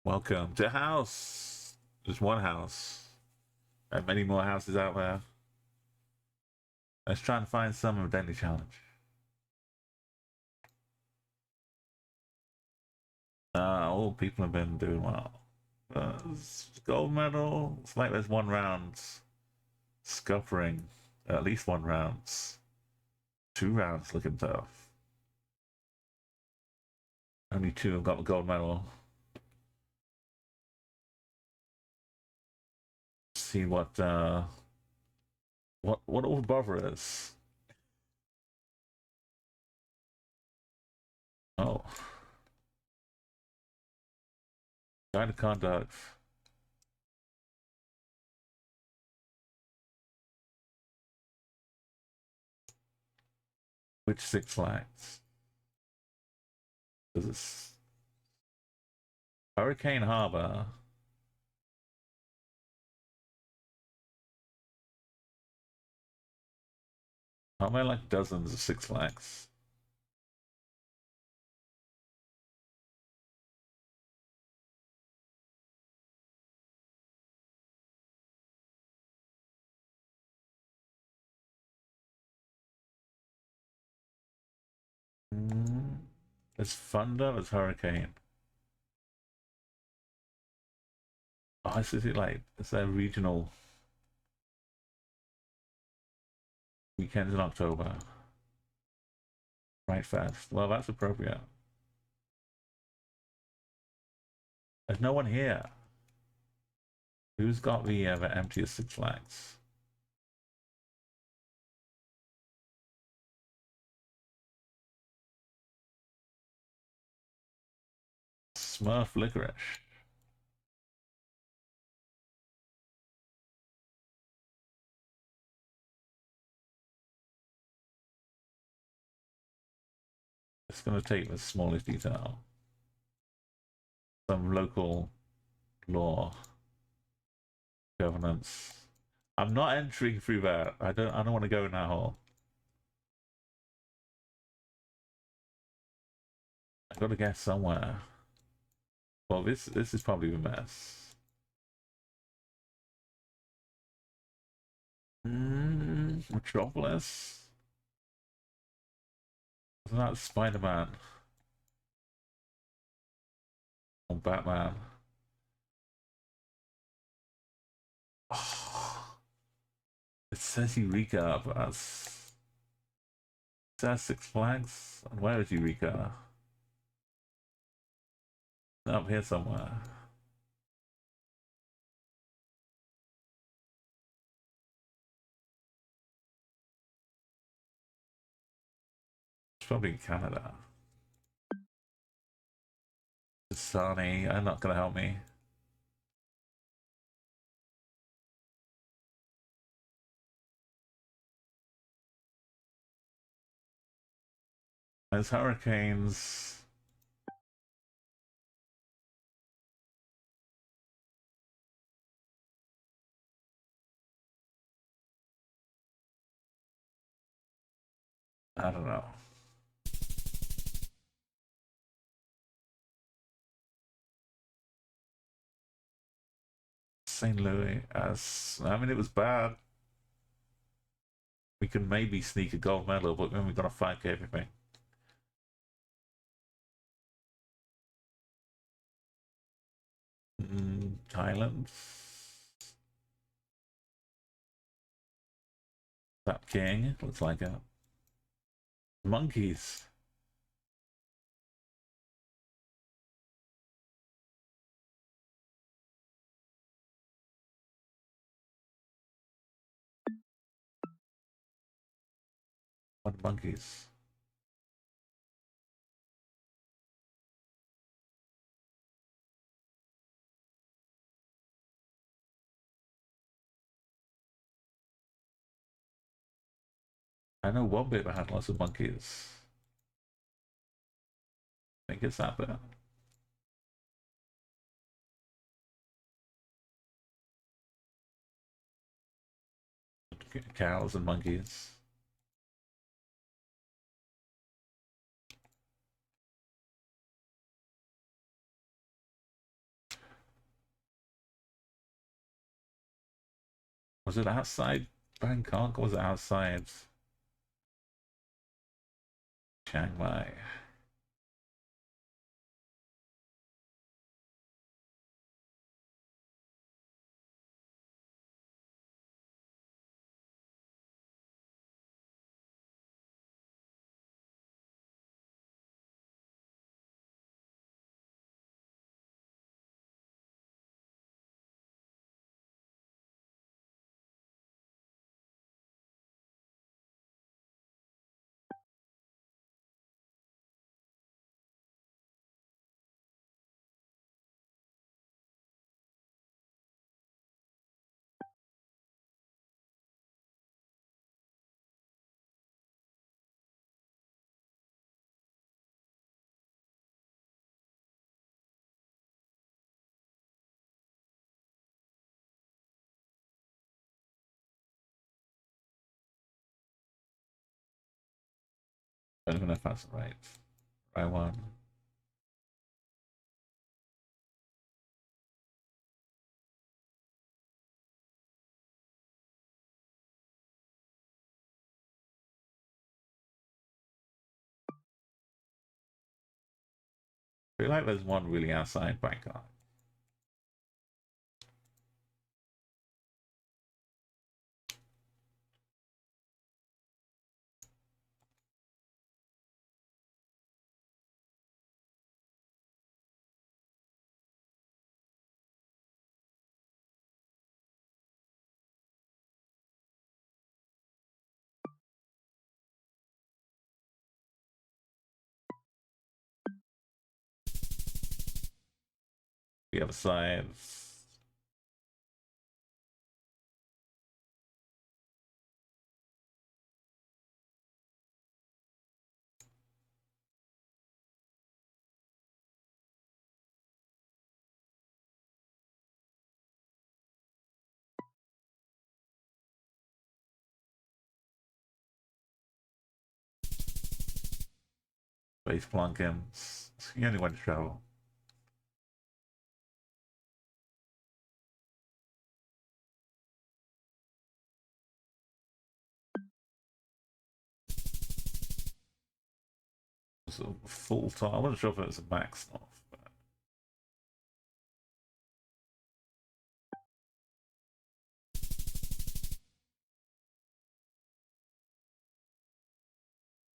Welcome to house. There's one house. And many more houses out there. Let's try and find some of Daily Challenge. All people have been doing well. Gold medal. It's like there's 1 round scuffering. At least 1 round. 2 rounds looking tough. Only 2 have got the gold medal. See what all the bother is. Oh. Guide of conduct. Which 6 Flags? This is Hurricane Harbor. How many like dozens of 6 Flags? There's thunder, there's hurricane. Oh, this is it like it's a regional weekends in October. Right fast. Well, that's appropriate. There's no one here. Who's got the emptiest 6 Flags? Smurf licorice. It's gonna take the smallest detail. Some local law governance. I'm not entering through that. I don't want to go in that hole. I gotta guess somewhere. Well, this is probably a mess. Metropolis? Isn't that Spider-Man? Or Batman? Oh, it says Eureka, but that's... It says 6 Flags? And where is Eureka? Up here somewhere. It's probably in Canada. It's sunny. I'm not gonna help me. There's hurricanes. I don't know. St. Louis. I mean, it was bad. We can maybe sneak a gold medal, but then we've got to fight everything. Thailand. That king looks like a monkeys. What monkeys? I know one bit that had lots of monkeys. I think it's that bit. Cows and monkeys. Was it outside Bangkok or was it outside Chiang Mai? I don't even know if that's right one. I feel like there's one really outside Bangkok. The other side, base plunkins. You only want to travel. So full time. I wasn't sure if it was a max off. But...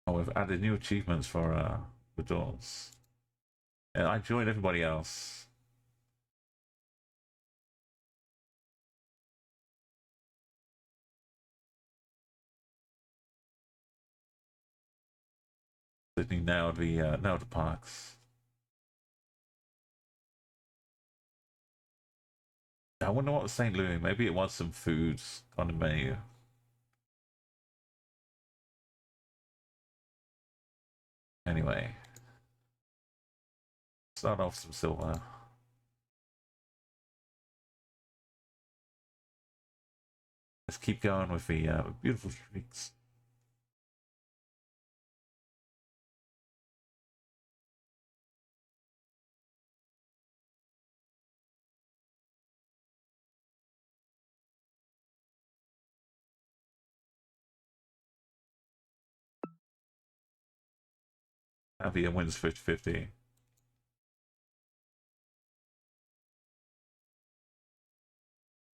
Oh, we've added new achievements for the doors. And I joined everybody else. Sydney nailed the parks. I wonder what was St. Louis. Maybe it was some foods on the menu. Anyway, start off some silver. Let's keep going with the beautiful streaks. Avia wins 50-50.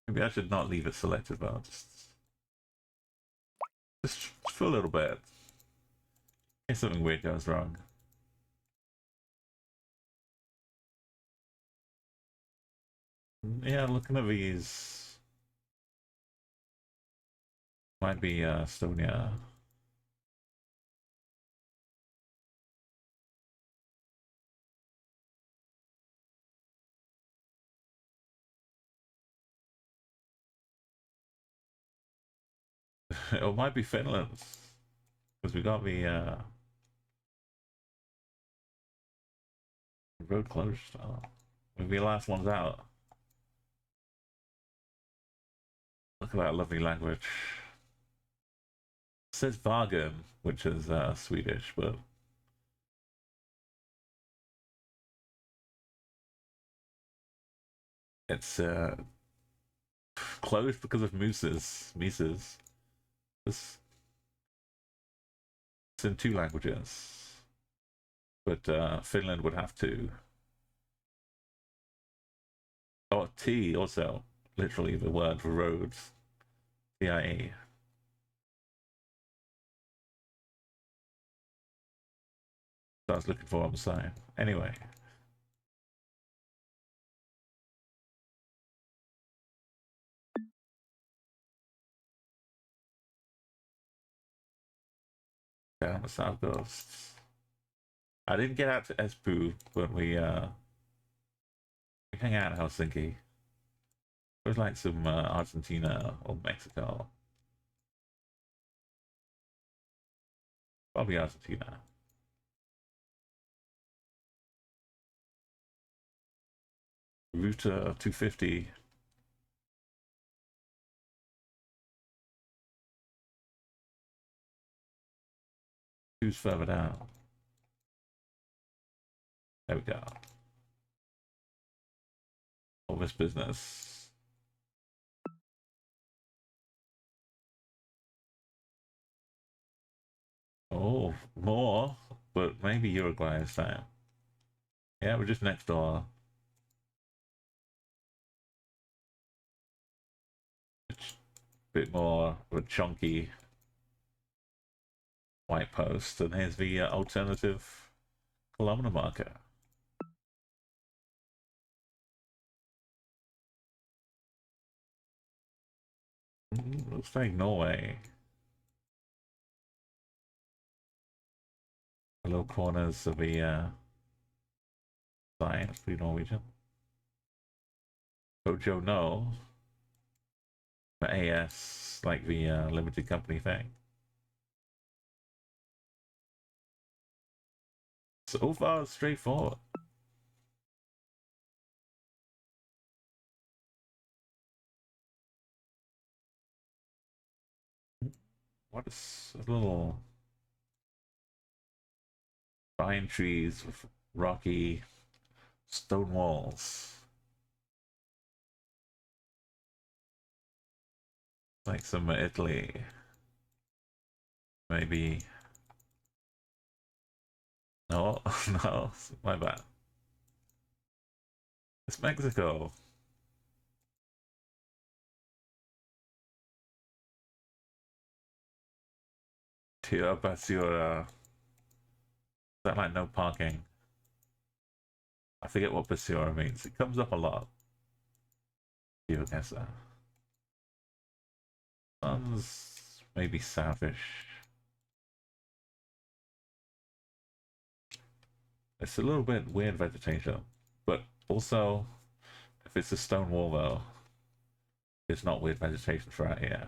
Maybe I should not leave it selected, but I'll just for a little bit. If something weird goes wrong. Yeah, looking at these. Might be Estonia. It might be Finland. Because we got the road closed. We'll be the last ones out. Look at that lovely language. It says Vagen, which is Swedish, but it's closed because of Mises. It's in 2 languages, but Finland would have to. Oh, T also, literally the word for roads, TIE. So I was looking for on the side. Anyway. Down the south coast. I didn't get out to Espoo, but we hang out in Helsinki. It was like some Argentina or Mexico. Probably Argentina. Route 250. Who's further down? There we go. All this business. Oh, more, but maybe Uruguay this time. Yeah, we're just next door. It's a bit more of a chunky white post, and here's the alternative kilometer marker. Looks like Norway. The little corners of the sign must be Norwegian. Hojo no. The AS, like the limited company thing. So far, straightforward. What is a little pine trees with rocky stone walls? Like some Italy. Maybe. No, no, my bad. It's Mexico. Tira Basura. Is that like no parking? I forget what Basura means. It comes up a lot. Tira Casa. Sun's maybe southish. It's a little bit weird vegetation, but also, if it's a stone wall though, it's not weird vegetation for out here.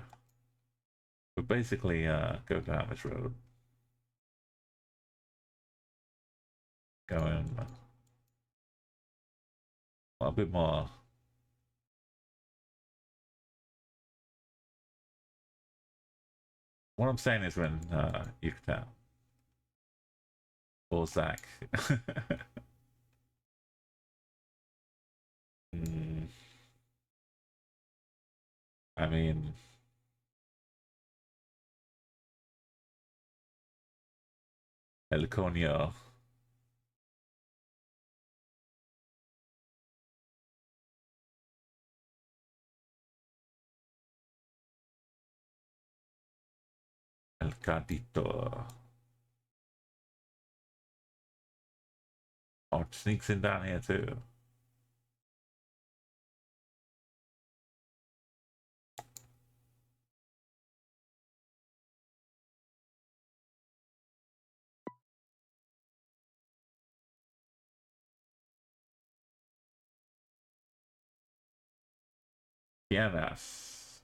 But basically, go down this road. Going a bit more. What I'm saying is when Yucatan or Zach. mm, I mean, El Coño. El Cadito. Oh, it sneaks in down here too. Pianas.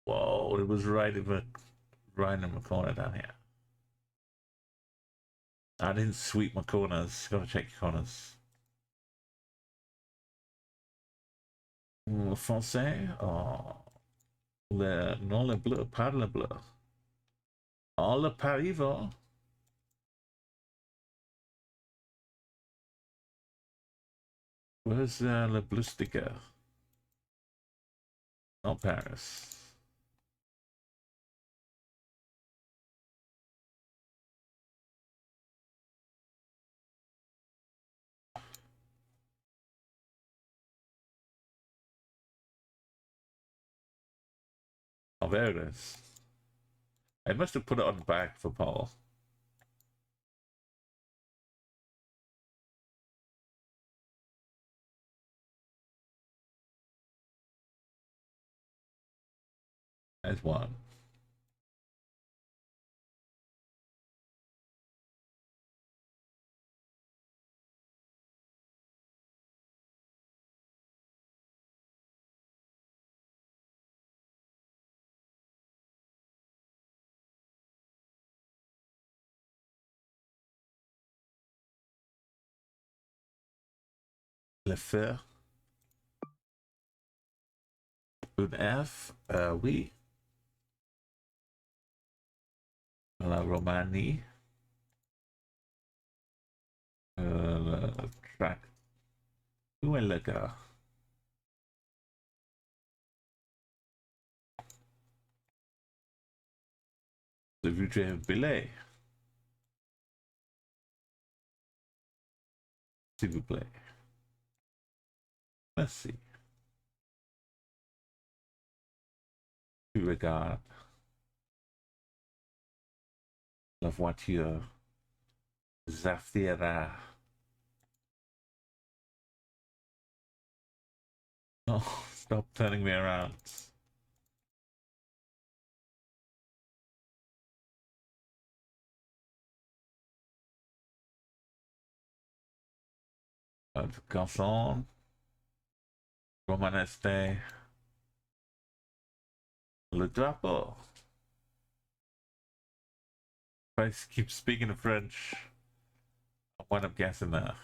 Whoa, it was right in the corner down here. I didn't sweep my corners. Gotta check your corners. Le français? Oh. Non, le bleu, pas le bleu. Oh, le parivo. Where's le blue sticker? Not Paris. Oh, there it is. I must have put it on the back for Paul. There's one. Le fer. Une F. Oui. La Romanie. Le track. Où est le gars? Le budget billet. S'il vous plaît. Merci. Tu regardes la voiture Zafira. Oh, stop turning me around. Garçon. Romaneste. Le drapeau. If I keep speaking French, I wind up guessing that.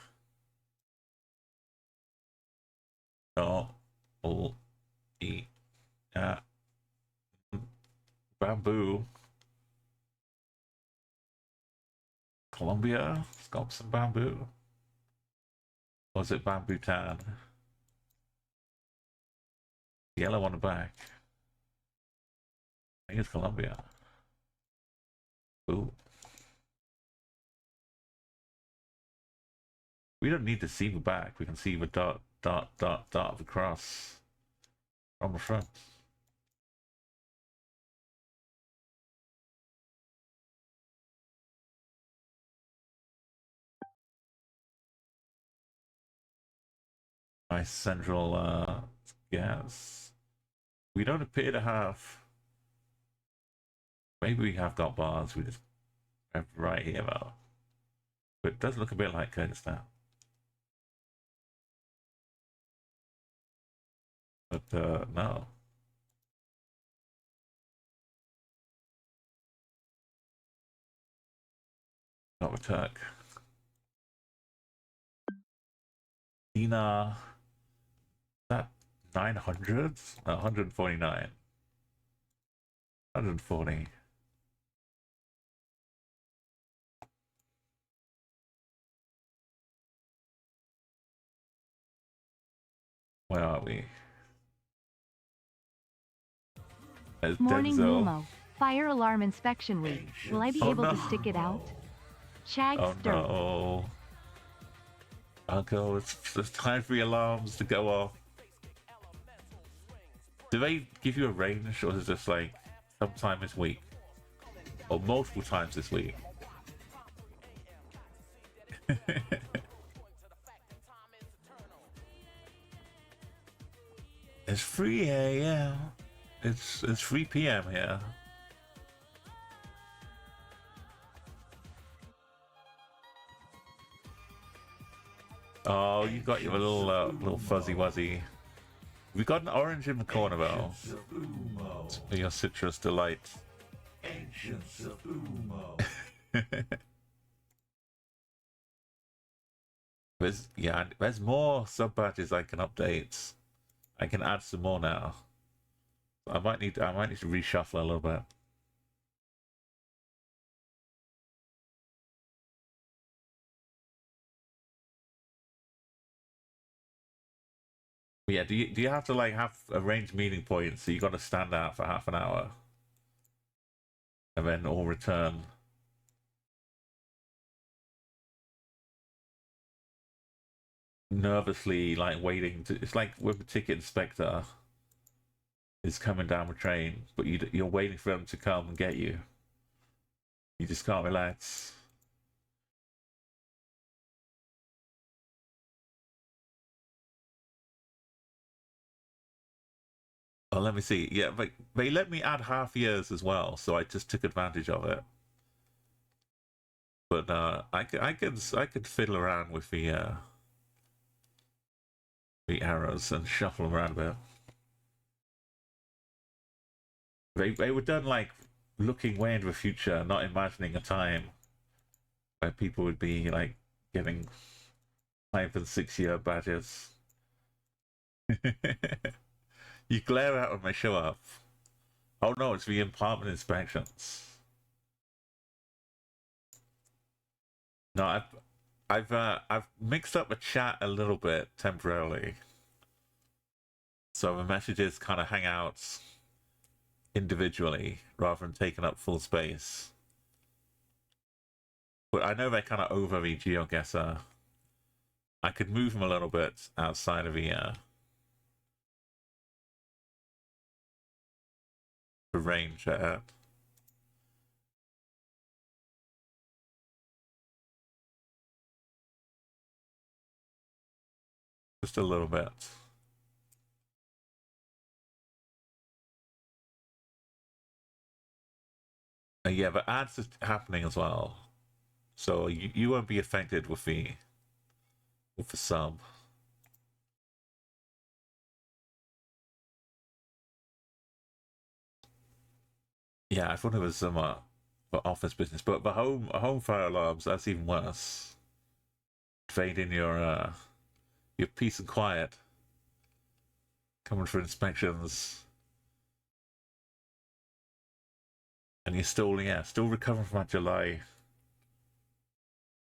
Oh, oh, e, bamboo. Colombia? It's got some bamboo. Or is it bamboo tan? Yellow on the back. I think it's Colombia. Ooh. We don't need to see the back. We can see the dot of the cross from the front. Nice central gas. We don't appear to have. Maybe we have got bars. We just have right here though. But it does look a bit like Kyrgyzstan. But no. Not a Turk. Dinar. That 900? 149. 140. Where are we? There's Morning, Denzel. Mumo. Fire alarm inspection week. Will I be able to stick it out? Shag Stir. No. Uncle, it's time for the alarms to go off. Do they give you a range, or is it just like sometime this week? Or multiple times this week? It's 3 a.m. It's 3 p.m. here. Oh, you got your little fuzzy wuzzy. We got an orange in the corner though. For your citrus delight. Ancients of Umo. there's more sub badges I can update. I can add some more now. I might need to reshuffle a little bit. But yeah, do you have to like have arranged meeting points? So you got to stand out for half an hour, and then all return. Nervously, like waiting to. It's like with a ticket inspector is coming down the train, but you're waiting for them to come and get you. You just can't relax. Oh, let me see. Yeah, but they let me add half years as well, so I just took advantage of it. But I could fiddle around with the arrows and shuffle them around a bit. They were done like looking way into the future, not imagining a time where people would be like getting 5 and 6 year badges. You glare out when they show up. Oh no, it's the apartment inspections. No, I've mixed up the chat a little bit temporarily, so the messages kind of hang out individually rather than taking up full space. But I know they're kind of over the GeoGuessr. I could move them a little bit outside of the range there. Just a little bit. Yeah, but ads are happening as well, so you won't be affected with the sub. Yeah, I thought it was some for office business, but the home fire alarms, that's even worse. Fade in your peace and quiet coming for inspections, and you're still recovering from that July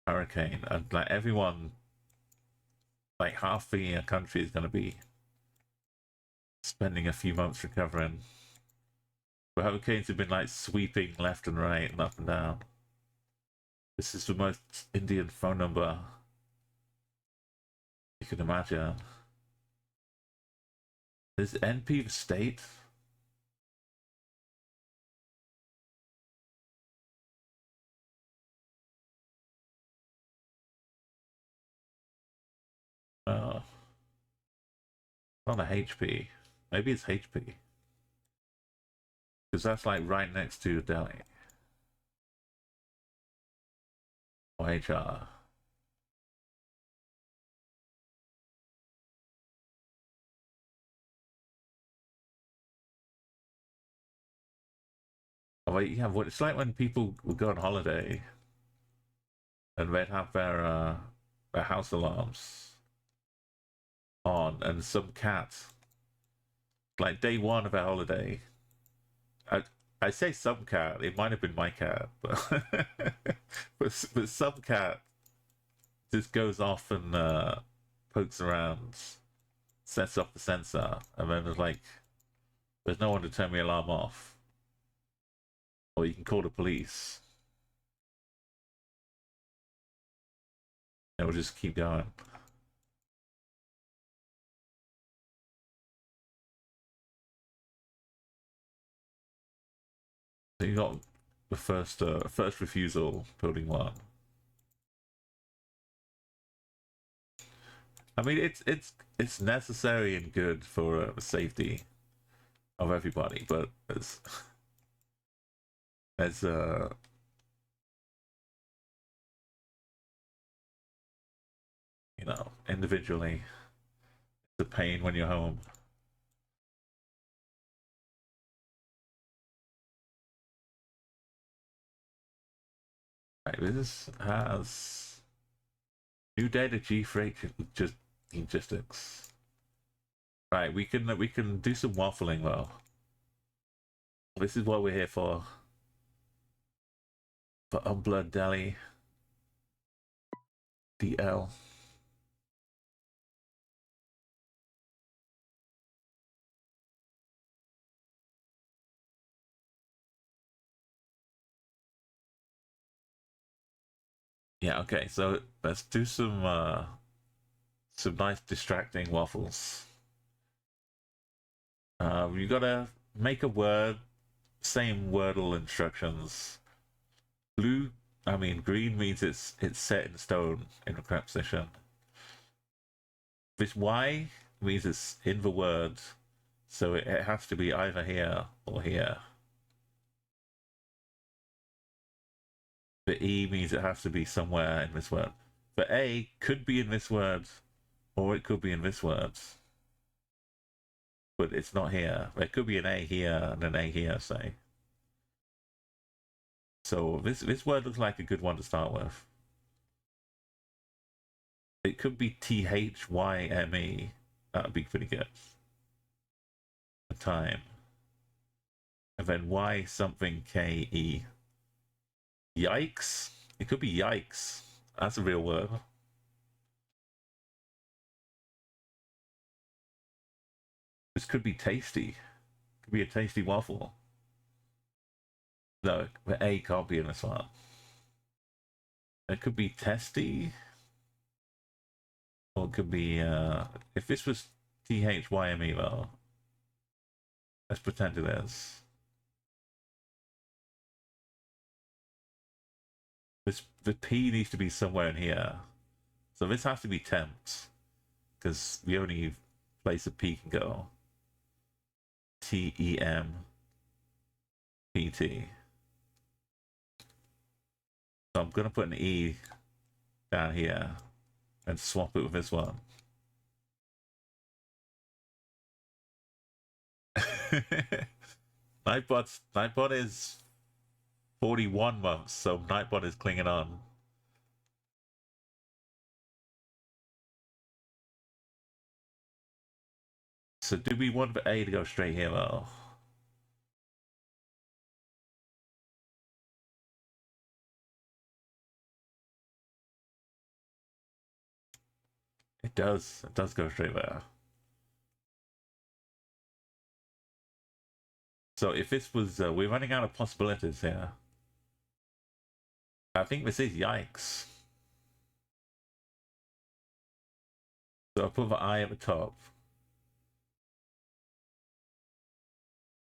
hurricane, and like everyone, like half the country is going to be spending a few months recovering. The hurricanes have been like sweeping left and right and up and down. This is the most Indian phone number you can imagine. Is NP the state? Oh, not a HP. Maybe it's HP. Because that's like right next to Delhi. Or HR. Oh, wait, yeah, what it's like when people would go on holiday and they'd have their house alarms on, and some cat, like day one of their holiday, I I say some cat, it might have been my cat, but but some cat just goes off and pokes around, sets off the sensor, and then there's no one to turn the alarm off, or you can call the police. It will just keep going. So you got the first refusal, building one. I mean, it's necessary and good for the safety of everybody, but as individually, it's a pain when you're home. Right, this has New data G freight just logistics. Right, we can do some waffling though. This is what we're here for. For Unblood Deli. DL. Yeah, okay, so let's do some nice distracting waffles. You gotta make a word, same Wordle instructions. Green means it's set in stone in the correct position. This Y means it's in the word, so it has to be either here or here. The E means it has to be somewhere in this word. The A could be in this word, or it could be in this word. But it's not here. There could be an A here and an A here, say. So this word looks like a good one to start with. It could be THYME. That would be pretty good. A time. And then Y something KE. Yikes? It could be yikes. That's a real word. This could be tasty. Could be a tasty waffle. No, the A can't be in this one. It could be testy. Or it could be, if this was THYME though. Let's pretend it is. The P needs to be somewhere in here. So this has to be temps. Because the only place a P can go. TEMPT. So I'm going to put an E down here and swap it with this one. Nightbot is 41 months, so Nightbot is clinging on. So do we want the A to go straight here though? It does go straight there. So if this was, we're running out of possibilities here. I think this is yikes. So I'll put the I at the top.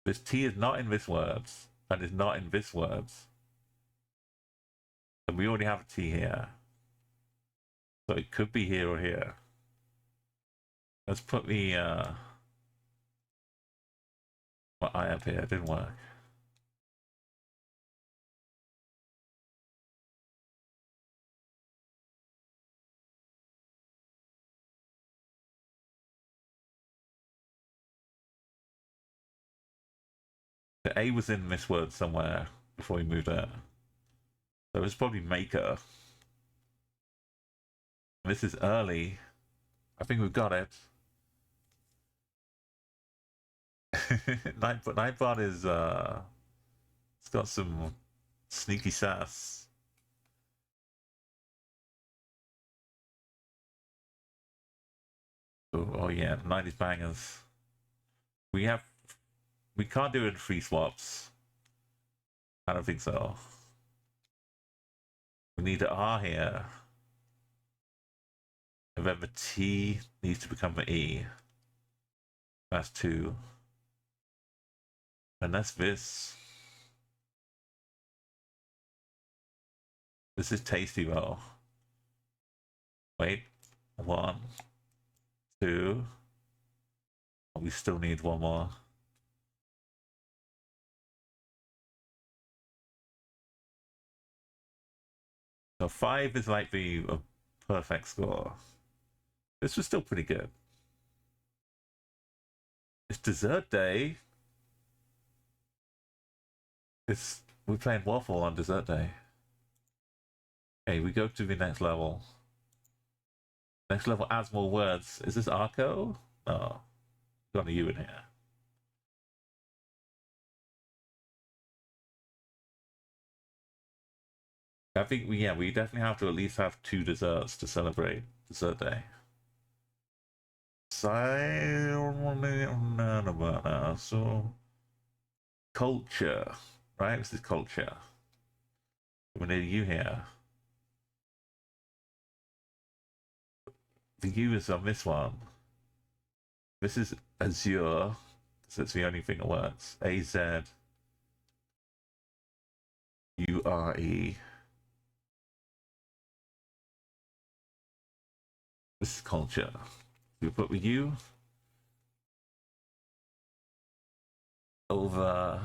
This T is not in this words, and is not in this words. And we already have a T here. So it could be here or here. Let's put the I up here. It didn't work. The A was in this word somewhere before we moved it. So it's probably maker. This is early. I think we've got it. Nightbot is it's got some sneaky sass. Oh yeah, 90s bangers. We can't do it in free swaps. I don't think so. We need an R here. And then the T needs to become an E. That's 2. And that's this. This is tasty though. Wait. 1, 2. Oh, we still need one more. So 5 is like the perfect score. This was still pretty good. It's dessert day. We're playing Waffle on dessert day. Okay, we go to the next level. Next level adds more words. Is this Arco? No. Got a U in here. I think we definitely have to at least have 2 desserts to celebrate dessert day. So culture, right? This is culture. We need you here. The U is on this one. This is Azure, because it's the only thing that works. AZURE. This is culture. We put the U over.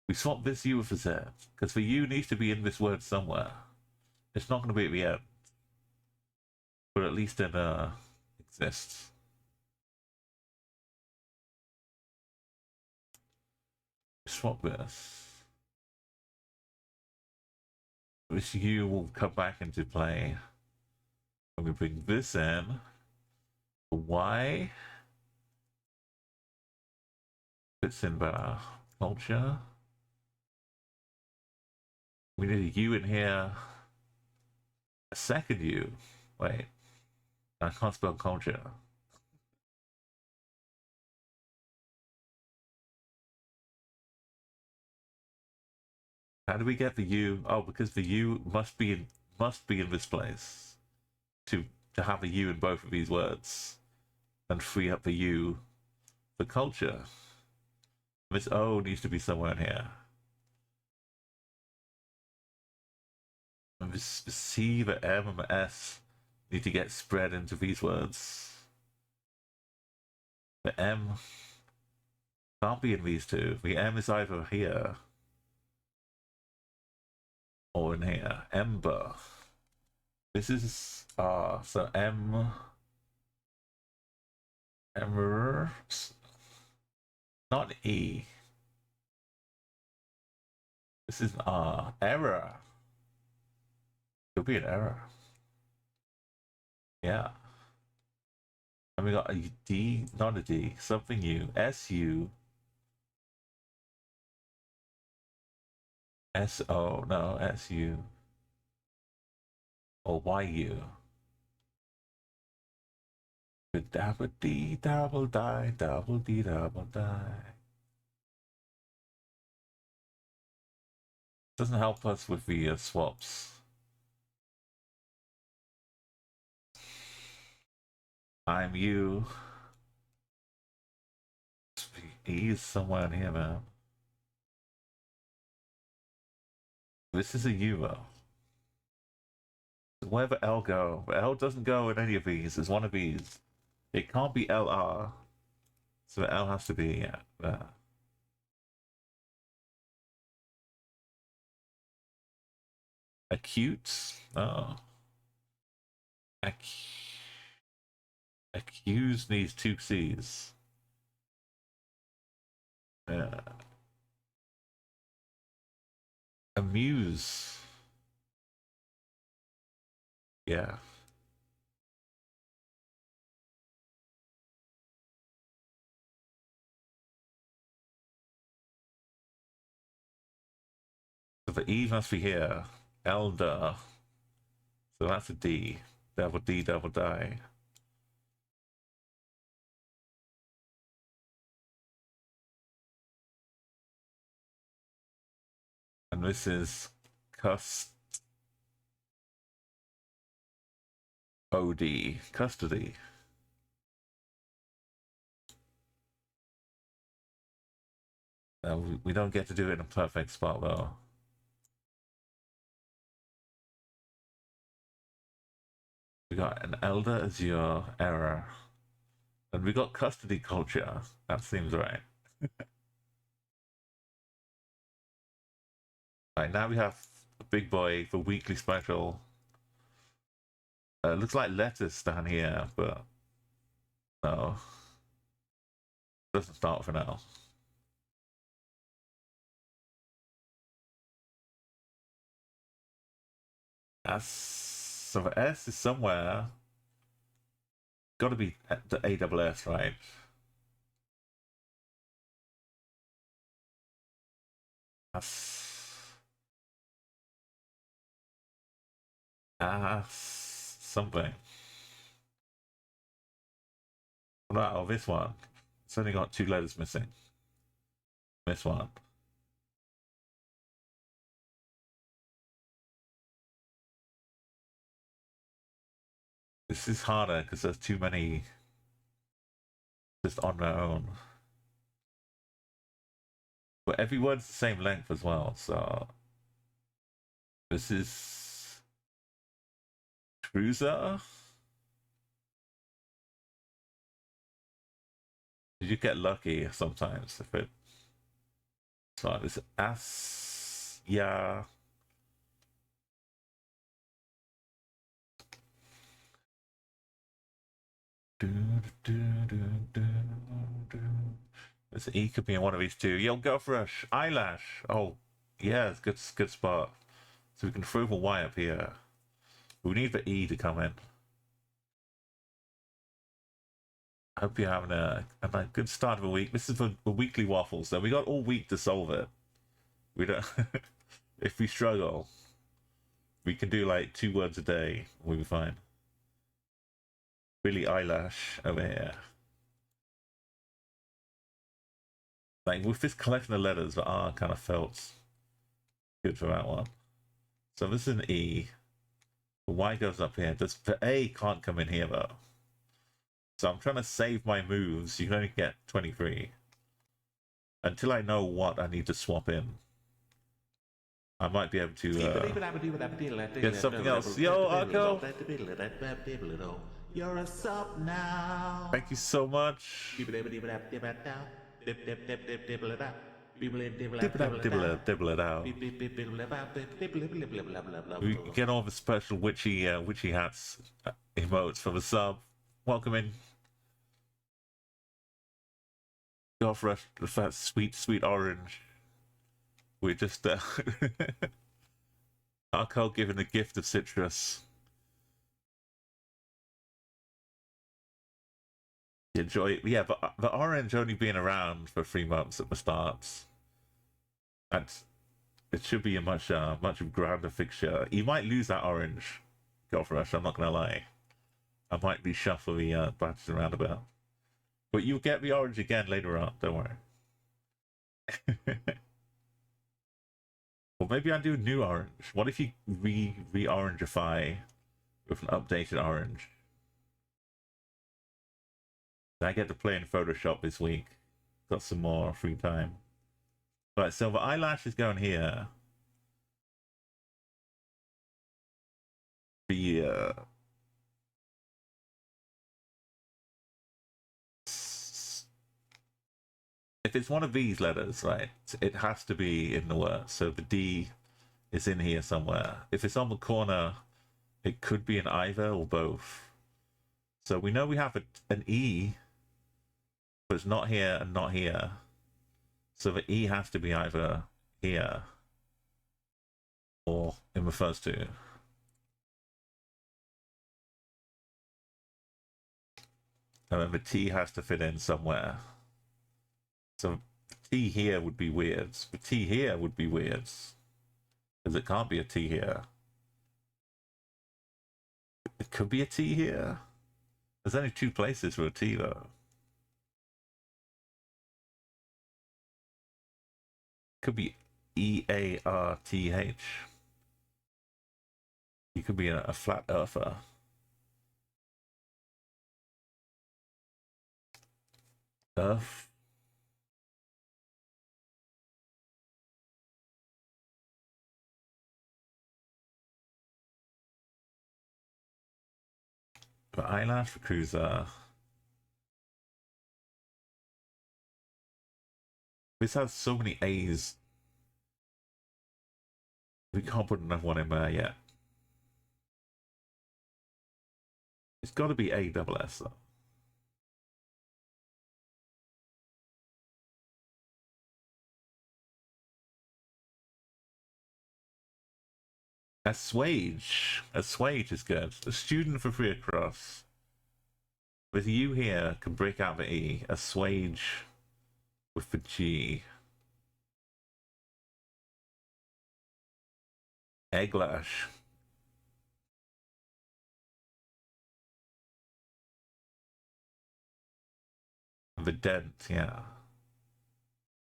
We swap this U with a Z, because the U needs to be in this word somewhere. It's not going to be at the end, but at least it exists. Swap this. This U will come back into play. And we bring this in. Y fits in better. Culture. We need a U in here. A second U. Wait. I can't spell culture. How do we get the U? Oh, because the U must be in this place to have a U in both of these words and free up the U for culture. This O needs to be somewhere in here. And this C, the M, and the S need to get spread into these words. The M can't be in these two. The M is either here or in here. Ember. This is so Ember, not E. This is an error. Could be an error. Yeah. And we got a D, not a D, something U. SU. SO, no, SU. Or YU. Double D, double die, double D, double die. Doesn't help us with the swaps. I'm you. E is somewhere in here, man. This is a U though. Where the L go? The L doesn't go in any of these. It's one of these. It can't be LR. So the L has to be there. Acute? Oh. Accuse needs 2 C's. Amuse. Yeah. So the E must be here. Elder. So that's a D. Double D, double die. And this is OD. Custody. We don't get to do it in a perfect spot though. We got an Elder Azure error. And we got custody culture. That seems right. Right, now we have the big boy, the weekly special. Looks like lettuce down here, but no. Doesn't start for now. S. So the S is somewhere. Got to be the ASS, right? Something. Oh, this one. It's only got 2 letters missing. This one. This is harder because there's too many just on their own. But every word's the same length as well, so this is cruiser. You get lucky sometimes if it. So this ass, yeah. This E could be in one of these two. Yo, go fresh. Eyelash. Oh, yeah, it's good spot. So we can throw the Y up here. We need the E to come in. I hope you're having a good start of the week. This is the weekly waffles, so we got all week to solve it. We don't. If we struggle, we can do like 2 words a day. We'll be fine. Billy Eyelash over here. Like with this collection of letters, the R kind of felt good for that one. So this is an E. The Y goes up here. The A can't come in here though. So I'm trying to save my moves. You can only get 23. Until I know what I need to swap in, I might be able to get something else. Yo, Arco! You're a sub now. Thank you so much. Dibble it out. We get all the special witchy hats emotes for the sub. Welcome in. Go for that sweet orange. We're just Arco giving the gift of citrus. Enjoy it. Yeah, but the orange only being around for 3 months at the start. And it should be a much grander fixture. You might lose that orange, Godrush, I'm not gonna lie. I might reshuffle the batches around a bit. But you'll get the orange again later on, don't worry. Or maybe I do new orange. What if you re-orangify with an updated orange? I get to play in Photoshop this week. Got some more free time. Right, so the eyelash is going here. The if it's one of these letters, right, it has to be in the word. So the D is in here somewhere. If it's on the corner, it could be an either or both. So we know we have an E, but it's not here and not here. So the E has to be either here or in the first two. And then the T has to fit in somewhere. So the T here would be weird. The T here would be weird. Because it can't be a T here. It could be a T here. There's only 2 places for a T though. Could be EARTH. You could be a flat earther. Earth. The eyelash for cruiser. This has so many A's. We can't put another one in there yet. It's got to be ASS though. Assuage is good. A student for 3 across. With U here, can break out the E. Assuage with the G. Egglash. The dent, yeah.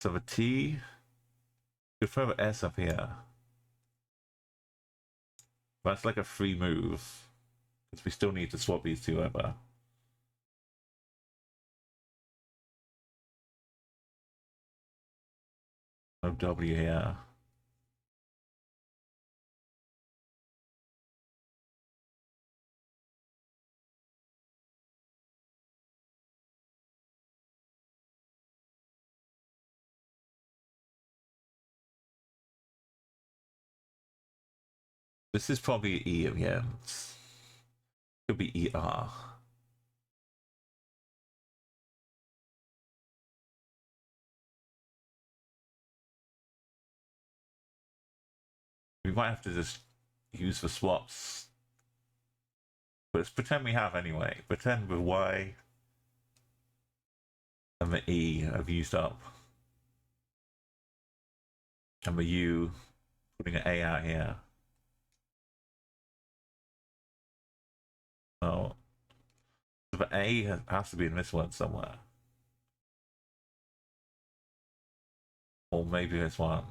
So the T, could throw the S up here. That's like a free move. Because we still need to swap these two over. No W here. This is probably E again. Could be ER. We might have to just use the swaps. But let's pretend we have anyway. Pretend with Y and the E have used up. And the U, putting an A out here. Oh. So the A has to be in this one somewhere. Or maybe this one.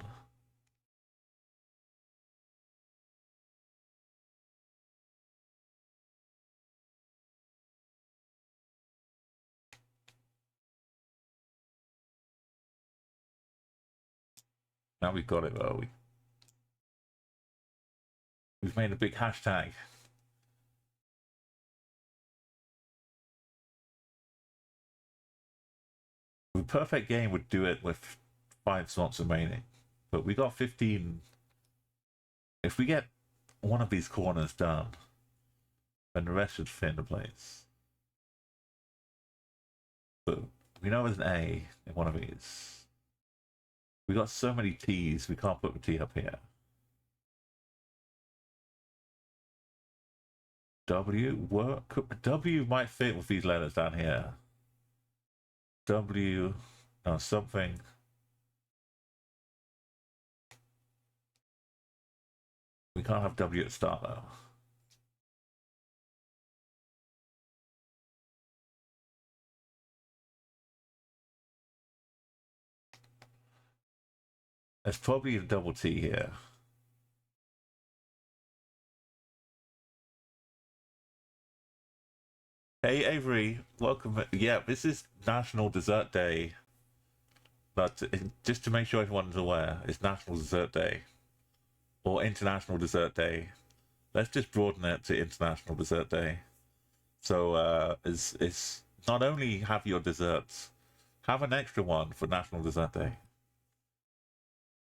Now we've got it though. We've made a big hashtag. The perfect game would do it with 5 slots remaining. But we got 15. If we get one of these corners done, then the rest should fit into place. But we know there's an A in one of these. We got so many T's, we can't put the T up here. W, work. W might fit with these letters down here. W, no, something. We can't have W at start though. There's probably a double T here. Hey Avery, welcome. Yeah, this is National Dessert Day. But just to make sure everyone's aware, it's National Dessert Day. Or International Dessert Day. Let's just broaden it to International Dessert Day. So it's not only have your desserts, have an extra one for National Dessert Day.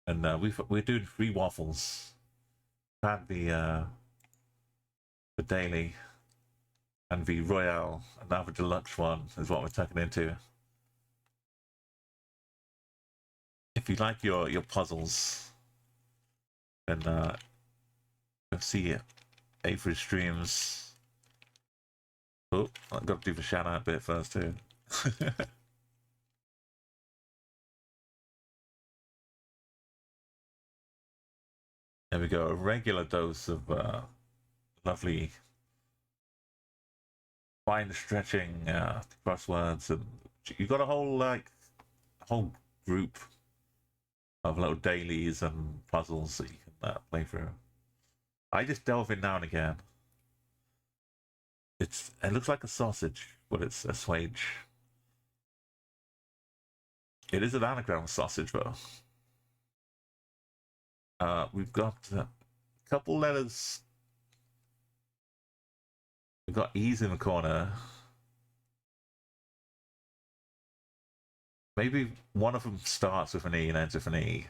And we're doing 3 waffles. Had the daily and the royale, and now the deluxe one is what we're tucking into. If you like your puzzles, then you'll see Avery streams. Oh, I've got to do the shout out bit first too. There we go, a regular dose of lovely fine stretching crosswords, and you got a whole group of little dailies and puzzles that you can play through. I just delve in now and again. It looks like a sausage, but it's a swage. It is an anagram sausage though. We've got a couple letters. We've got E's in the corner. Maybe one of them starts with an E and ends with an E.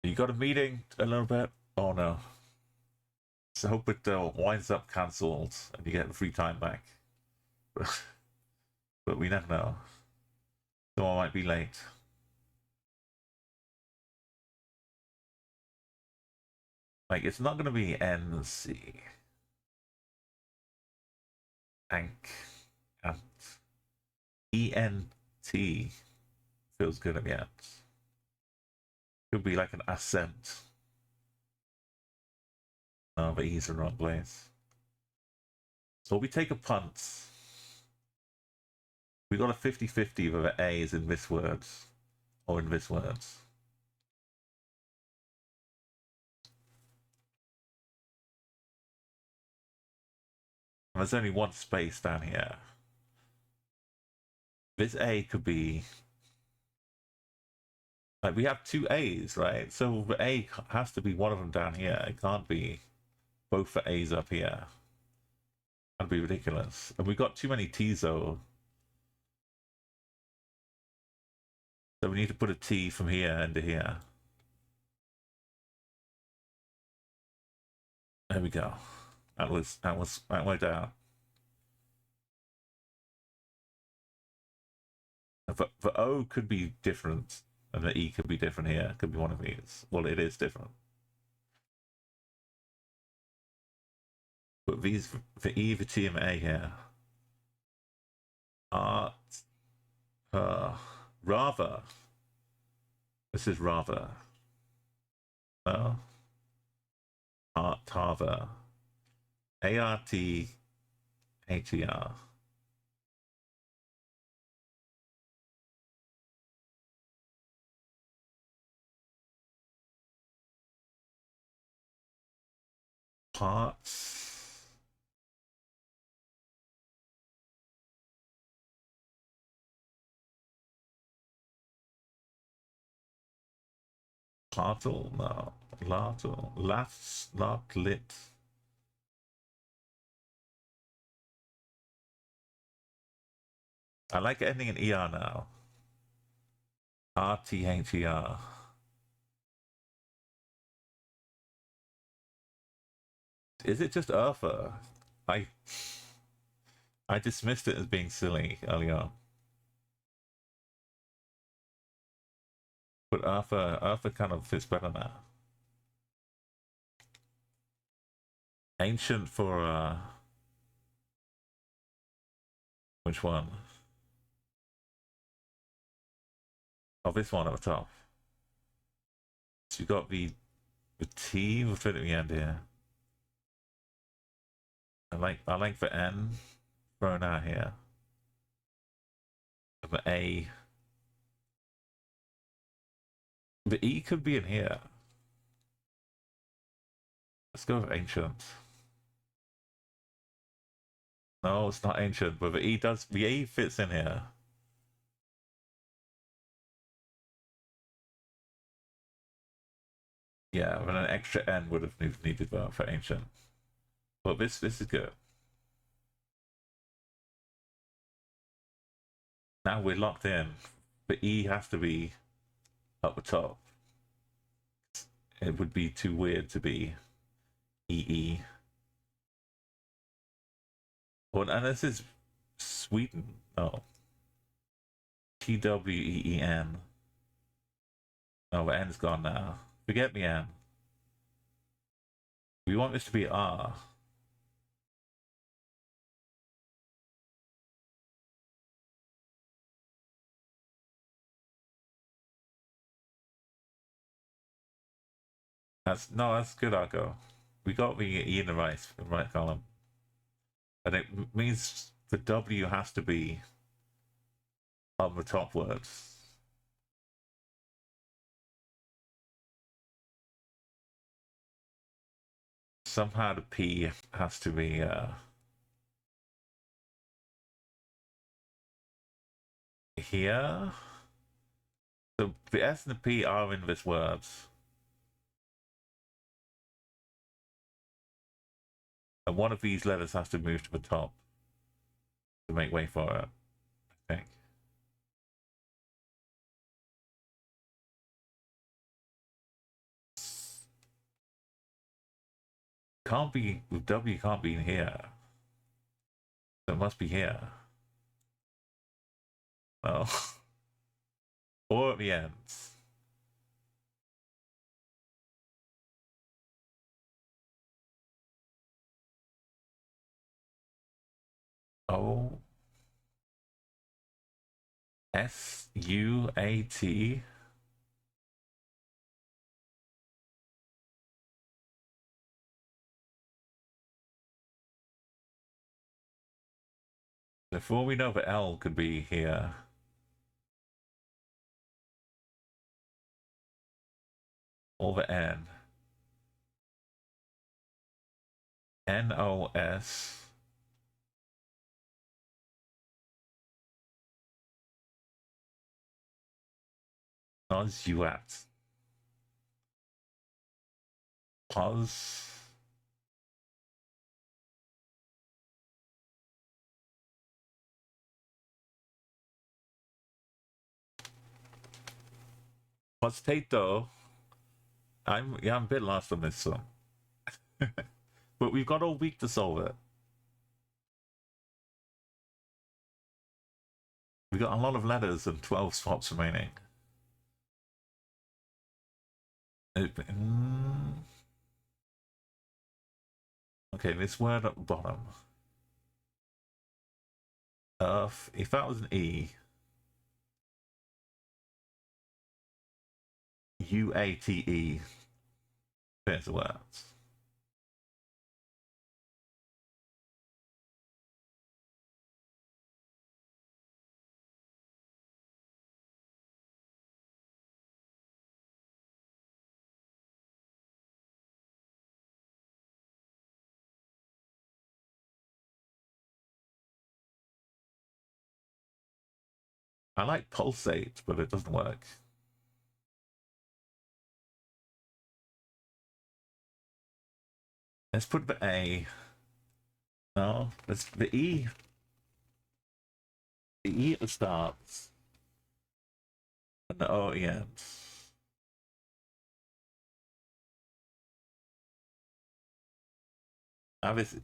You got a meeting a little bit? Oh no. So hope it winds up cancelled and you get free time back. But we never know. So I might be late. Like, it's not going to be NC. Ank. Ant. E-N-T. Feels good at the end. Could be like an ascent. No, but E's in the wrong place. So we take a punt. We got a 50-50 whether A is in this word or in this word. And there's only one space down here. This A could be... Like, we have two A's, right? So the A has to be one of them down here. It can't be both the A's up here. That'd be ridiculous. And we've got too many T's, though. So we need to put a T from here into here. There we go. That worked out. The O could be different, and the E could be different here. Could be one of these. Well, it is different. But these, the E, the T, and the A here. Art. Rather. This is rather. No. Art, Harver. A-R-T-H-E-R. Parts. Partle? No. Lartle. Lit. I like ending in ER now. R-T-H-E-R. Is it just Urfa? I dismissed it as being silly earlier. But Urfa kind of fits better now. Ancient for which one? Oh, this one at the top. So you got the T will fit at the end here. I like the N thrown out here. The A. The E could be in here. Let's go with ancient. No, it's not ancient, but the E does. The E fits in here. Yeah, but an extra N would have needed that for ancient. But this is good. Now we're locked in. The E has to be up the top. It would be too weird to be EE. Well, and this is Sweden. Oh. TWEEN. Oh, the N's gone now. Forget the N. We want this to be R. That's good, Argo. We got the E in the right column. And it means the W has to be on the top words. Somehow the P has to be here. So the S and the P are in this word. And one of these letters has to move to the top to make way for it, I think. Can't be, W can't be in here. So it must be here. Oh. Or at the ends. O SUAT. Before we know that L could be here. Or the N. NOS. Nosuat. Pause. Potato. I'm a bit lost on this one. But we've got all week to solve it. We got a lot of letters and 12 spots remaining. Okay, this word at the bottom. Earth. If that was an E. UATE. There's the words. I like pulsate, but it doesn't work. Let's put the A. No, let's the E. The E at the start. And the O at the end. Now this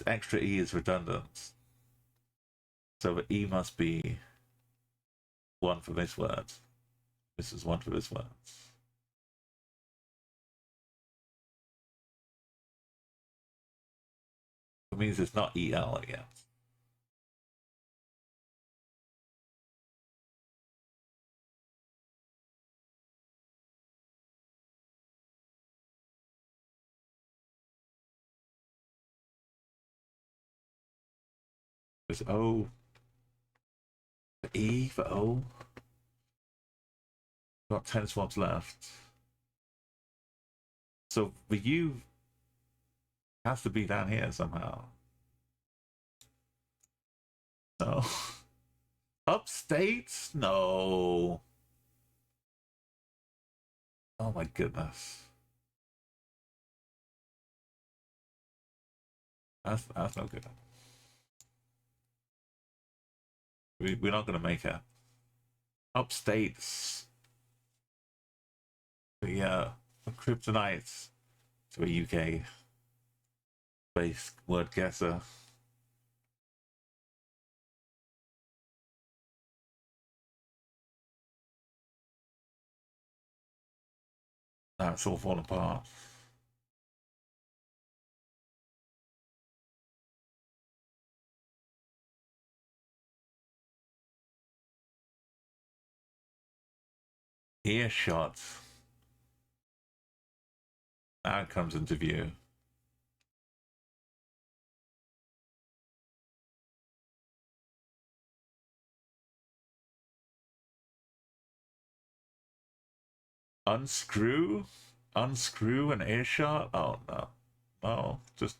extra E is redundant. So the E must be one for this word. This is one for this word. It means it's not EL again. There's O. For E for O. Got 10 swabs left. So the U has to be down here somehow. No. Upstate? No. Oh my goodness. That's no good. We're not gonna make it. Upstates. The kryptonite to a UK based word guesser. That's all falling apart. Earshot. Now it comes into view. Unscrew? Unscrew an earshot? Oh no. No, just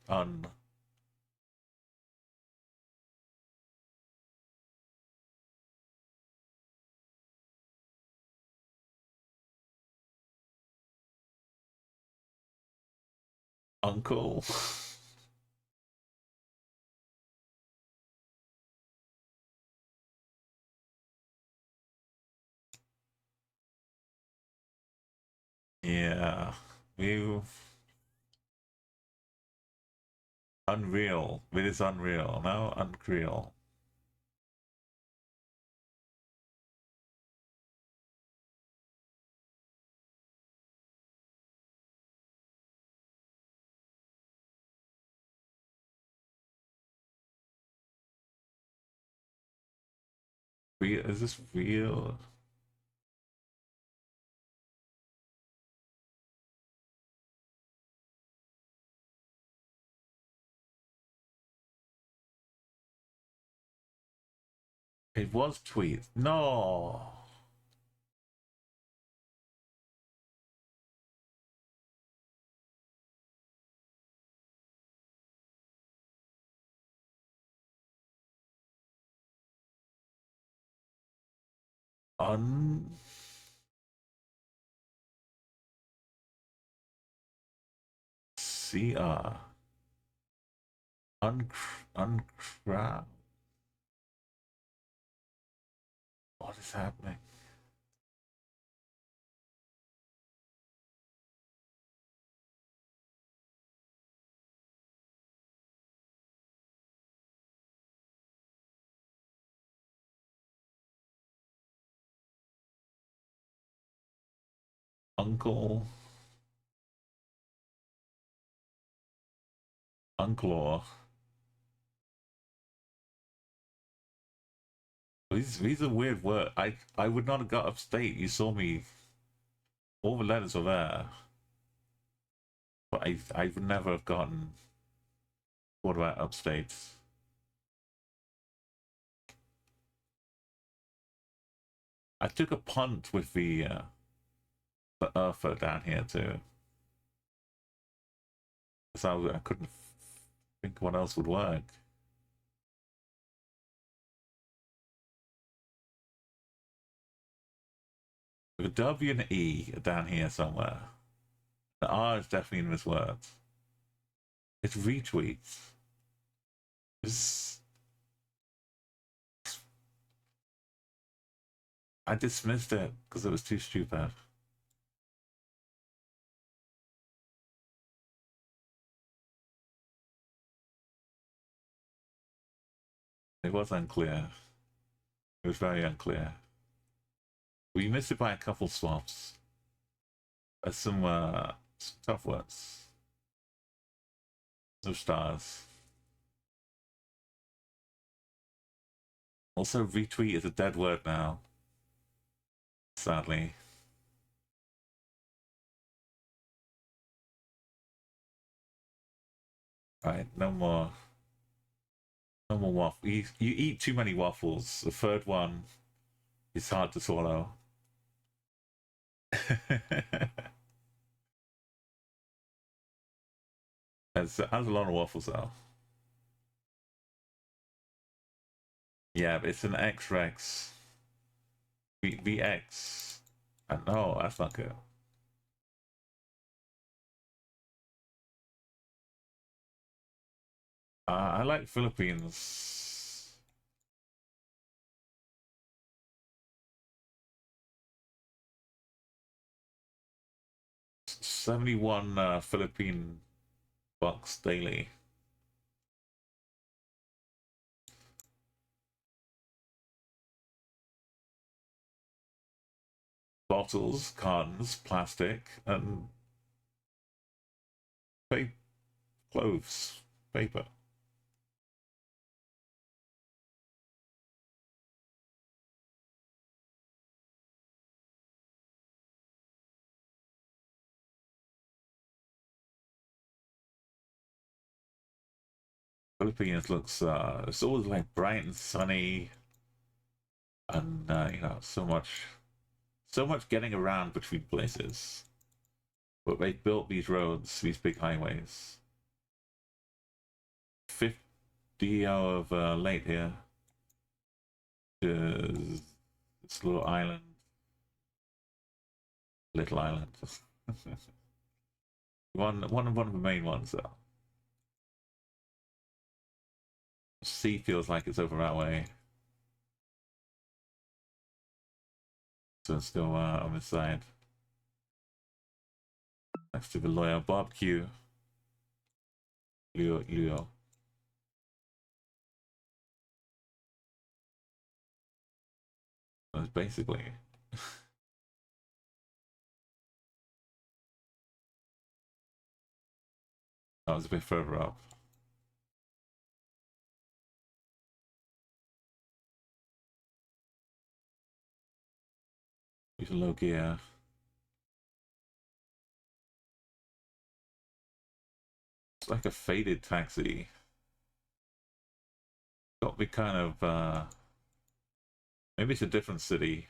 uncle. Yeah. You unreal. It is unreal. No, unreal. real? Is this real? It was tweet. No. Un. CR. Uncrowd. What is happening? Uncle. Unclaw. These are weird words. I would not have got upstate. You saw me. All the letters are there. But I would never have gotten. What about upstate? I took a punt with the Urfa down here too. So I couldn't think what else would work. With a W and an E down here somewhere. The R is definitely in this word. It's retweets. I dismissed it because it was too stupid. It was unclear. It was very unclear. We missed it by a couple swaps. Some tough words. No stars. Also, retweet is a dead word now. Sadly. Right, no more. No more waffle. You eat too many waffles. The third one is hard to swallow. Has a lot of waffles though. Yeah, but it's an X-Rex. VX. No, that's not good. I like Philippines. $71 Philippine bucks daily. Bottles, cartons, plastic, and clothes, paper. Philippines looks it's always like bright and sunny, and you know, so much getting around between places. But they built these roads, these big highways. 50 hour of late here to this little island. Little island. one of the main ones though. Sea feels like it's over that way. So let's go on this side. Next to the lawyer barbecue. Leo. That's basically. That was a bit further up. Use low gear. It's like a faded taxi. Got to be kind of, maybe it's a different city.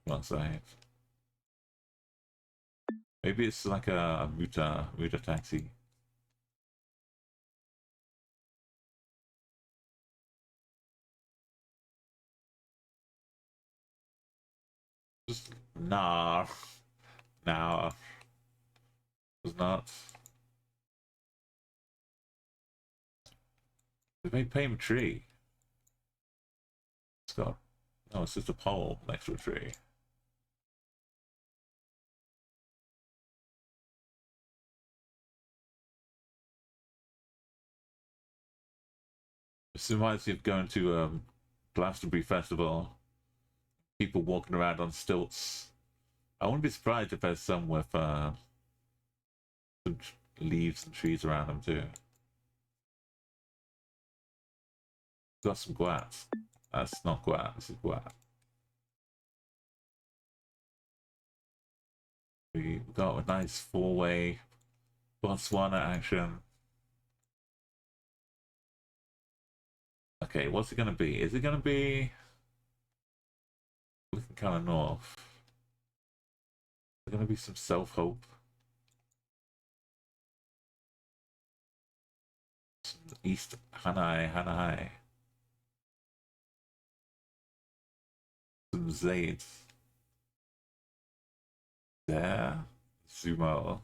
One side. Maybe it's like a Muta taxi. Just nah. Nah. It's not. They made payment tree. It's got, no, it's just a pole next to a tree. This reminds me of going to Glastonbury Festival. People walking around on stilts. I wouldn't be surprised if there's some with some leaves and trees around them too. Got some guats. That's not guat, this is guat. We got a nice four-way Botswana action. Okay, what's it gonna be? Is it gonna be looking kind of north? Is there gonna be some self-hope? East Hanai. Some Zaids. There. Sumo.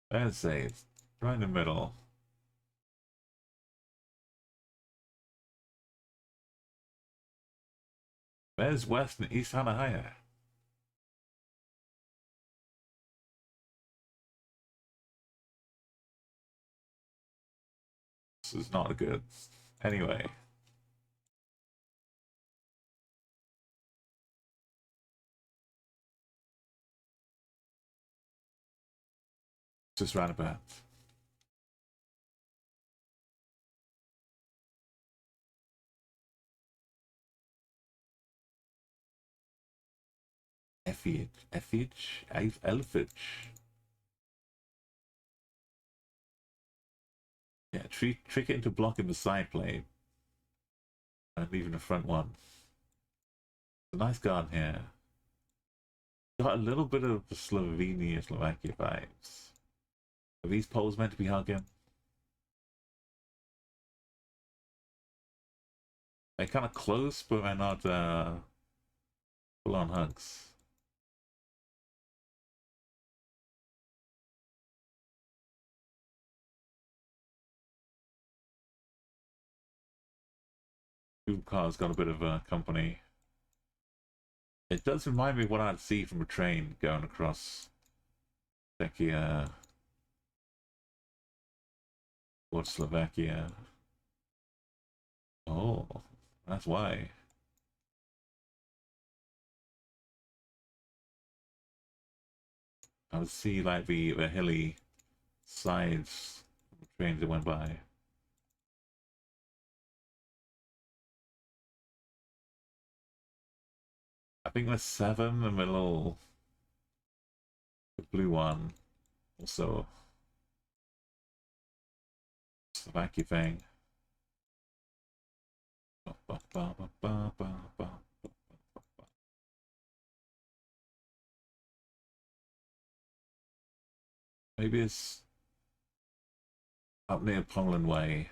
There's Zaids. Right in the middle. There's West and East Hanahaya. This is not good. Anyway. Just roundabout. Elfage. Yeah, trick it into blocking the side plane. And leaving the front one. It's a nice garden here. Got a little bit of Slovakia vibes. Are these poles meant to be hugging? They're kind of close, but they're not full-on hugs. Two cars got a bit of company. It does remind me of what I'd see from a train going across Czechia towards Slovakia. Oh, that's why. I would see like the hilly sides of the trains that went by. I think there's 7 in the little the blue one. Also Slovakia thing. Maybe it's up near Poland Way.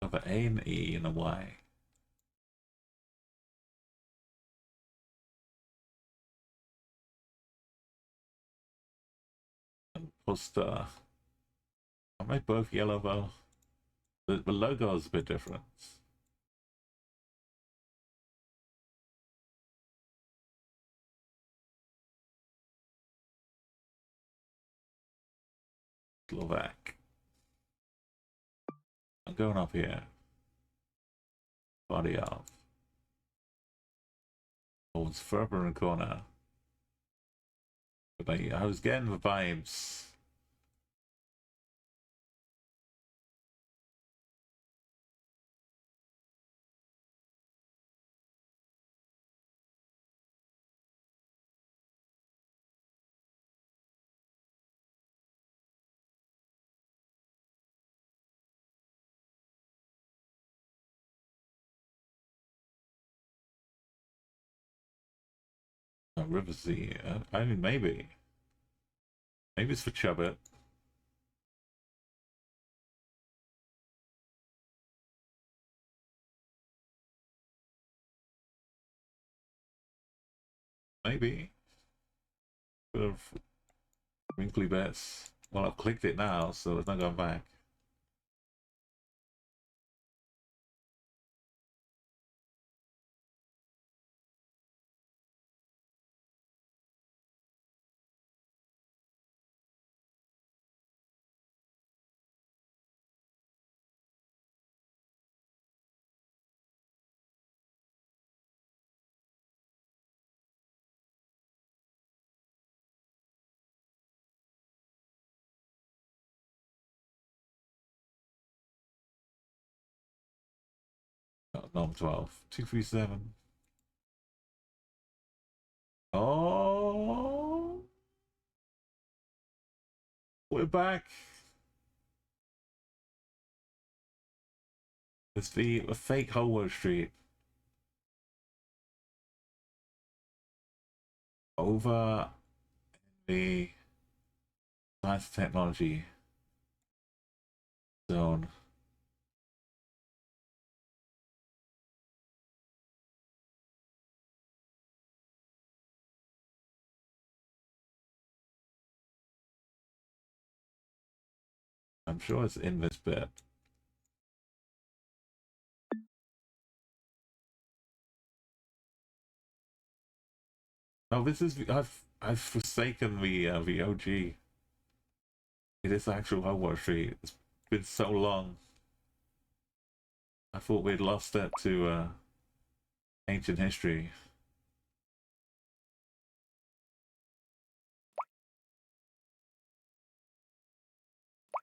Of an A and E and a Y. And Posta. Aren't they both yellow though? The logo is a bit different. Slovak. I'm going up here. Body off. Oh, it's further in the corner. But I was getting the vibes. River Sea. I mean, maybe. Maybe it's for Chubbit. Maybe. Bit of wrinkly bits. Well, I've clicked it now, so it's not going back. Nom 12. 237. Oh, we're back. It's the fake Holwood Street. Over the science and technology zone. I'm sure it's in this bit. Oh, this is I've forsaken the OG. It is actual Holwood Street. It's been so long. I thought we'd lost it to ancient history.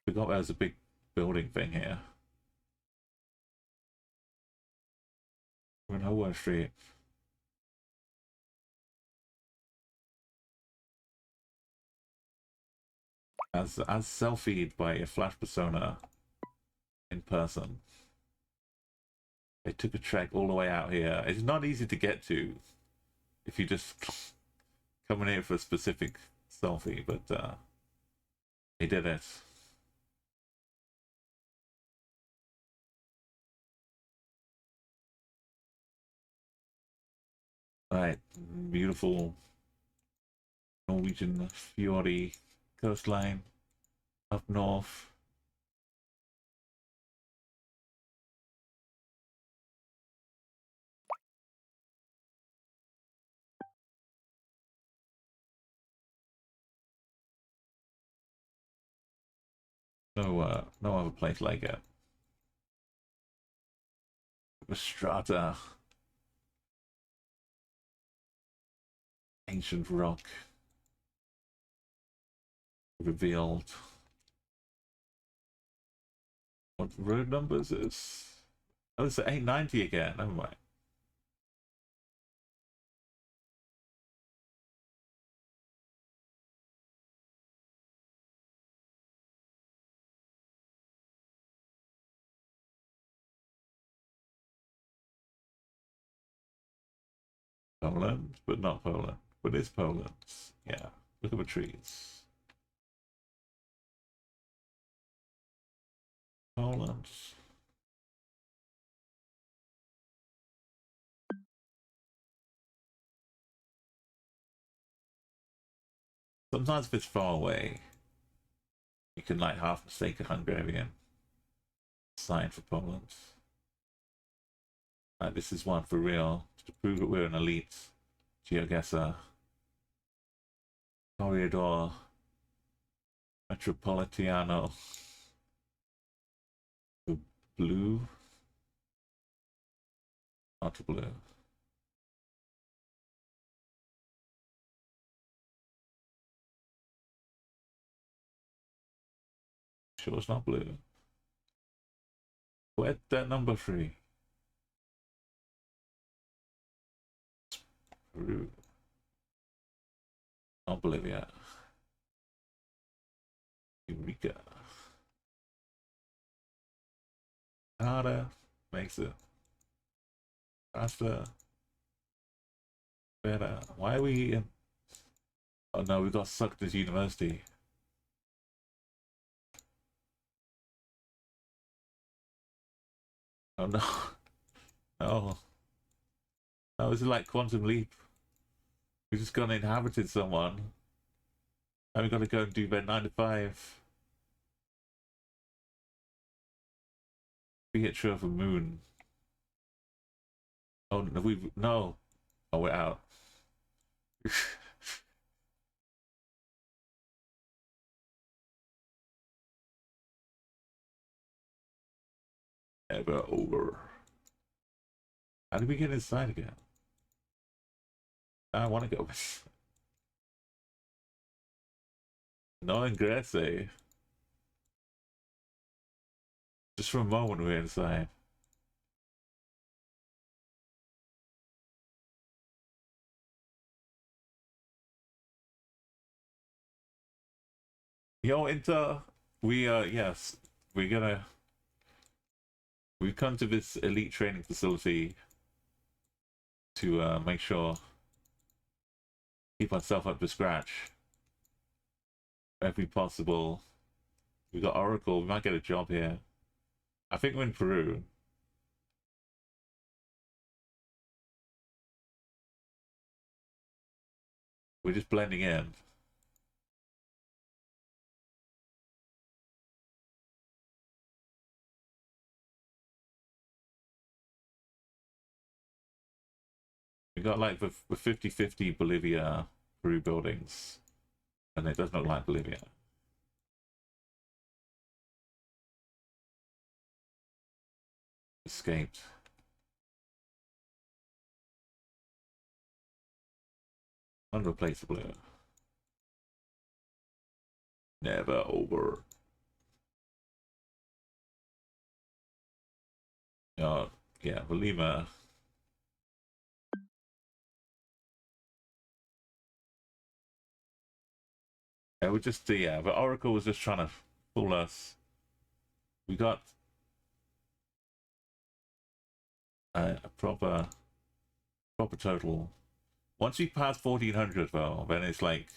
Forgot there was a big building thing here. We're in Holwood Street. As selfied by a Flash persona in person. They took a trek all the way out here. It's not easy to get to if you just coming here for a specific selfie, but they did it. Right, beautiful Norwegian fjordy coastline up north. No other place like it. The strata, ancient rock revealed. What road numbers is? Oh, it's 890 again. Never mind. Poland, but not Poland. But it's Poland. Yeah. Look at the trees. Poland. Sometimes if it's far away, You can like half mistake a Hungarian sign for Poland. Like, this is one for real. To prove that we're an elite GeoGuessr. Corridor Metropolitano. The blue. Not blue. Sure it's not blue. Where's that number 3? Peru. Not Bolivia. Eureka. Harder makes it faster. Better. Why are we in? Oh no, we got sucked into university. Oh no. No. No, this is like Quantum Leap. We just gone and inhabited someone. And we gotta go and do their 9 to 5. Theatre of a moon. Oh no, no. Oh, we're out. Ever over. How did we get inside again? I want to go. No ingresse. Just for a moment we're inside. Yo, Inter, yes, we've come to this elite training facility to make sure keep ourselves up to scratch. Every possible. We got Oracle, we might get a job here. I think we're in Peru. We're just blending in. We got like the 50-50 Bolivia, Peru buildings. And it does not look like Bolivia. Escaped. Unreplaceable. Never over. Yeah, Lima. Yeah, we just, yeah, but Oracle was just trying to fool us. We got a proper total. Once we pass 1400, though, then it's like,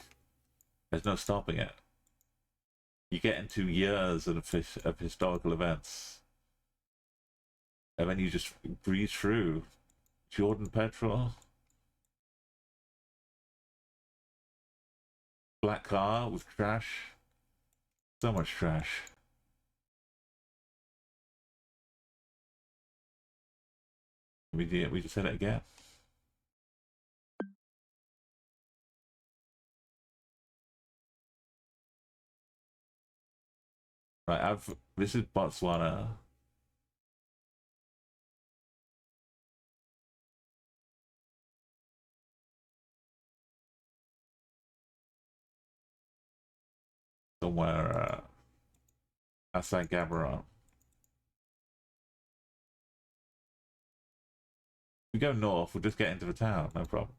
there's no stopping it. You get into years of historical events. And then you just breeze through. Jordan Petrol. Black car with trash. So much trash. We just said it again. Right, this is Botswana. Somewhere outside Gaborone. We go north, we'll just get into the town, no problem.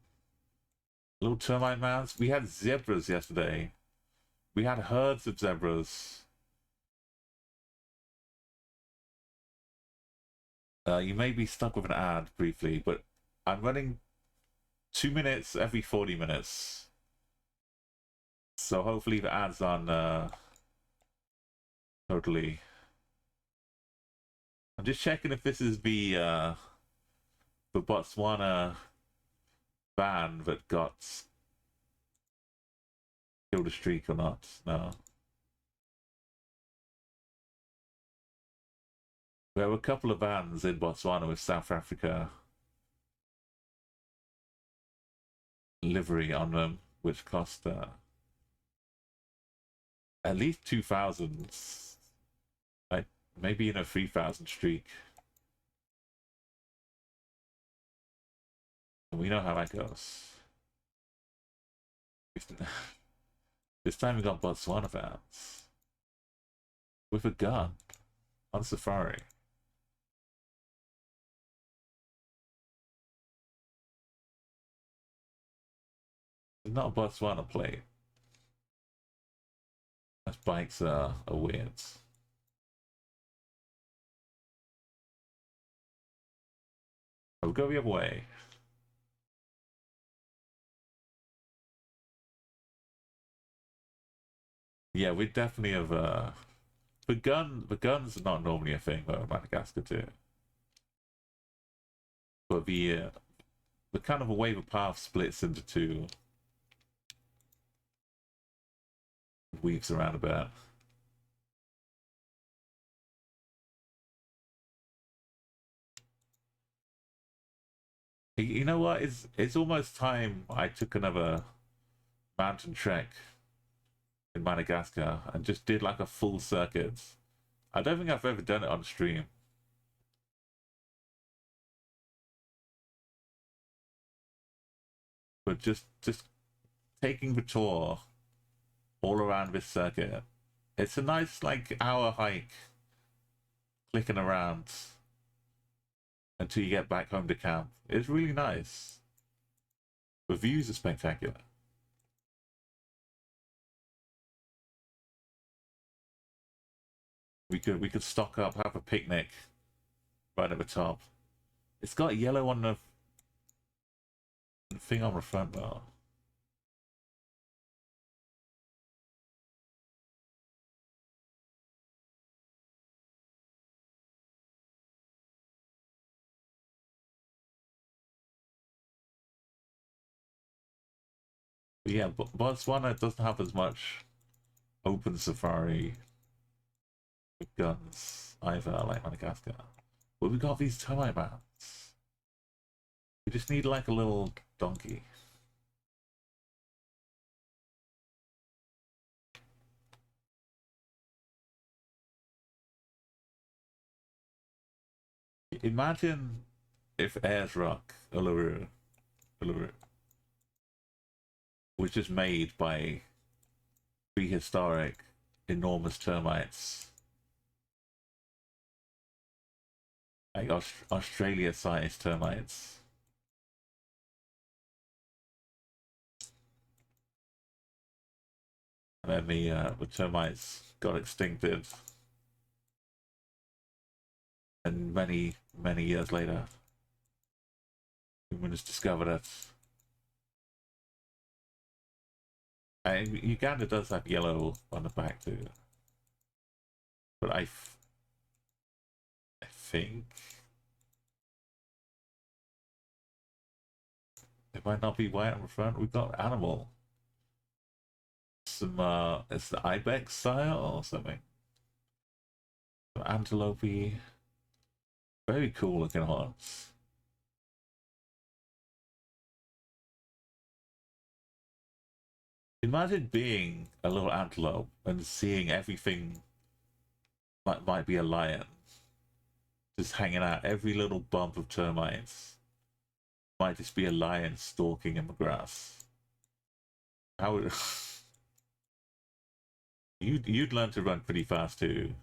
Little termite mounds. We had zebras yesterday. We had herds of zebras. You may be stuck with an ad briefly, but I'm running 2 minutes every 40 minutes. So hopefully the ad's on totally. I'm just checking if this is the Botswana ban that got killed a streak or not. No. There were a couple of vans in Botswana with South Africa livery on them, which cost at least 2,000, like maybe in a 3,000 streak. And we know how that goes. This time we got Botswana vans with a gun on safari. It's not a Botswana plate. Those bikes are weird. I'll go the other way. Yeah, we definitely have the guns are not normally a thing though in Madagascar too. But the kind of a way the path splits into two weaves around a bit. You know what? It's almost time I took another mountain trek in Madagascar and just did like a full circuit. I don't think I've ever done it on stream. But just taking the tour all around this circuit. It's a nice like hour hike, clicking around until you get back home to camp. It's really nice. The views are spectacular. We could stock up, have a picnic right at the top. It's got yellow on the thing on the front though. But yeah, Botswana doesn't have as much open safari with guns either, like Madagascar. But we got these termite bats. We just need like a little donkey. Imagine if Ayers Rock, Uluru, was just made by prehistoric, enormous termites. Like Australia-sized termites. And then the termites got extincted. And many years later, humans discovered it. And Uganda does have yellow on the back too. But I think it might not be white on the front. We've got animal. Some it's the ibex style or something. Some antelope. Very cool looking horns. Imagine being a little antelope and seeing everything might be a lion. Just hanging out, every little bump of termites might just be a lion stalking in the grass. How would you'd learn to run pretty fast too.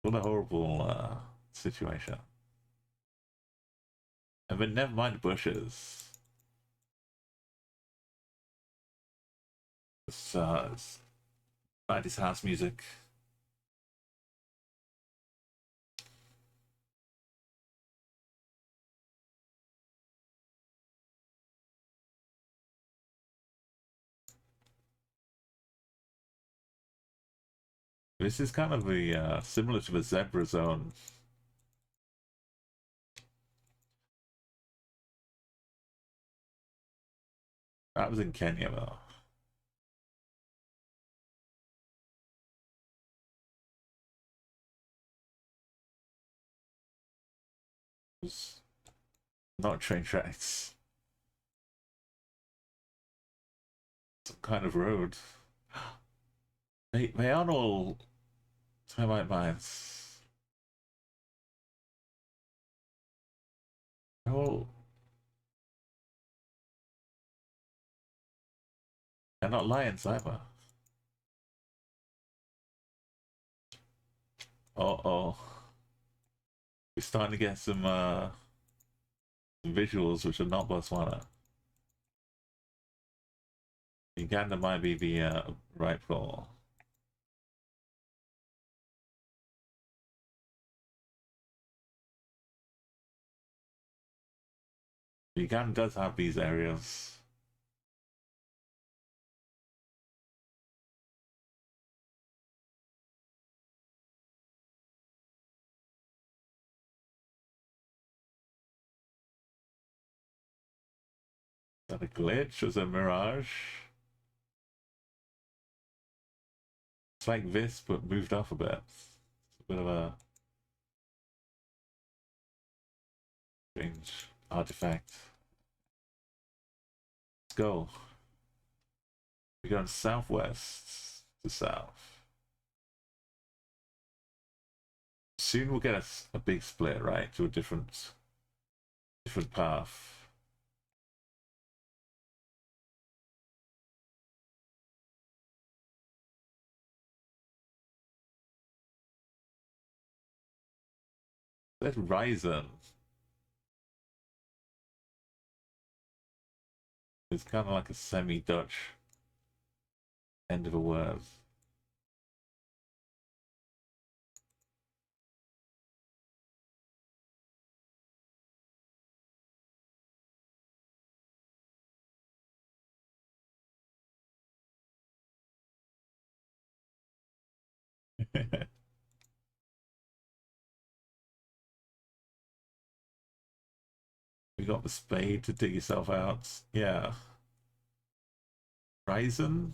What a horrible situation. And then never mind bushes. It's 90s house music. This is kind of a similar to the zebra zone. That was in Kenya though. Not train tracks. Some kind of road. They aren't all termite mines. They're all... They're not lions either. Uh-oh. We're starting to get some visuals which are not Botswana. Uganda might be the right call. Uganda does have these areas. Is that a glitch? Was it a mirage? It's like this, but moved up a bit. It's a bit of a strange artifact. Let's go. We're going southwest to south. Soon we'll get a big split, right? To a different path. Let's Ryzen. It's kind of like a semi-Dutch end of a word. You got the spade to dig yourself out. Yeah. Ryzen?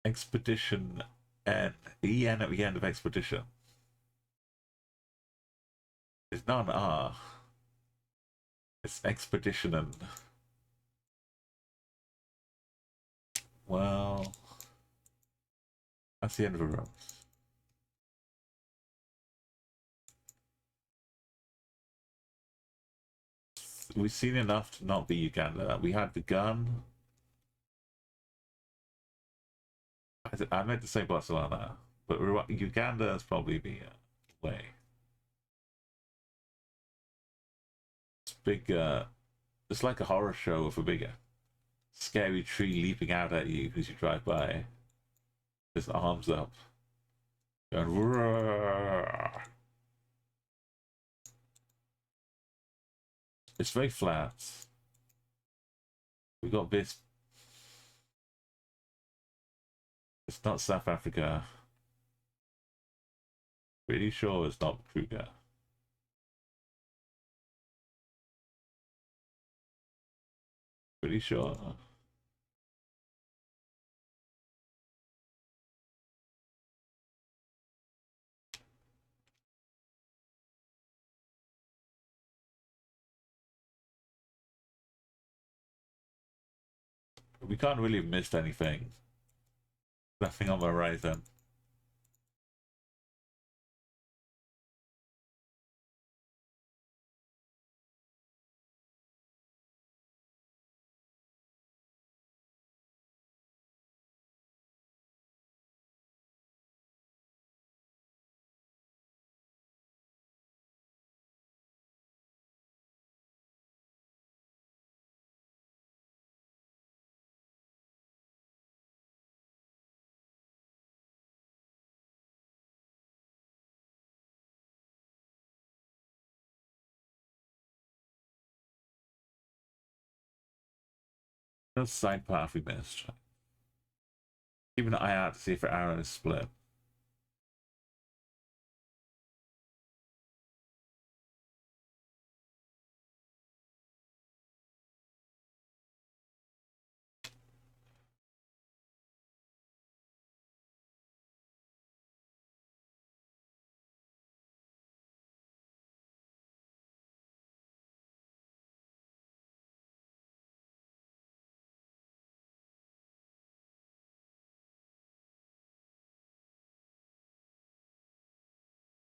Expedition N. EN at the end of expedition. It's not an R. It's expedition. Well, that's the end of a road. We've seen enough to not be Uganda. We had the gun. I meant to say Barcelona, but Uganda is probably the way. It's big. It's like a horror show with a big, scary tree leaping out at you as you drive by. His arms up, going. Roar. It's very flat. We got this. It's not South Africa. Pretty sure it's not Kruger. Pretty sure. We can't really have missed anything. Nothing on the horizon. No side path we missed. Keep an eye out to see if the arrow is split.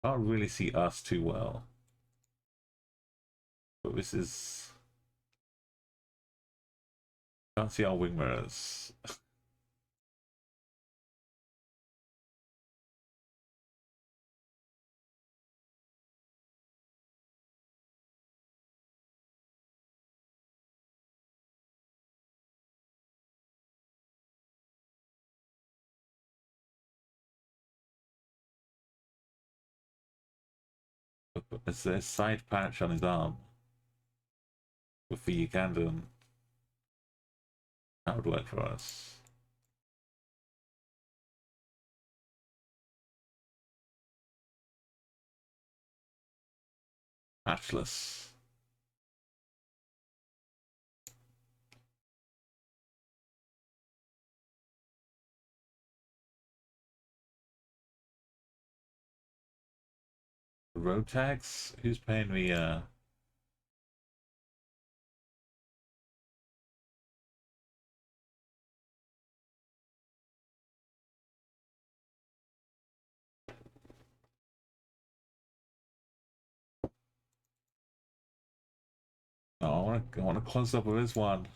Can't really see us too well. But this is... Can't see our wing mirrors. There's a side patch on his arm with the Ugandan. That would work for us. Matchless. Road tags? Who's paying me, Oh, I wanna close up with this one.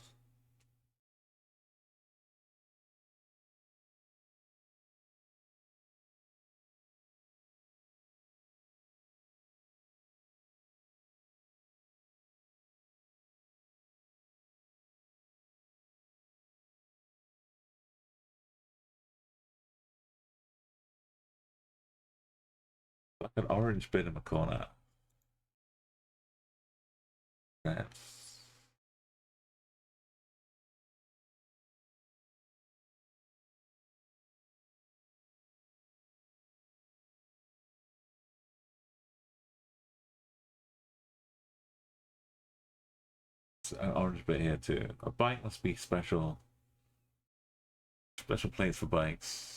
Like an orange bit in the corner. That's an orange bit here too. A bike must be special. Special place for bikes.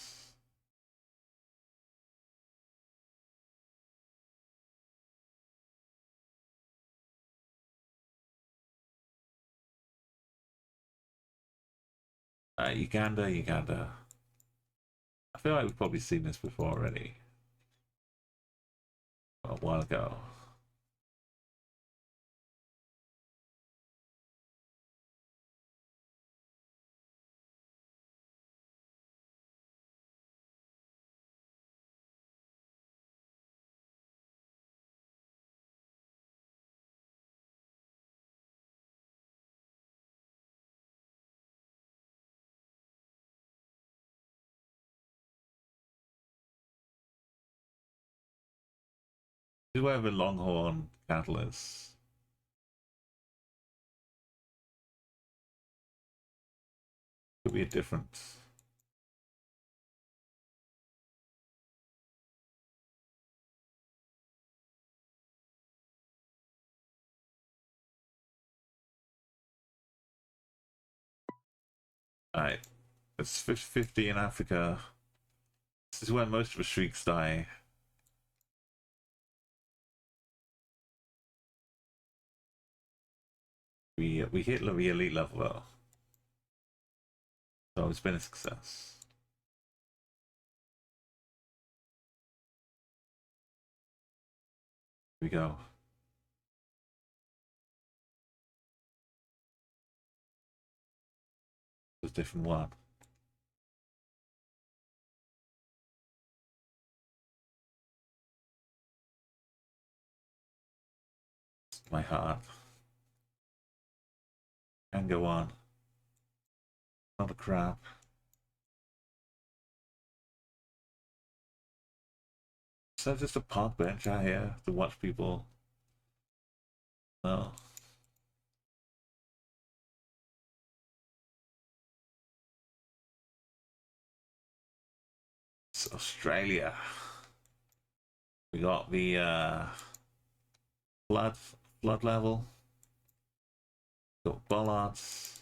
Uganda, Uganda. I feel like we've probably seen this before already. A while ago. This is where the longhorn cattle is. Could be a difference. Alright. It's 50 in Africa. This is where most of the shrieks die. We hit the elite level though. So it's been a success. Here we go. It's a different one. My heart. Can go on. Not a crap. So just a park bench out here to watch people. No. It's Australia. We got the flood level. Got bollards.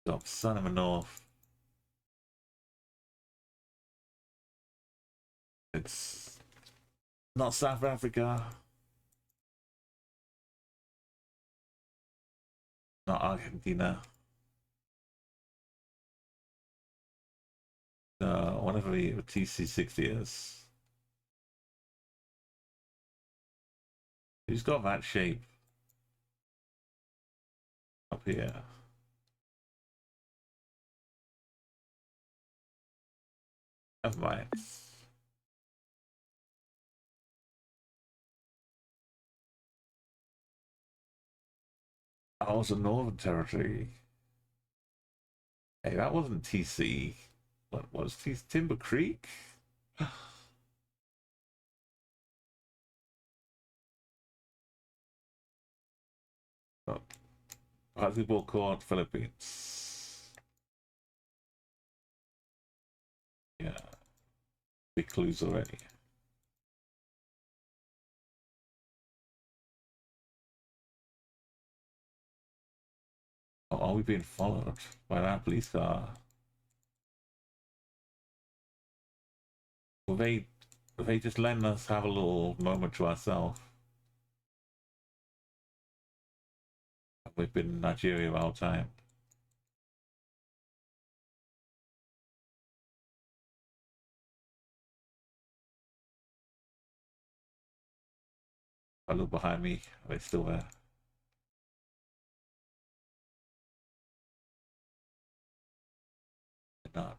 Got sun in the north. It's not South Africa. Not Argentina. Whatever the TC60 is. He's got that shape up here. Never mind. Oh, it was a Northern Territory. Hey, that wasn't TC. What was TC? Timber Creek? Oh, Basketball Court, Philippines. Yeah, big clues already. Oh, are we being followed by that police car? Will they just letting us have a little moment to ourselves? We've been in Nigeria the whole time. I look behind me, are they still there? They're not.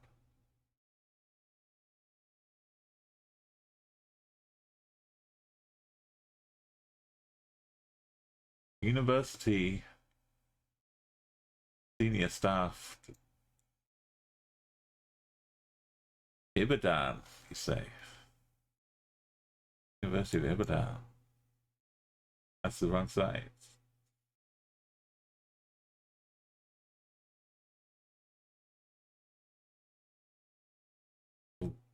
University senior staff. Ibadan, you say? University of Ibadan. That's the wrong side.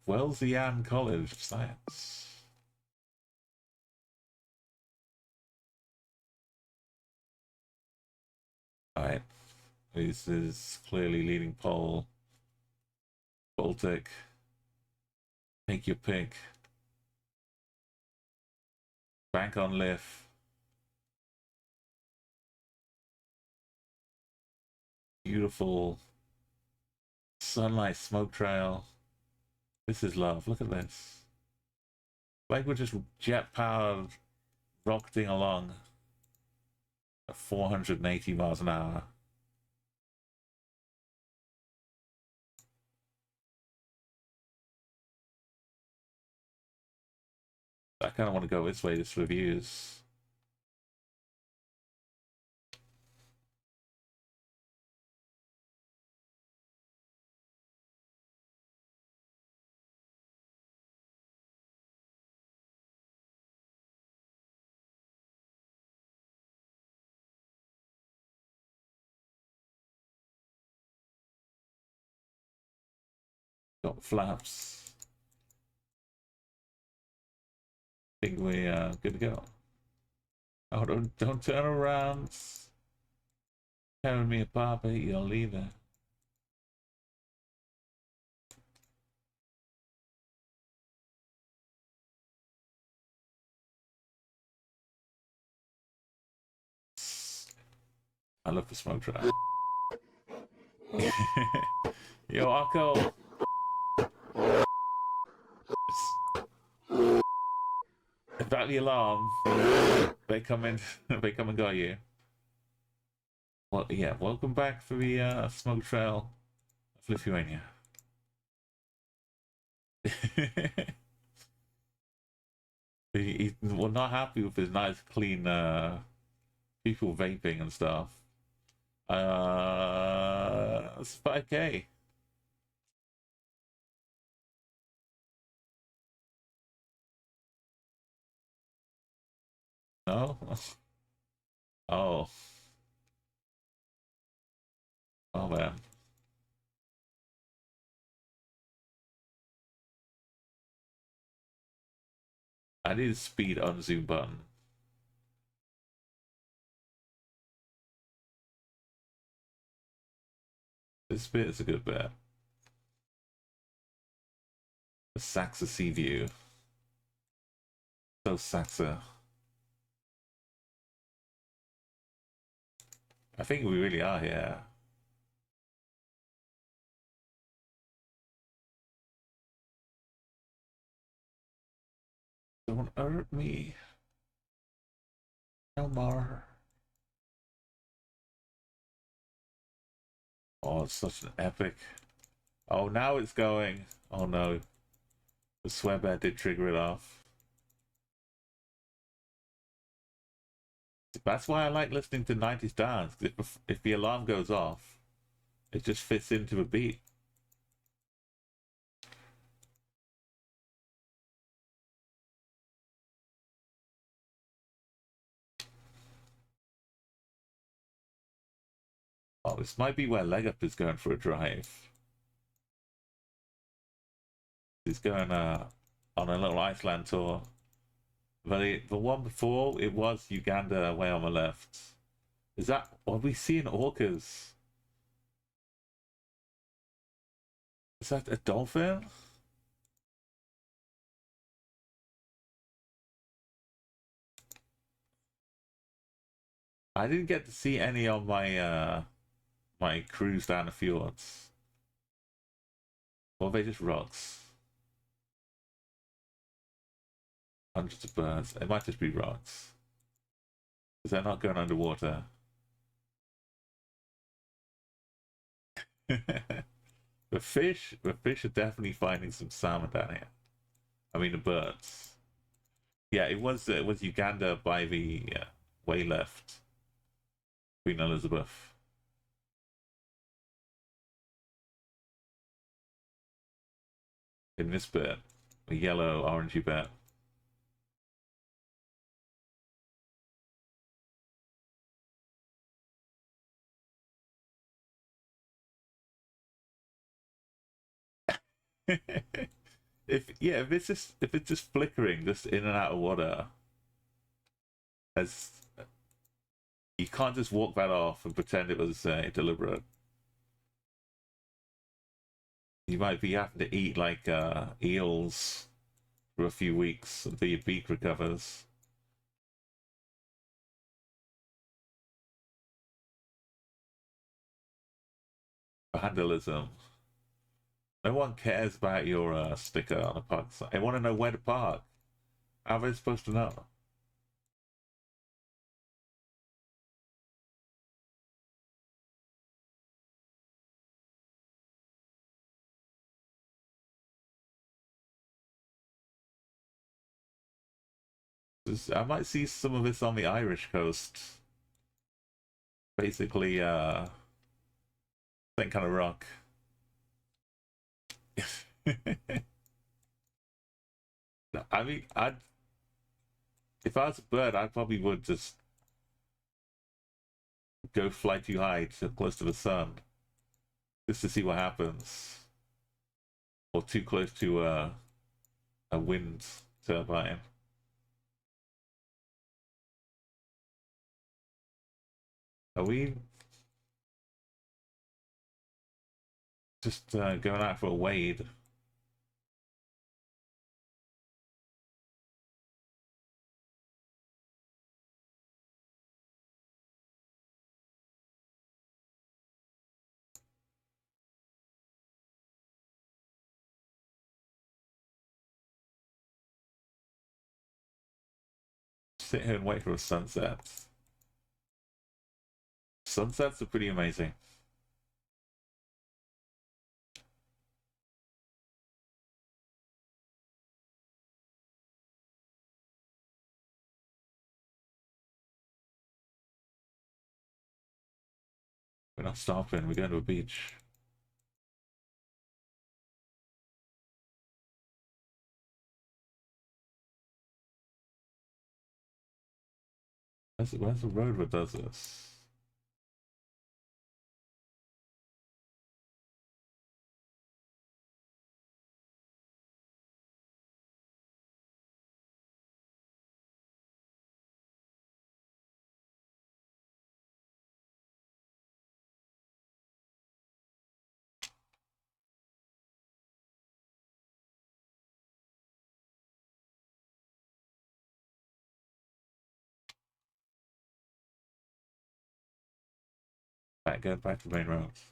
Wesleyan College of Science. Alright. This is clearly leading poll. Baltic. Take your pick. Bank on Liff. Beautiful sunlight smoke trail. This is love. Look at this. Like we're just jet powered rocketing along at 480 miles an hour. I kind of want to go this way just for views. Got flaps. Think we good to go. Oh, don't turn around. Tearing me apart, but you'll leave it. I love the smoke trap. Yo, Akko. Is that the alarm? They come in. They come and got you. Well, yeah. Welcome back for the smoke trail of Lithuania. We're not happy with his nice, clean people vaping and stuff. It's 5K. No? Oh. Oh, man. I need a speed unzoom button. This bit is a good bit. The Saxa sea view. So Saxa. I think we really are here. Don't hurt me. No more. Oh, it's such an epic. Oh, now it's going. Oh no. The swear bear did trigger it off. That's why I like listening to 90s dance. If the alarm goes off, it just fits into the beat. Oh, this might be where Leg Up is going for a drive. He's going on a little Iceland tour. But the one before, it was Uganda way on the left. Is that what we see in orcas? Is that a dolphin? I didn't get to see any on my my cruise down the fjords. Or are they just rocks? Hundreds of birds. It might just be rocks. Because they're not going underwater. The fish are definitely finding some salmon down here. I mean the birds. Yeah, it was Uganda by the way left. Queen Elizabeth. In this bit, a yellow orangey bit. if it's just flickering just in and out of water, as you can't just walk that off and pretend it was deliberate. You might be having to eat like eels for a few weeks until your beak recovers. Vandalism. No one cares about your sticker on a park site. They want to know where to park. How are they supposed to know? I might see some of this on the Irish coast. Basically, same kind of rock. I mean, if I was a bird, I probably would just go fly too high, too close to the sun, just to see what happens, or too close to a wind turbine. Are we just going out for a wade? Sit here and wait for a sunset. Sunsets are pretty amazing. We're not stopping, we're going to a beach. Where's the road that does this? Going back to the main roads.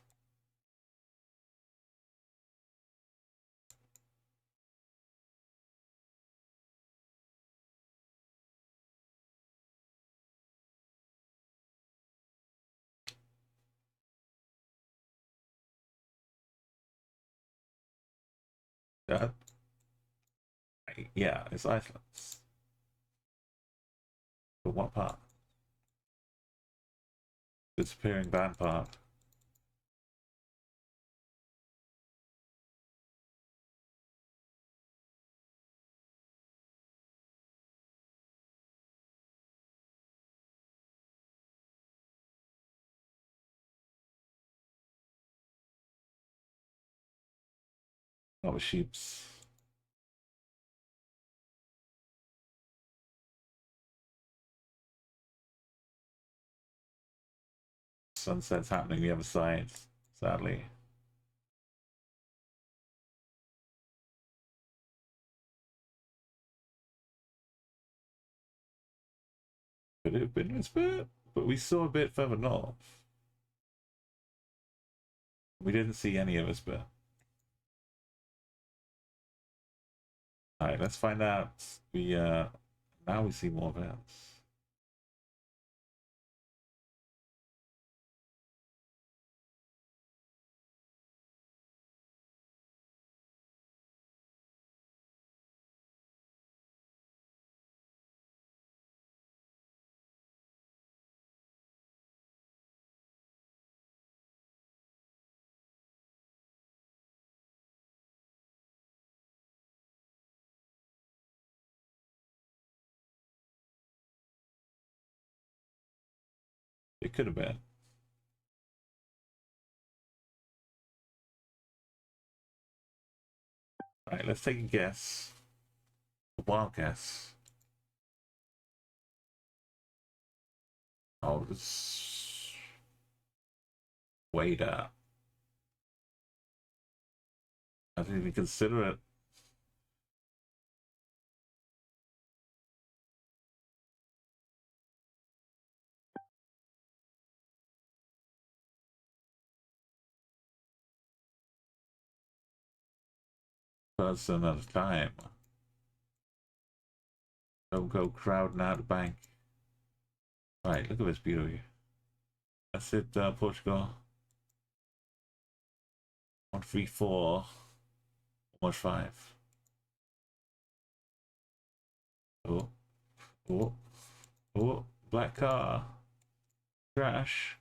Yeah, it's Iceland. But what part? Disappearing band part. Oh, the sheeps. Sunset's happening the other side, sadly. Could it have been this bit? But we saw a bit further north. We didn't see any of this bit. Alright, let's find out. Now we see more events. It could have been. Alright, let's take a guess. A wild guess. Oh, it's way down. I didn't even consider it. Person at a time. Don't go crowding out the bank. Alright, look at this beauty. That's it, Portugal. 134. Almost 5. Oh, oh, oh, black car. Crash.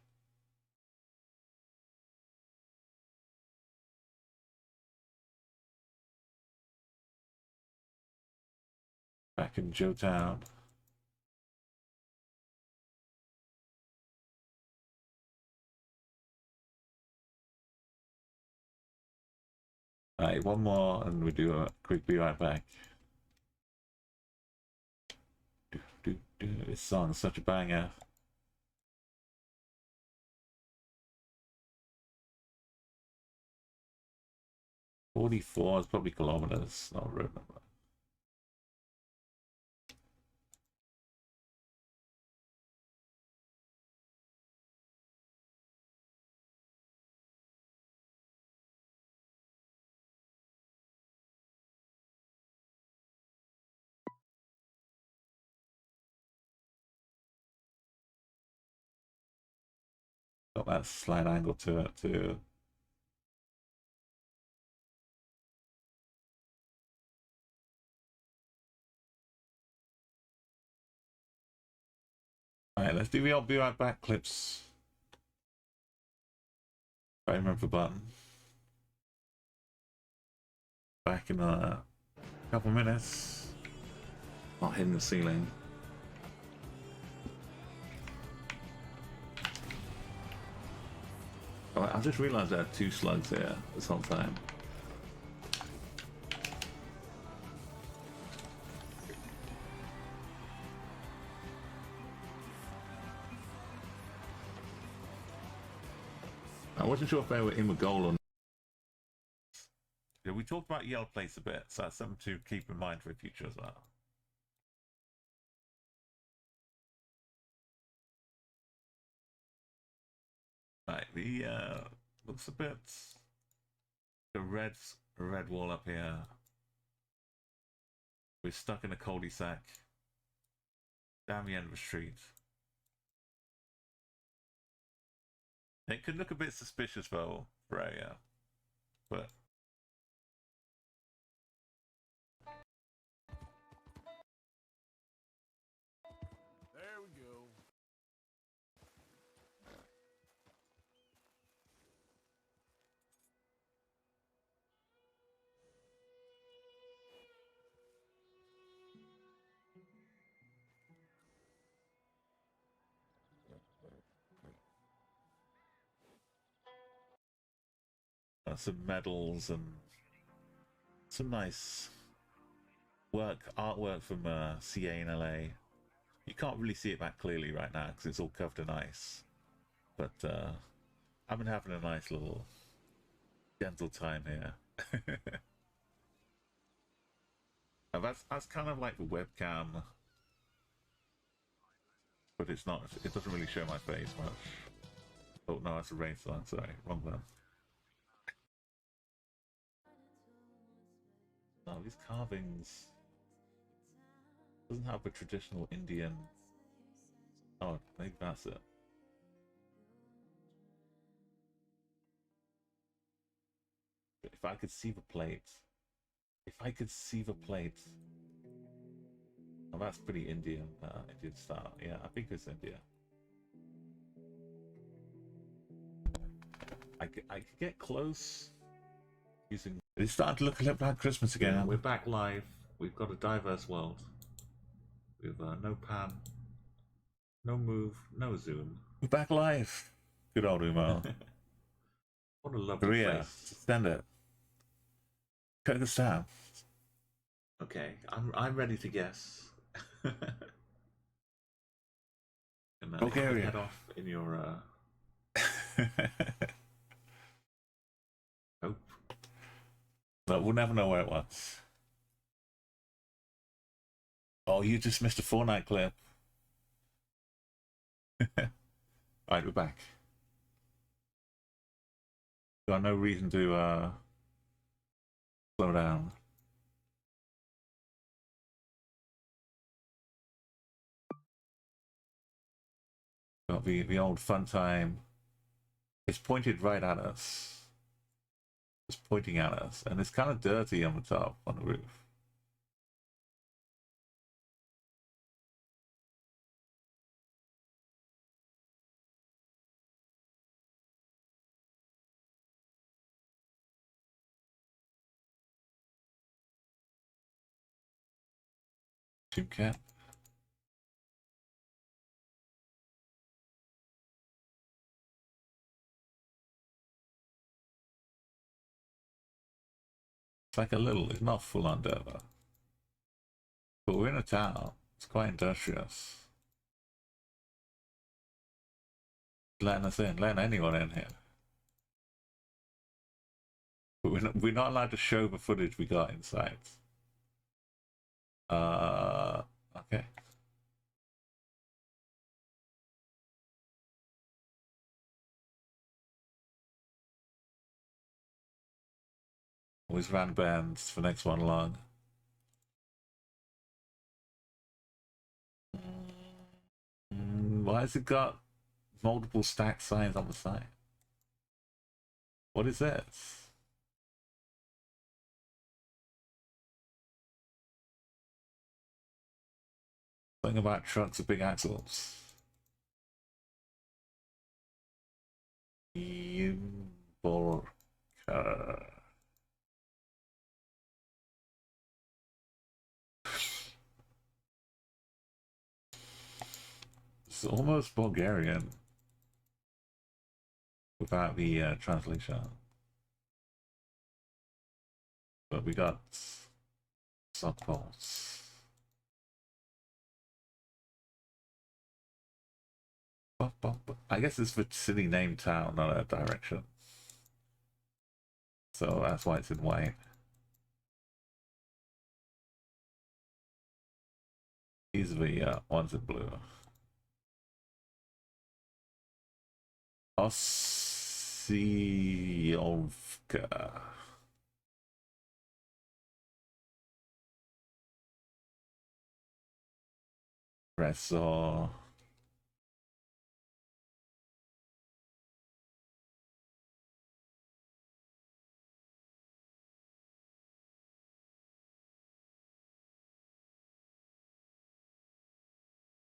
Back in Joe Town. Alright, one more and we do a quick be right back. This song is such a banger. $44 is probably kilometers, not road number. Got that slight angle to it too. Alright, let's do the old be right back clips. If I remember the button. Back in a couple minutes. Not hitting the ceiling. Oh, I just realized I had 2 slugs here this whole time. I wasn't sure if they were in the goal or not. Yeah, we talked about Yale Place a bit, so that's something to keep in mind for the future as well. Right, the looks a bit the red wall up here. We're stuck in a cul-de-sac down the end of the street. It could look a bit suspicious though, Freya, but some medals and some nice artwork from CA in LA. You can't really see it that clearly right now because it's all covered in ice. But I've been having a nice little gentle time here. And that's kind of like the webcam, but it's not. It doesn't really show my face much. Oh no, that's a rain sign. Sorry, wrong one. No, these carvings doesn't have a traditional Indian. Oh, maybe that's it. If I could see the plate. If I could see the plate. Oh, that's pretty Indian style. Yeah, I think it's India. I could get close using. It's starting to look a little like Christmas again. Yeah, we're back live. We've got a diverse world. With no pan, no move, no zoom. We're back live. Good old Umo. What a lovely Korea. Place. Stand it. Kyrgyzstan. Okay, I'm ready to guess. And Bulgaria. Head off in your hope. But we'll never know where it was. Oh, you just missed a Fortnite clip. Alright, we're back. Got no reason to slow down. Got the old fun time. It's pointed right at us. It's pointing at us, and it's kind of dirty on the top, on the roof. Team cat. It's like a little, it's not full on Dover. But we're in a town. It's quite industrious. Letting us in, letting anyone in here. But we're not allowed to show the footage we got inside. Okay. Always ran bands for next one along. Why has it got multiple stacked signs on the side? What is this? Something about trucks with big axles. It's almost Bulgarian without the translation. But we got subpoles. I guess it's the city name town, not a direction. So that's why it's in white. These are the ones in blue. Ossiovka. Reso.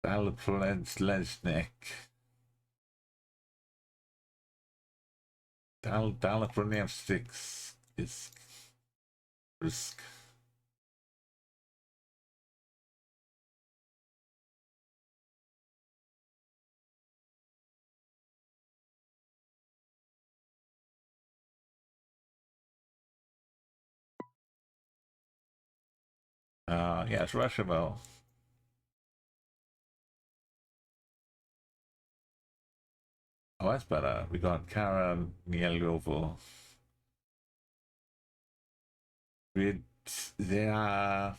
Dalplensnek. Dalapronevsticks is risk. Yeah, it's Russia, though. Oh, that's better. We got Kara Mielovo. They are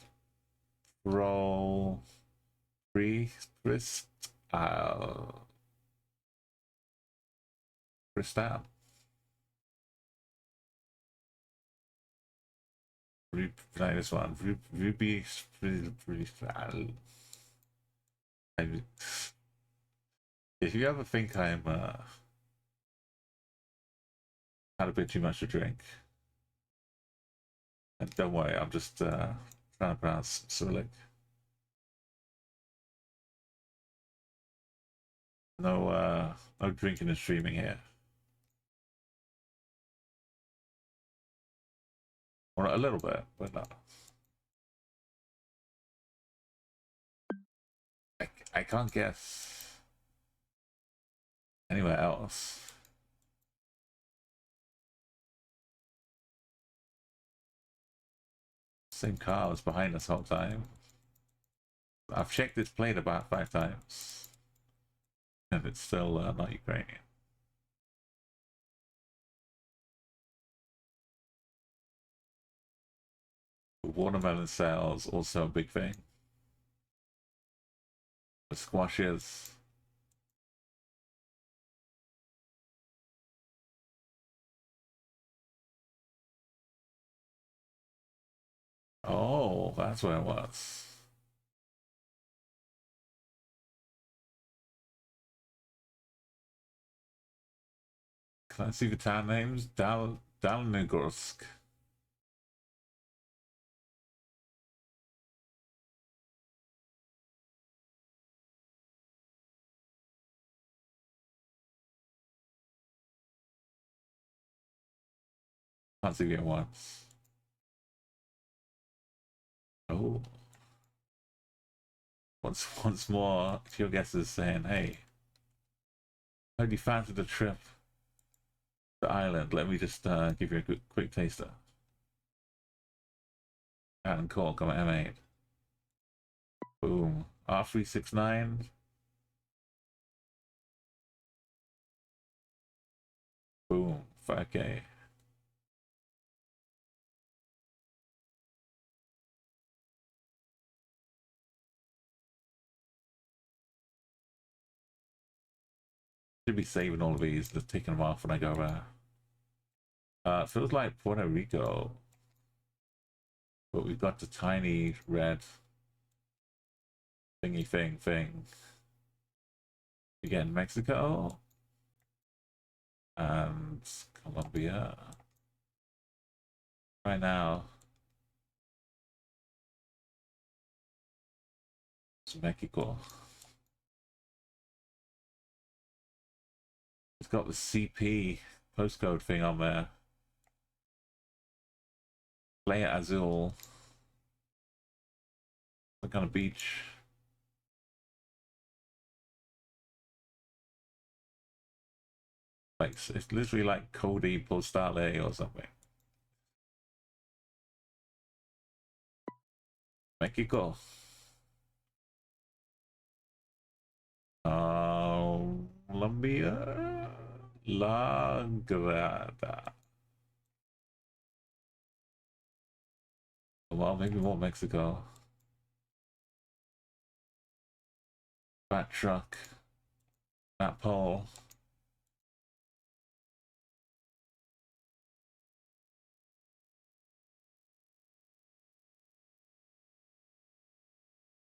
pro priest Kristal. Try this one. Ruby if you ever think I'm had a bit too much to drink, and don't worry, I'm just trying to pronounce Cyrillic. No drinking and streaming here. Or a little bit, but no. I can't guess anywhere else. Same car was behind us the whole time. I've checked this plate about 5 times. And it's still not Ukrainian. Watermelon sales, also a big thing. The squashes. Oh, that's where it was. Can I see the town names? Dalnogorsk. Can't see it once. Oh. Once more, your guest is saying, hey, how do you fancy the trip to Ireland? Let me just give you a quick taster. And Cork on M8. Boom. R369. Boom. 5K. Should be saving all of these, just taking them off when I go there. Feels like Puerto Rico. But we've got the tiny red thingy thing. Again, Mexico. And Colombia. Right now. It's Mexico. It's got the CP postcode thing on there. Playa Azul. Like on a beach. Like, it's literally like Cody Postale or something. Mexico. Colombia. La Grada. Well, maybe more Mexico. Fat truck. Fat pole.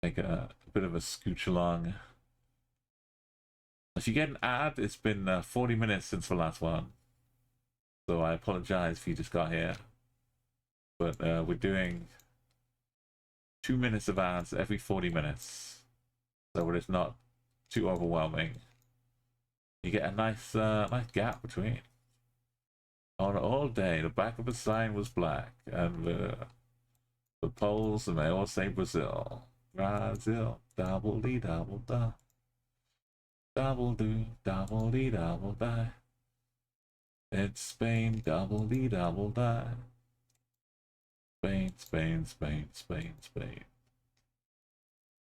Take a bit of a scooch along. If you get an ad, it's been 40 minutes since the last one. So I apologize if you just got here. But we're doing 2 minutes of ads every 40 minutes. So it's not too overwhelming. You get a nice gap between. On all day, the back of the sign was black, and the poles, and they all say Brazil. Brazil, double dee double da. Double do, double dee double die. It's Spain, double dee double die. Spain, Spain, Spain, Spain, Spain.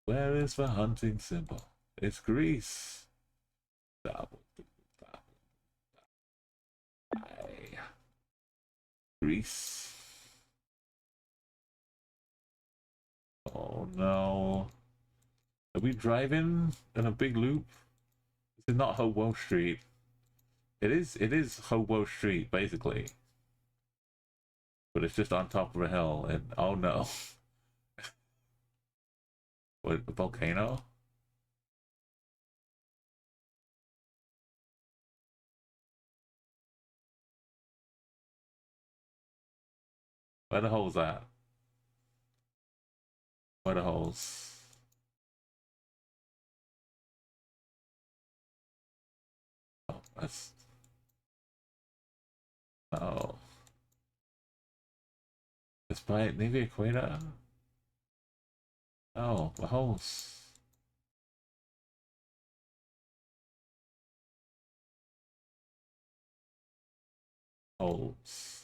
Where is the hunting symbol? It's Greece. Double, Greece. Oh no. Are we driving in a big loop? This is not Hobo Street. It is Hobo Street, basically. But it's just on top of a hill, and oh no. What, a volcano? Where the holes at? Where the holes? Oh, that's... Oh. It's by near the equator? Oh, the holes. Holes.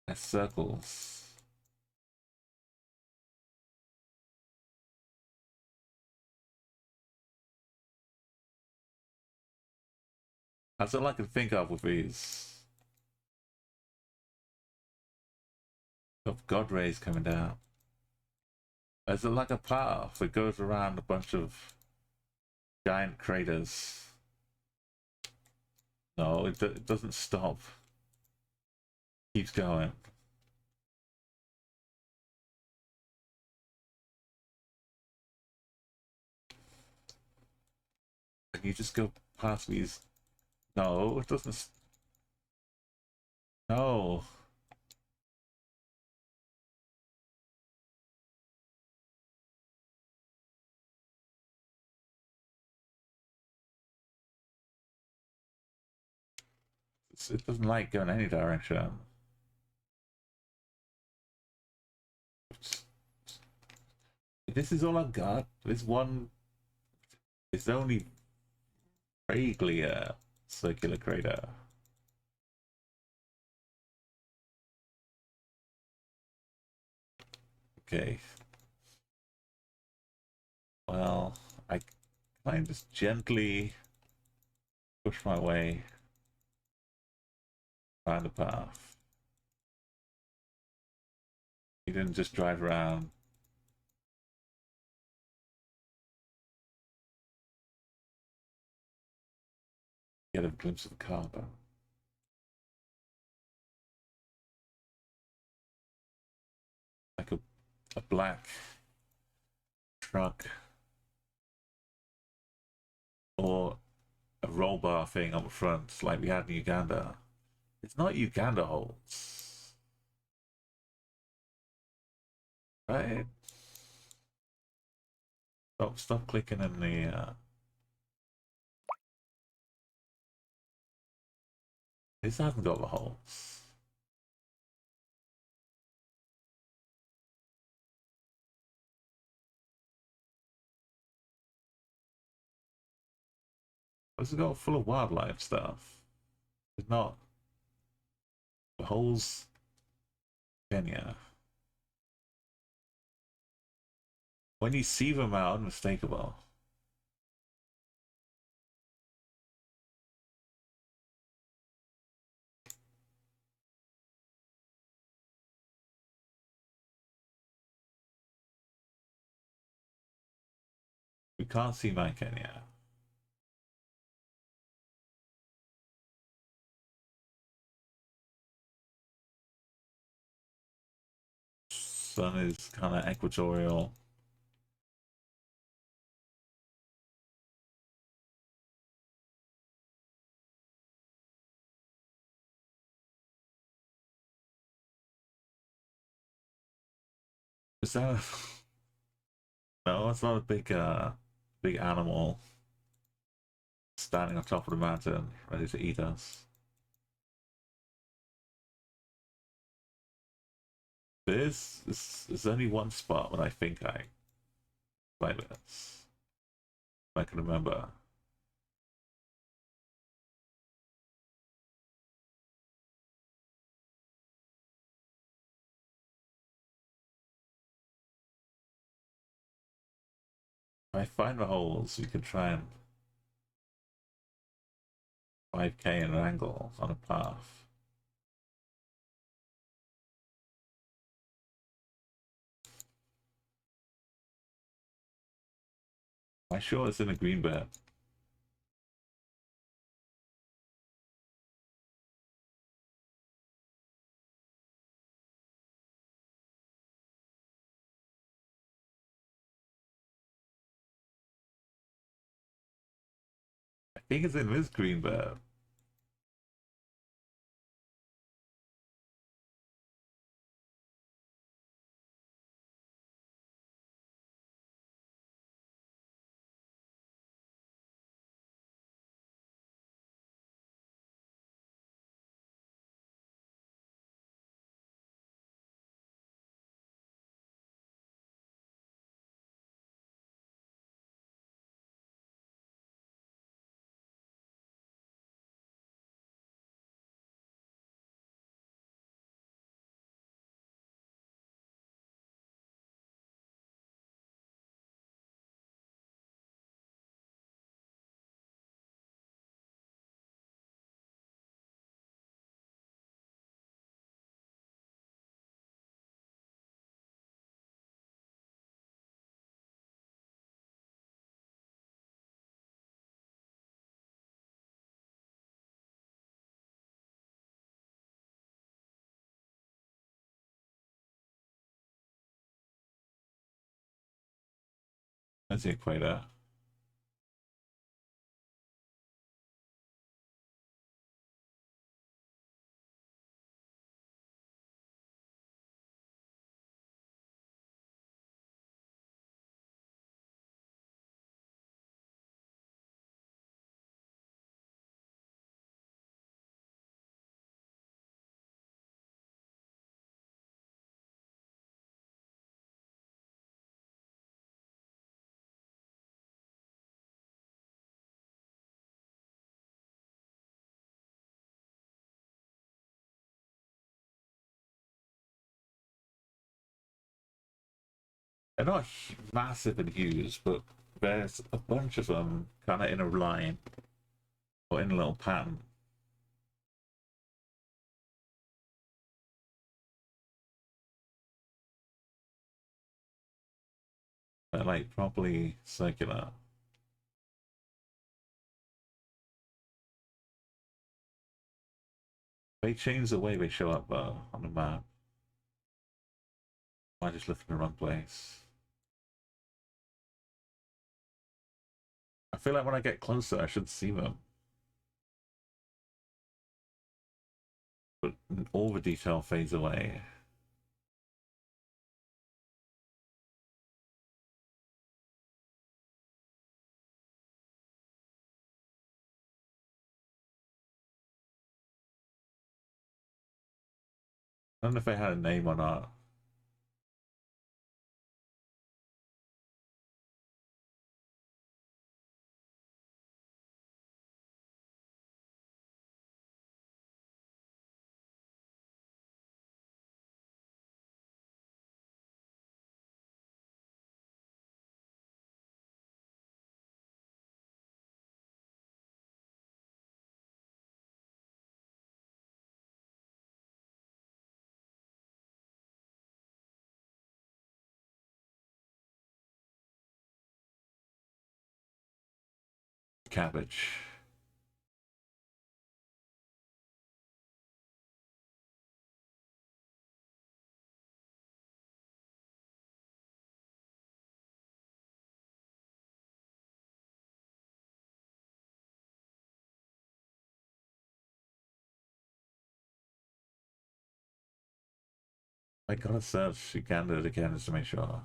That's circles. That's all I can think of with these. Of God rays coming down. Is it like a path that goes around a bunch of giant craters? No, it doesn't stop. Keeps going. Can you just go past these? No, it doesn't. No. It doesn't like going any direction. This is all I've got. This one is only vaguely a circular crater. Okay. Well, I can I just gently push my way around the path. You didn't just drive around. Get a glimpse of the car, though. Like a black truck or a roll bar thing on the front, like we had in Uganda. It's not Uganda holes, right? Stop clicking in the. This hasn't got the holes. This has got full of wildlife stuff. It's not. The holes. Kenya. When you see them out, unmistakable. We can't see my Kenya. Sun is kind of equatorial. Is that? No, it's not a big animal standing on top of the mountain, ready to eat us. There's only one spot when I think I play this. If I can remember. If I find the holes, we could try and 5k in an angle on a path. Am I sure it's in a green bed? I think it's in this green bed. That's the equator. They're not massive and huge, but there's a bunch of them kind of in a line or in a little pattern. They're like properly circular. They change the way they show up though on the map. I just left in the wrong place. I feel like when I get closer, I should see them. But all the detail fades away. I don't know if they had a name or not. Cabbage. I gotta search Uganda again just to make sure.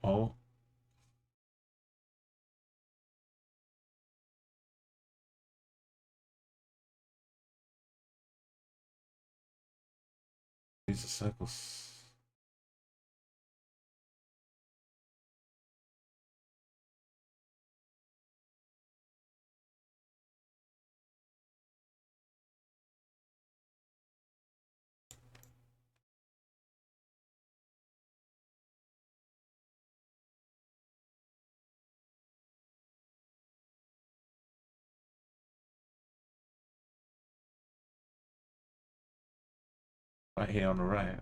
Oh. These are circles. Right here on the right.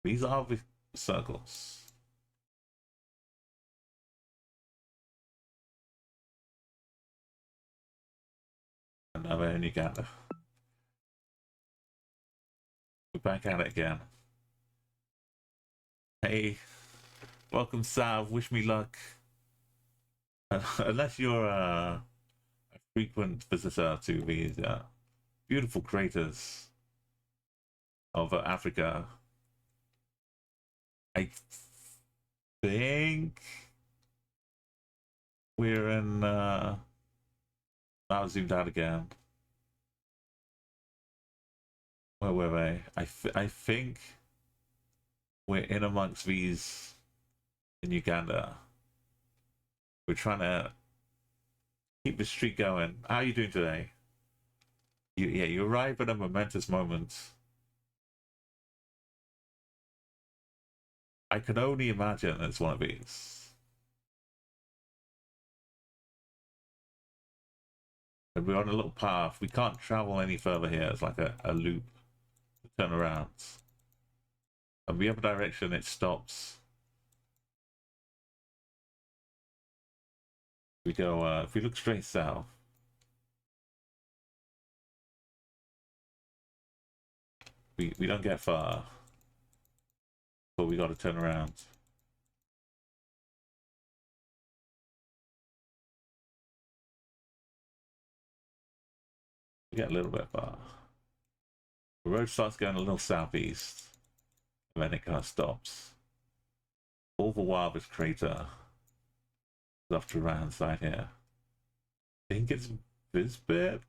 These are the circles. And now we're in Uganda. We're back at it again. Hey, welcome Sav, wish me luck. Unless you're a frequent visitor to these beautiful craters of Africa, I think we're in, now zoomed out again. Where were they? I think we're in amongst these in Uganda. We're trying to keep the streak going. How are you doing today? You arrive at a momentous moment. I can only imagine it's one of these. And we're on a little path. We can't travel any further here. It's like a loop. Turn around. And the other direction it stops. We go, if we look straight south. We don't get far. But we gotta turn around. We get a little bit far. The road starts going a little southeast. And then it kind of stops. All the while this crater is off to the right hand side here. I think it's this bit.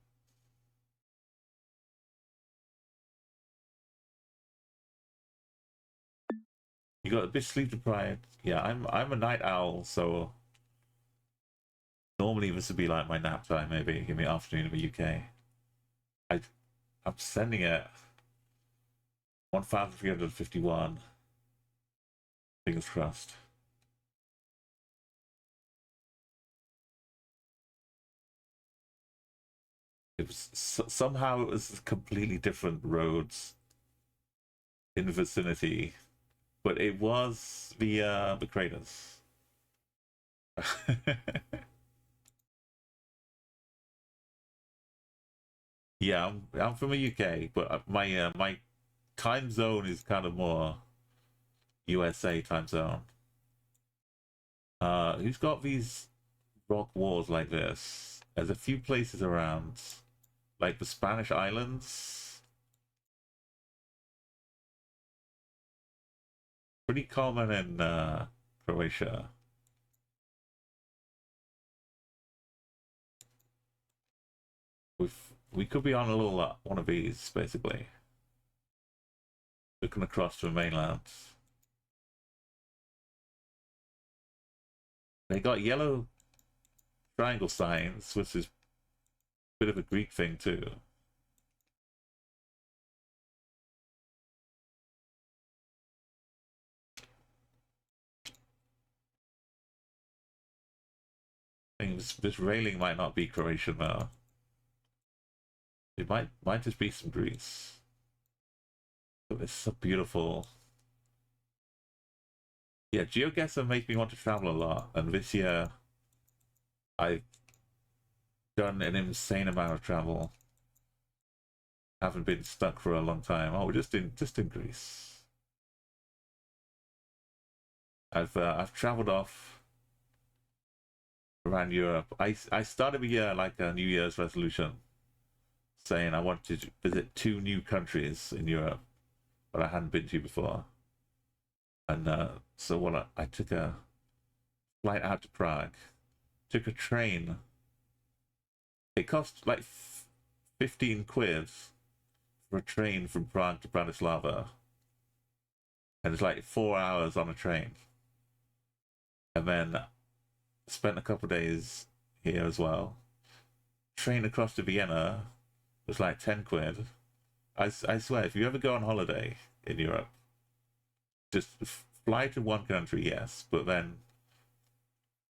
You got a bit sleep deprived. Yeah, I'm a night owl, so normally this would be like my nap time, maybe in the afternoon in the UK. I'm sending it 1351. Fingers crossed. It was somehow it was completely different roads in the vicinity, but it was the craters. Yeah, I'm from the UK, but my time zone is kind of more USA time zone. Who's got these rock walls like this? There's a few places around, like the Spanish islands. Pretty common in Croatia. We could be on a little one of these, basically. Looking across to the mainland. They got yellow triangle signs, which is a bit of a Greek thing too. I think this railing might not be Croatian though. It might just be some Greece. But it's so beautiful. Yeah, GeoGuessr makes me want to travel a lot, and this year I've done an insane amount of travel. Haven't been stuck for a long time. Oh, just in Greece. I've traveled off around Europe. I started the year like a New Year's resolution, saying I wanted to visit 2 new countries in Europe that I hadn't been to before. And so what I took a flight out to Prague, took a train. It cost like 15 quid for a train from Prague to Bratislava. And it's like 4 hours on a train. And then spent a couple of days here as well. Train across to Vienna was like 10 quid. I swear, if you ever go on holiday in Europe, just fly to one country, yes, but then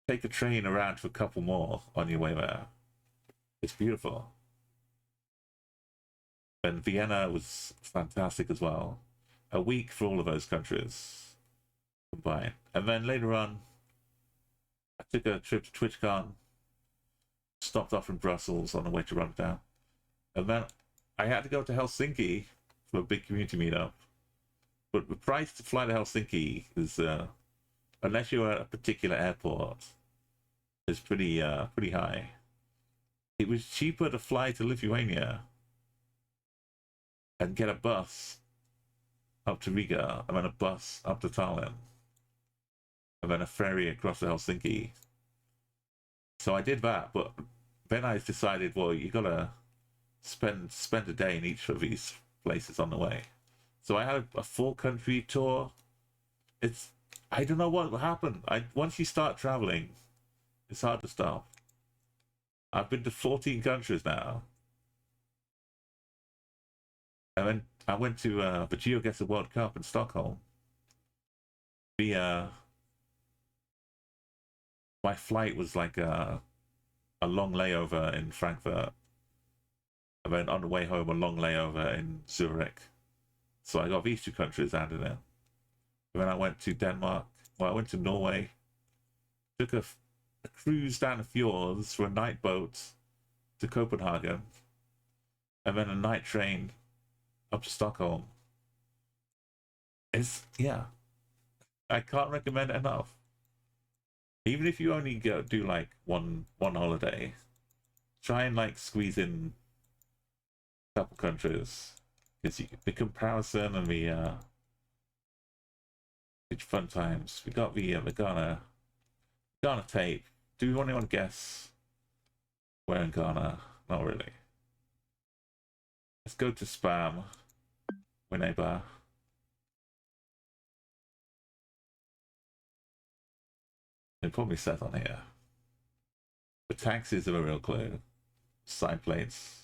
take a train around to a couple more on your way there. It's beautiful. And Vienna was fantastic as well. A week for all of those countries combined. And then later on, I took a trip to TwitchCon, stopped off in Brussels on the way to Rotterdam. And then I had to go to Helsinki for a big community meetup. But the price to fly to Helsinki is, unless you're at a particular airport, is pretty high. It was cheaper to fly to Lithuania and get a bus up to Riga, and then a bus up to Tallinn, and then a ferry across to Helsinki. So I did that, but then I decided, well, you gotta spend a day in each of these places on the way. So I had a full country tour. I don't know what happened. Once you start traveling, it's hard to stop. I've been to 14 countries now. And then I went to the GeoGuessr World Cup in Stockholm. My flight was like a long layover in Frankfurt. And then on the way home, a long layover in Zurich. So I got these 2 countries added in. And then I went to Denmark. Well, I went to Norway. Took a cruise down the fjords for a night boat to Copenhagen. And then a night train up to Stockholm. Yeah. I can't recommend it enough. Even if you only do like one holiday, try and like squeeze in a couple countries. Because the comparison and the fun times. We got the Ghana tape. Do anyone guess where in Ghana? Not really. Let's go to spam. Winneba. It probably says on here. The taxis are a real clue. Side plates.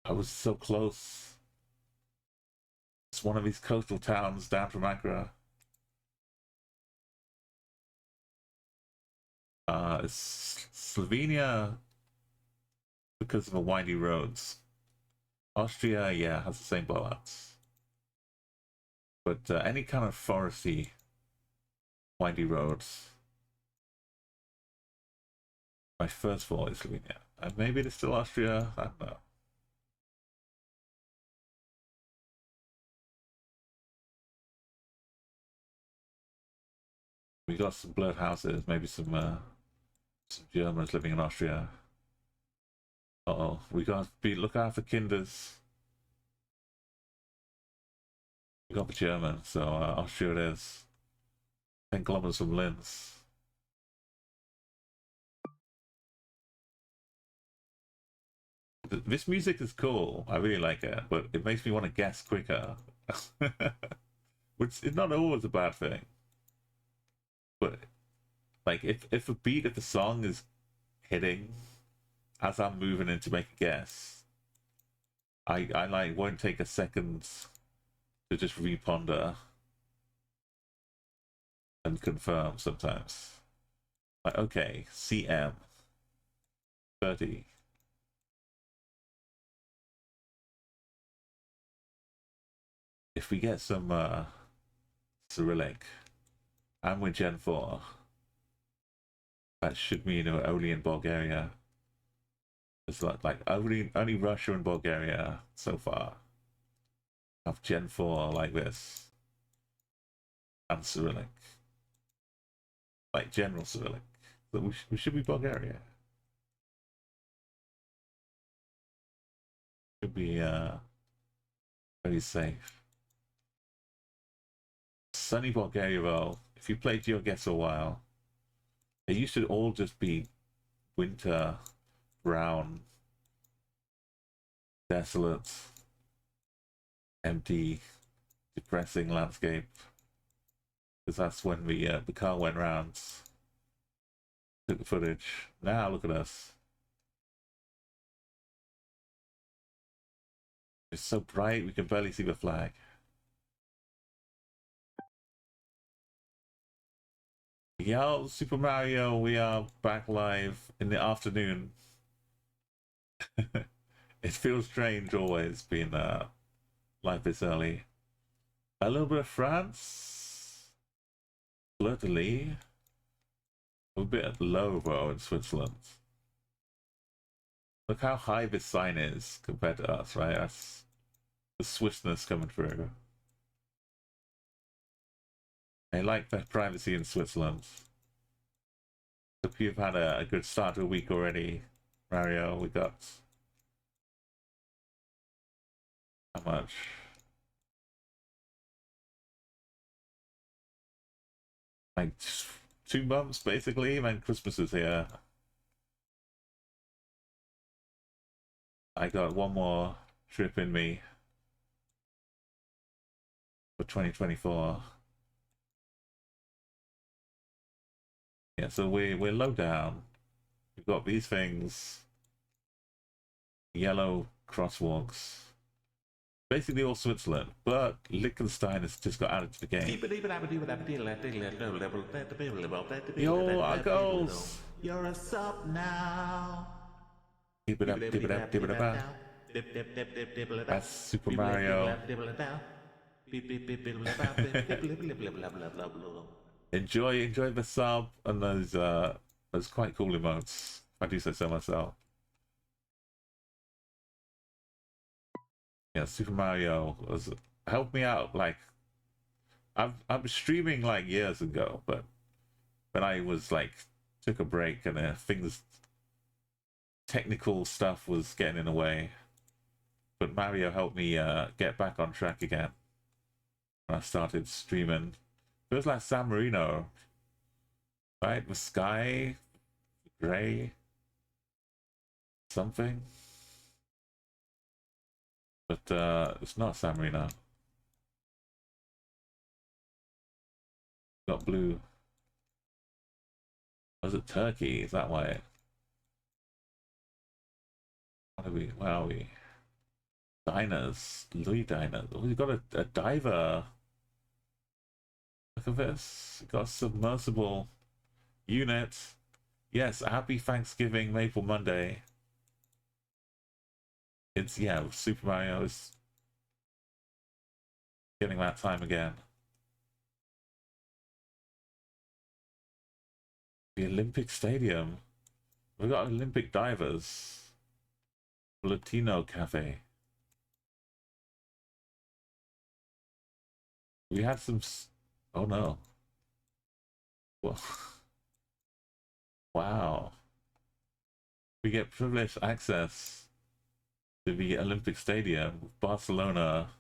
I was so close. It's one of these coastal towns down from Accra. It's Slovenia because of the windy roads. Austria, yeah, has the same blowouts. But any kind of foresty, windy roads. My first thought is Slovenia. And maybe it's still Austria, I don't know. We got some blurred houses, maybe some Germans living in Austria. Uh-oh, we got to look out for kinders. We got the German, so Austria it is. 10 kilometers from Linz. This music is cool. I really like it, but it makes me want to guess quicker. Which is not always a bad thing. But like if a beat of the song is hitting as I'm moving in to make a guess, I like won't take a second to just reponder and confirm sometimes. Like, okay, CM 30. If we get some Cyrillic and with Gen 4, that should mean only in Bulgaria. It's like only Russia and Bulgaria so far have Gen 4 like this and Cyrillic. like General Cyrillic. But we should be Bulgaria. Should be very safe. Sunny Bulgaria though. If you played GeoGuess a while, they used to all just be winter, brown, desolate, empty, depressing landscape. Because that's when the car went round, took the footage. Now look at us. It's so bright we can barely see the flag. Yeah, Super Mario, we are back live in the afternoon. It feels strange always being live this early. A little bit of France. Fleur de Lis. A bit low though in Switzerland. Look how high this sign is compared to us, right? That's the Swissness coming through. I like that privacy in Switzerland. Hope you've had a good start to a week already, Mario. We got how much? Like 2 months basically, and then Christmas is here. I got one more trip in me for 2024. Yeah, so we're low down. We've got these things, yellow crosswalks, basically all Switzerland, but Liechtenstein has just got added to the game. Yo, our goals! You're a sub now. Keep it up, keep it up, keep it up. That's Super Mario. Enjoy the sub and those quite cool emotes, if I do say so myself. Yeah, Super Mario helped me out. Like, I'm streaming like years ago, but when I was like took a break and technical stuff was getting in the way. But Mario helped me get back on track again when I started streaming. It was like San Marino, right? The sky, gray, something. But it's not San Marino. Got blue. Was it Turkey? Is that why? Where are we? Diners. Louis Diners. Oh, we've got a diver. Look at this. We've got a submersible unit. Yes, happy Thanksgiving, Maple Monday. It's, yeah, Super Mario is getting that time again. The Olympic Stadium. We've got Olympic divers. Latino Cafe. We had some... Oh no. Well, wow. We get privileged access to the Olympic Stadium, Barcelona.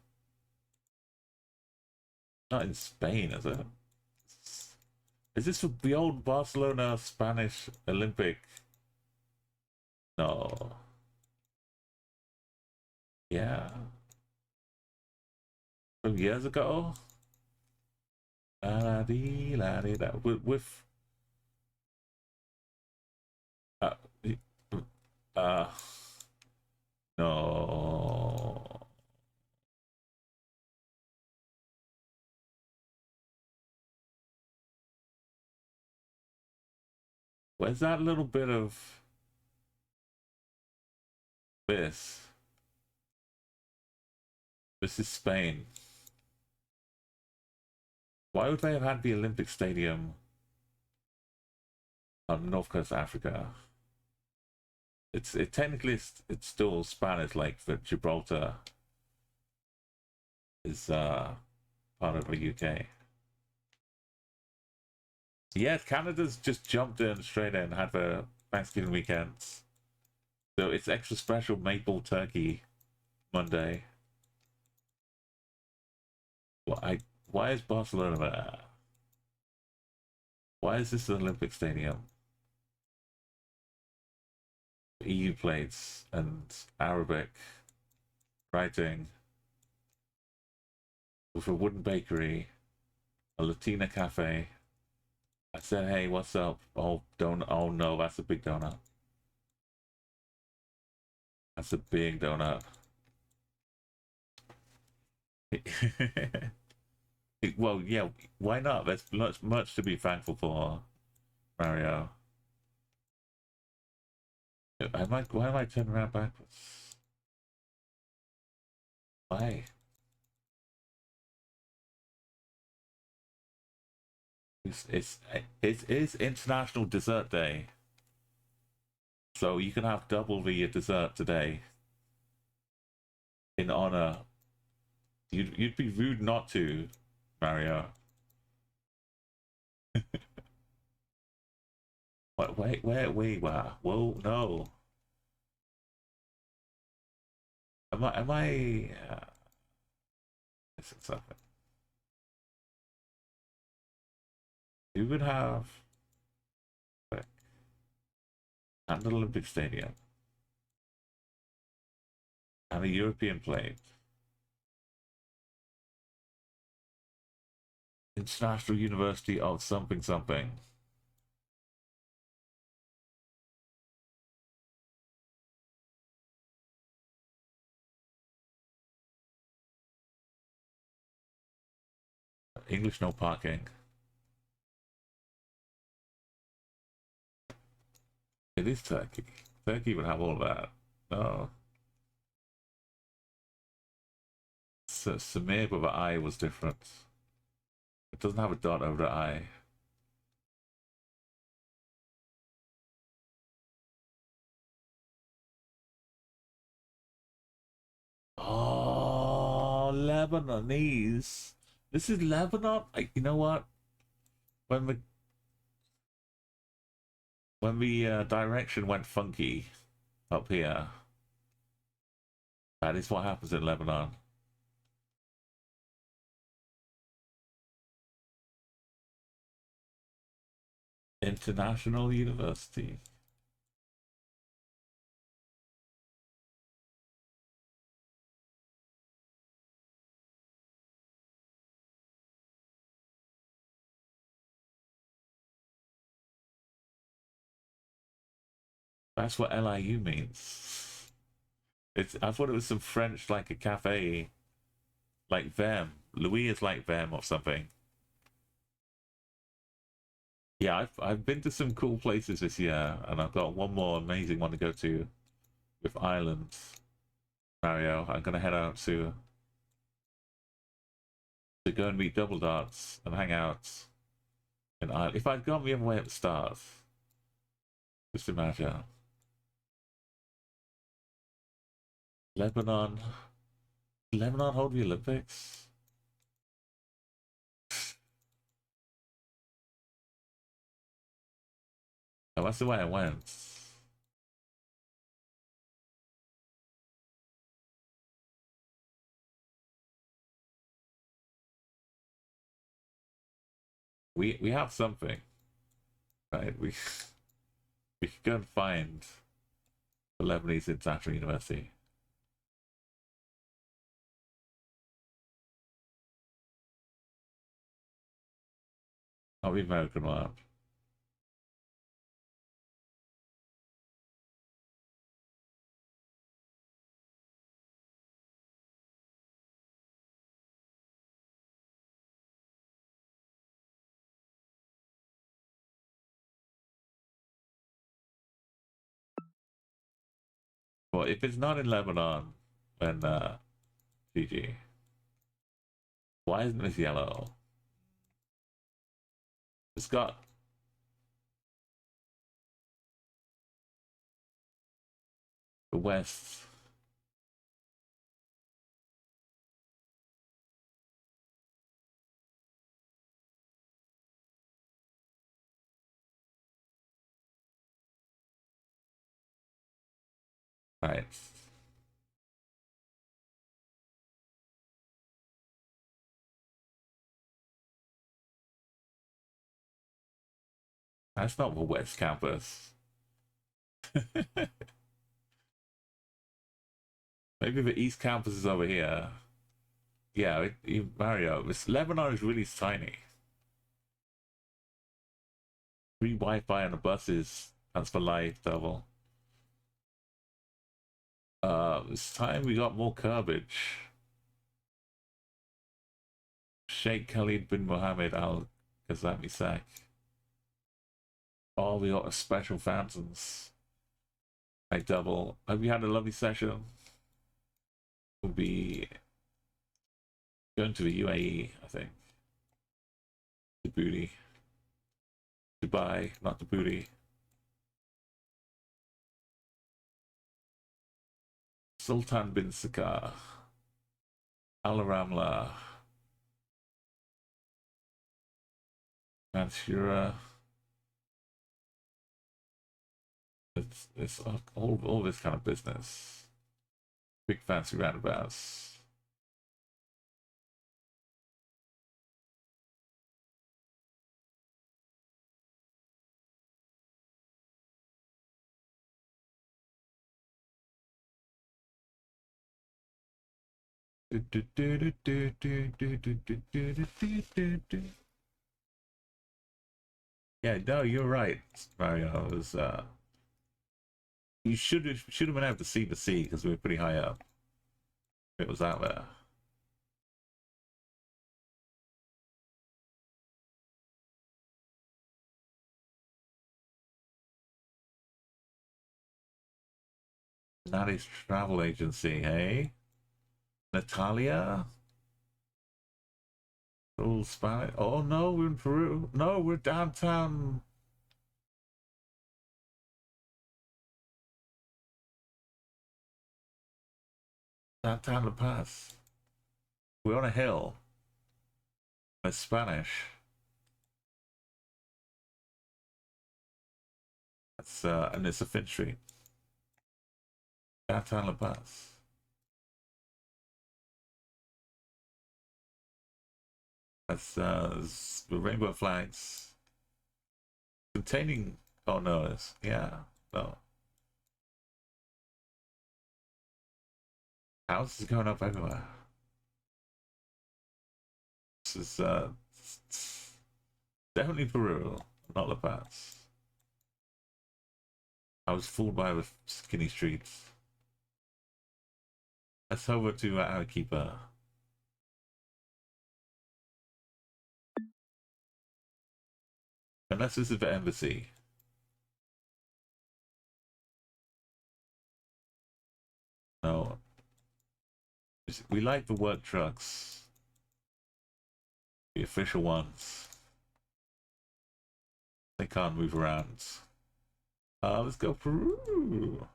Not in Spain, is it? Is this for the old Barcelona Spanish Olympic? No. Yeah. From years ago? La-dee, la-dee, da. With uh, uh, no. Where's that little bit of this? This is Spain. Why would they have had the Olympic Stadium on North Coast Africa? Technically it's still Spanish, like for Gibraltar is part of the UK. Yeah, Canada's just jumped in straight in, had their Thanksgiving weekends. So it's extra special maple turkey Monday. Why is Barcelona there? Why is this an Olympic stadium? EU plates and Arabic writing with a wooden bakery, a Latina cafe. I said, hey, what's up? Oh, don't. Oh no, that's a big donut. That's a big donut. Well, yeah, why not? There's much to be thankful for, Mario. Why am I turning around backwards? Why? It is International Dessert Day, so you can have double the dessert today in honor. You'd be rude not to, Mario. Wait, where we were? Whoa, no. Am I missing something? You would have like, an Olympic Stadium and a European plate. International University of something something. English no parking. It is Turkey. Turkey would have all that. No. Samir with an I was different. It doesn't have a dot over the I. Oh, Lebanese. This is Lebanon. You know what? When the direction went funky up here, that is what happens in Lebanon. International University. That's what LIU means. I thought it was some French, like a cafe, like them. Louis is like them or something. Yeah, I've been to some cool places this year, and I've got one more amazing one to go to with Ireland. Mario, I'm gonna head out to go and meet Double Darts and hang out in Ireland. If I'd gone the other way at the start, just imagine. Lebanon. Lebanon hold the Olympics? Oh, that's the way I went. We have something, right? We could go and find the Lebanese International University. Not the American one. Well, if it's not in Lebanon, then GG. Why isn't this yellow? It's got the West. Right. That's not the West Campus. Maybe the East Campus is over here. Yeah, Mario. This Lebanon is really tiny. Free Wi-Fi on the buses. That's for life, double. This time we got more garbage. Sheikh Khalid bin Mohammed Al Ghazami Sak. Oh, we got a special fountains. I double. Hope you had a lovely session. We'll be going to the UAE, I think. Djibouti. Dubai, not Djibouti. Sultan bin Sakar. Al Ramla. Mansoura. It's all this kind of business. Big fancy roundabouts. Yeah, no, you're right, Mario. It was you should have been able to see the sea because we were pretty high up. It was out there. Natty's travel agency, hey? Natalia? All Spanish. Oh no, we're in Peru. No, we're downtown. Downtown La Paz. We're on a hill. It's Spanish. That's and it's a Finch Street. Downtown La Paz. That's the rainbow flags containing. Oh no, it's yeah, no. Houses going up everywhere. This is definitely Peru, not La Paz. I was fooled by the skinny streets. Let's over to Arequipa. Unless this is the embassy. No. We like the work trucks. The official ones. They can't move around. Let's go Peru.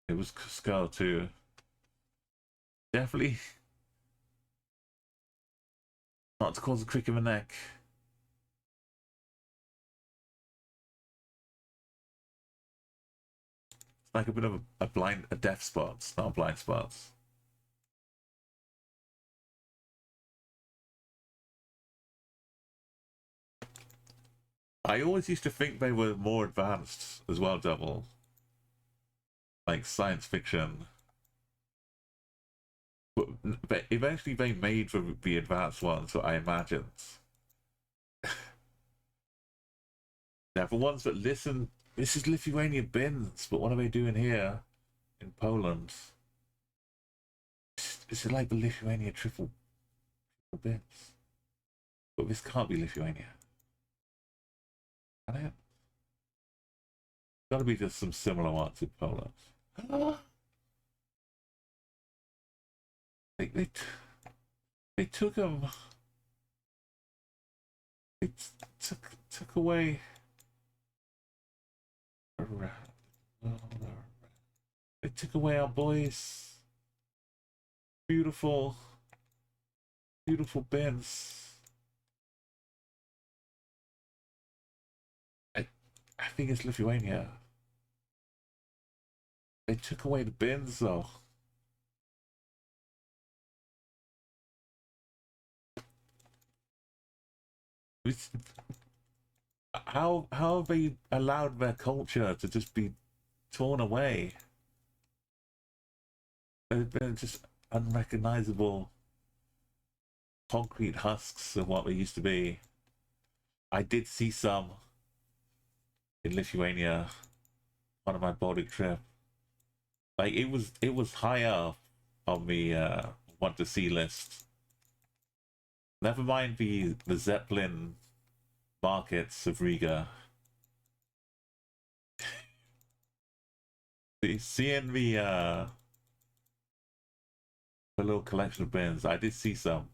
It was Cusco too. Definitely not to cause a crick in the neck. It's like a bit of a deaf spot. It's not a blind spot. I always used to think they were more advanced as well, double. Like science fiction. But eventually they made the advanced ones, so I imagined. Now, for ones that listen, this is Lithuanian bins, but what are they doing here in Poland? Is it like the Lithuania triple bins? But this can't be Lithuania. Can it? Gotta be just some similar ones in Poland. They took them. They took away. They took away our boys. Beautiful, beautiful bins. I think it's Lithuania. They took away the bins though. It's, how have they allowed their culture to just be torn away? They're just unrecognizable concrete husks of what they used to be. I did see some in Lithuania on my Baltic trip. Like it was high up on the want to see list. Never mind the Zeppelin markets of Riga. Seeing the little collection of bins, I did see some.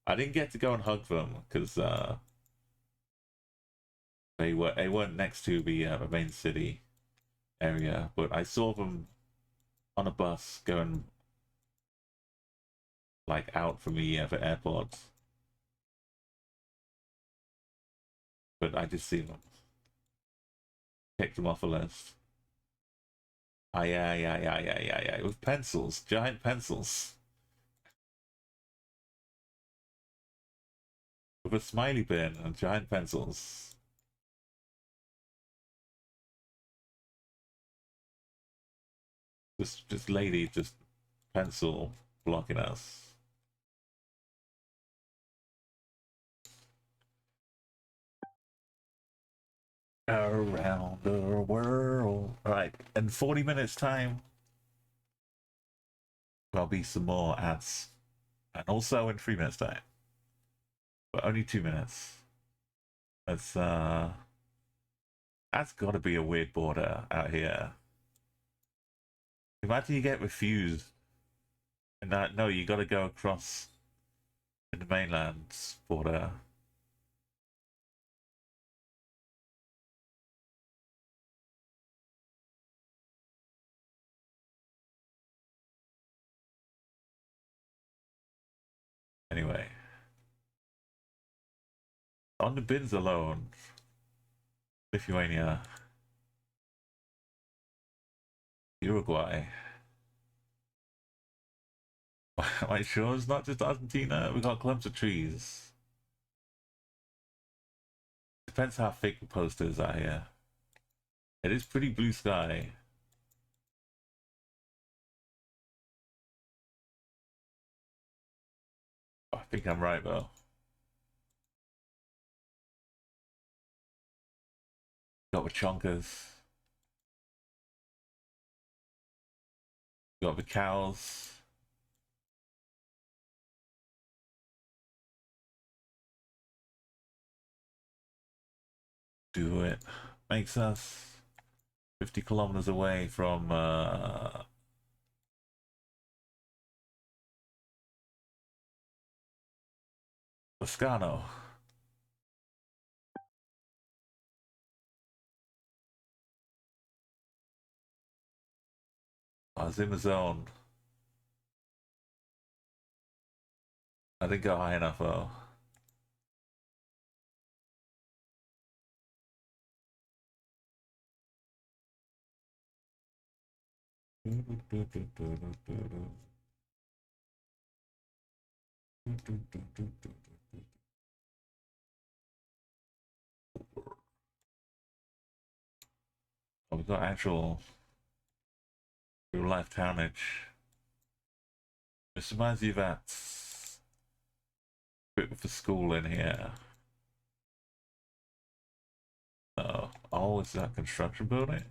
I didn't get to go and hug them because they weren't next to the main city area, but I saw them on a bus going like out from the airport. But I did see them. Picked them off a list. Ah, yeah. With pencils, giant pencils. With a smiley bin and giant pencils. Just lady, just pencil blocking us. Around the world. Alright, in 40 minutes time, there'll be some more ads. And also in 3 minutes time. But only 2 minutes. That's gotta be a weird border out here. Imagine you get refused. And that, no, you gotta go across in the mainland border. Anyway. On the bins alone, Lithuania, Uruguay. Am I sure it's not just Argentina? We got clumps of trees. Depends how thick the posters are here. It is pretty blue sky. I think I'm right though. Got the chonkers. Got the cows. Do it. Makes us 50 kilometers away from Toscano. I was in the zone. I didn't go high enough though. Oh, we got actual real life townage. This reminds you of that bit with the school in here. Oh, is that construction building?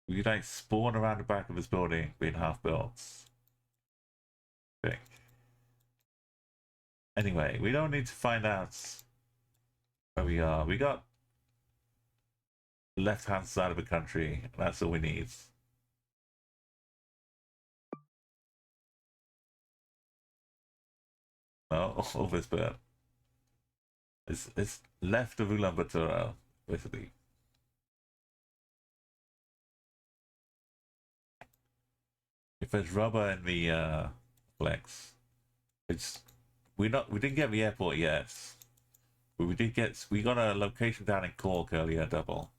We like spawn around the back of this building being half built. I think. Anyway, we don't need to find out where we are. We got the left hand side of the country. That's all we need. No, all this bit. It's left of Ulaanbaatar, basically. If there's rubber in the flex, it's we didn't get the airport yet. But we got a location down in Cork earlier, double.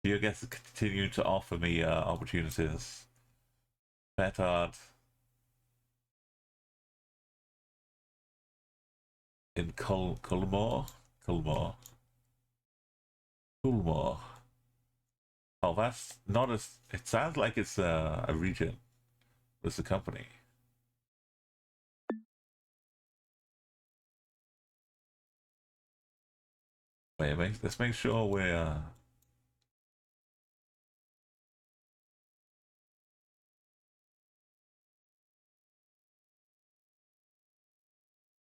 You guess continue to offer me opportunities. Petard in Culmore. Oh, that's not as. It sounds like it's a region. It's a company. Wait, let's make sure we're.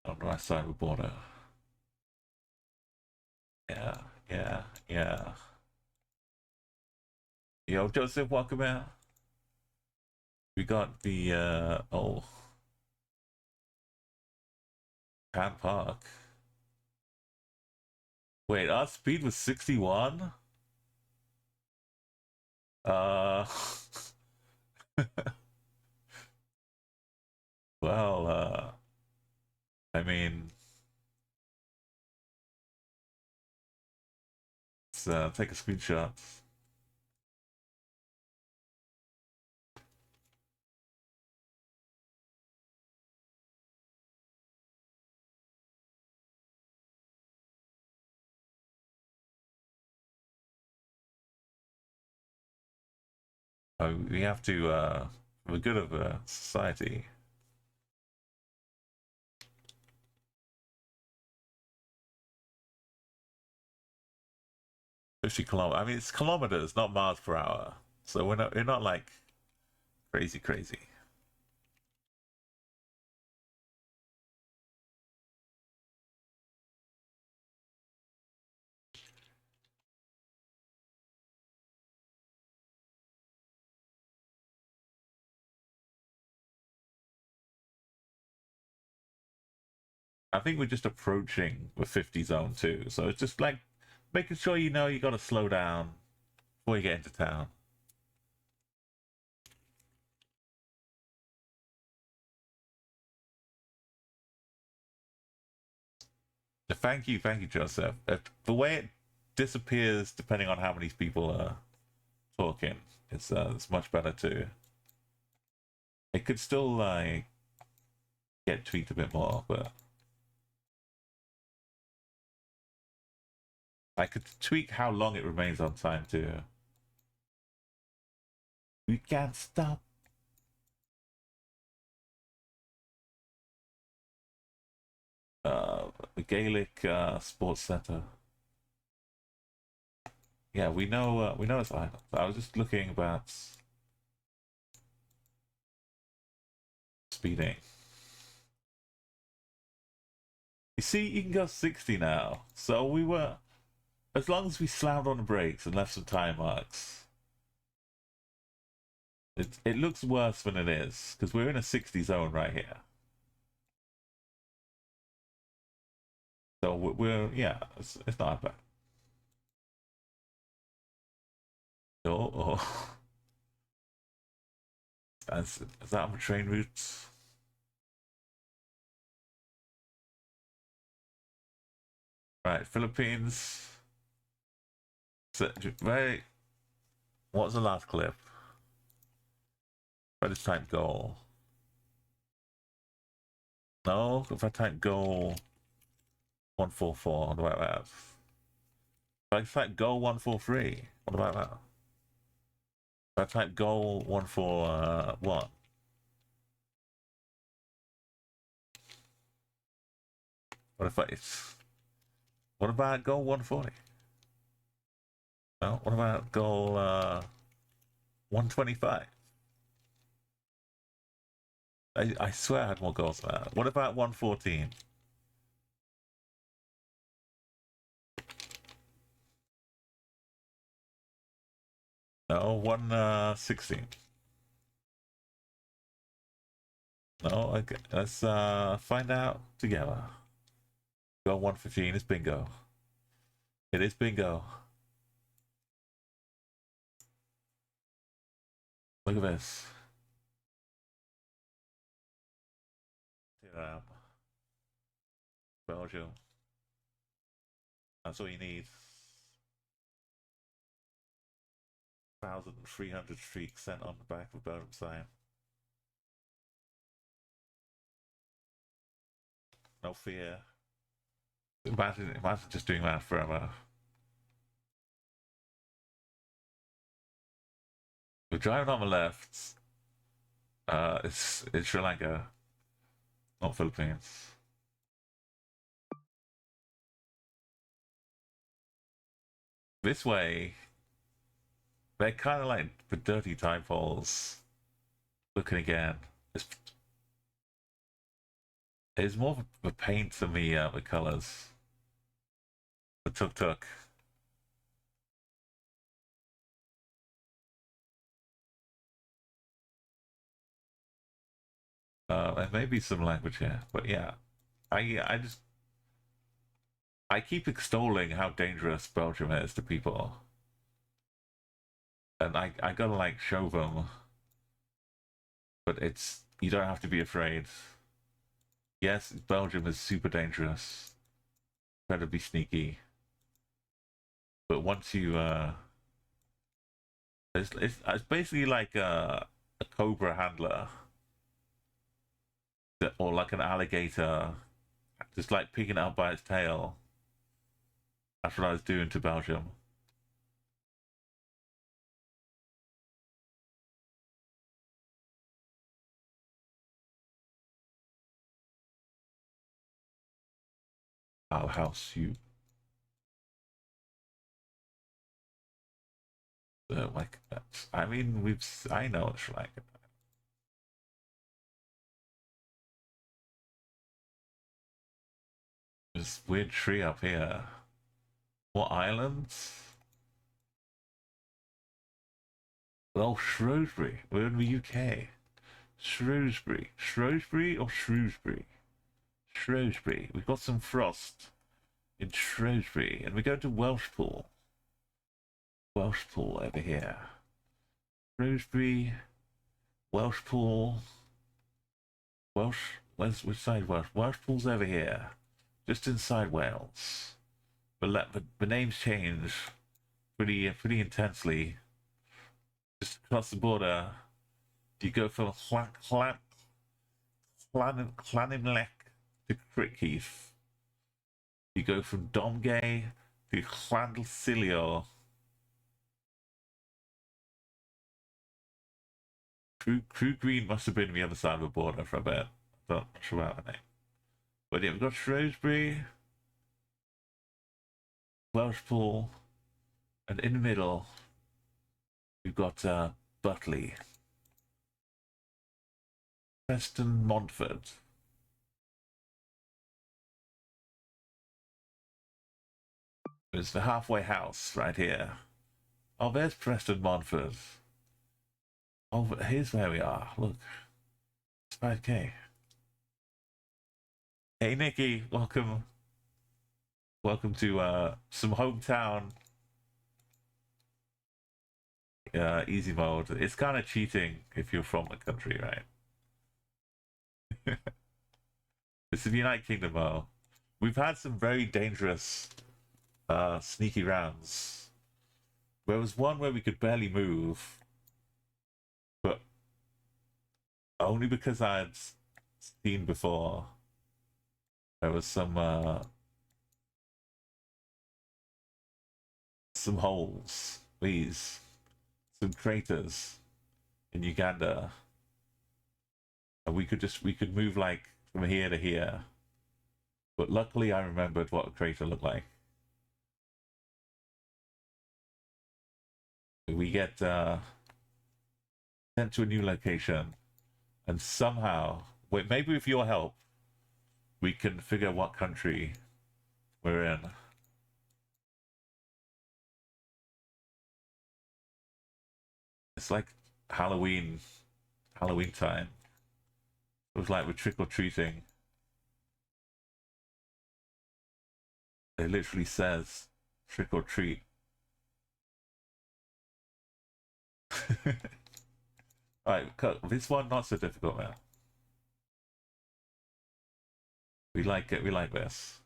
On the right side of the border. Yeah. Yo, Joseph, welcome out. We got the Pan Park. Wait, our speed was 61? Well, I mean, let's take a screenshot. We have to, for the good of society. I mean, it's kilometers, not miles per hour. So we're not like crazy. I think we're just approaching the 50 zone too. So it's just like making sure you know you got to slow down before you get into town. Thank you, Joseph. The way it disappears depending on how many people are talking, it's much better too. It could still like get tweaked a bit more, but I could tweak how long it remains on time too. We can't stop. The Gaelic Sports Center. Yeah, we know it's Ireland. I was just looking about speeding. You see, you can go 60 now. So we were, as long as we slammed on the brakes and left some time marks. It looks worse than it is because we're in a 60 zone right here. So we're yeah, it's not bad. Oh. Is that on the train routes? Right, Philippines. So, right. What's the last clip? If I just type goal. No, if I type goal 144, what about that? If I type goal 143, what about that? If I type goal 141. What if what about goal 140? No, what about goal 125? I swear I had more goals than that. What about 114? No, 116. No, okay. Let's find out together. Go 115 is bingo. It is bingo. Look at this. Belgium. That's all you need. 1,300 streaks sent on the back of Belgium sign. No fear. Imagine just doing that forever. We're driving on the left. It's Sri Lanka, not Philippines. This way, they're kind of like the dirty type holes. Looking again, it's more of the paint than the colors. The tuk tuk. There may be some language here, but yeah, I keep extolling how dangerous Belgium is to people, and I gotta like show them. But you don't have to be afraid. Yes, Belgium is super dangerous, incredibly sneaky. But once you it's basically like a cobra handler, or like an alligator, just like picking it up by its tail. That's what I was doing to Belgium. I'll house you. Like that. I mean, I know it's like it. This weird tree up here. What islands? Oh, Shrewsbury. We're in the UK. Shrewsbury. Shrewsbury or Shrewsbury? Shrewsbury. We've got some frost in Shrewsbury. And we go to Welshpool. Welshpool over here. Shrewsbury. Welshpool. Which side Welsh? Welshpool's over here. Just inside Wales. But the names change pretty intensely. Just across the border, you go from Llanimlech to Crickeith. You go from Domgay to Llandilsilio. Crew Green must have been the other side of the border for a bit. Not sure about the name. But yeah, we've got Shrewsbury, Welshpool, and in the middle, we've got Butley, Preston Montfort. There's the halfway house right here. Oh, there's Preston Montfort. Oh, here's where we are. Look, it's 5K. Hey, Nikki, welcome. Welcome to some hometown easy mode. It's kind of cheating if you're from the country, right? It's the United Kingdom, though. We've had some very dangerous, sneaky rounds. There was one where we could barely move, but only because I had seen before. There was some holes, some craters in Uganda, and we could move like from here to here. But luckily, I remembered what a crater looked like. We get sent to a new location, and somehow, wait, maybe with your help, we can figure what country we're in. It's like Halloween time. It was like we're trick-or-treating. It literally says trick-or-treat. Alright, this one not so difficult, man. We like it. We like this.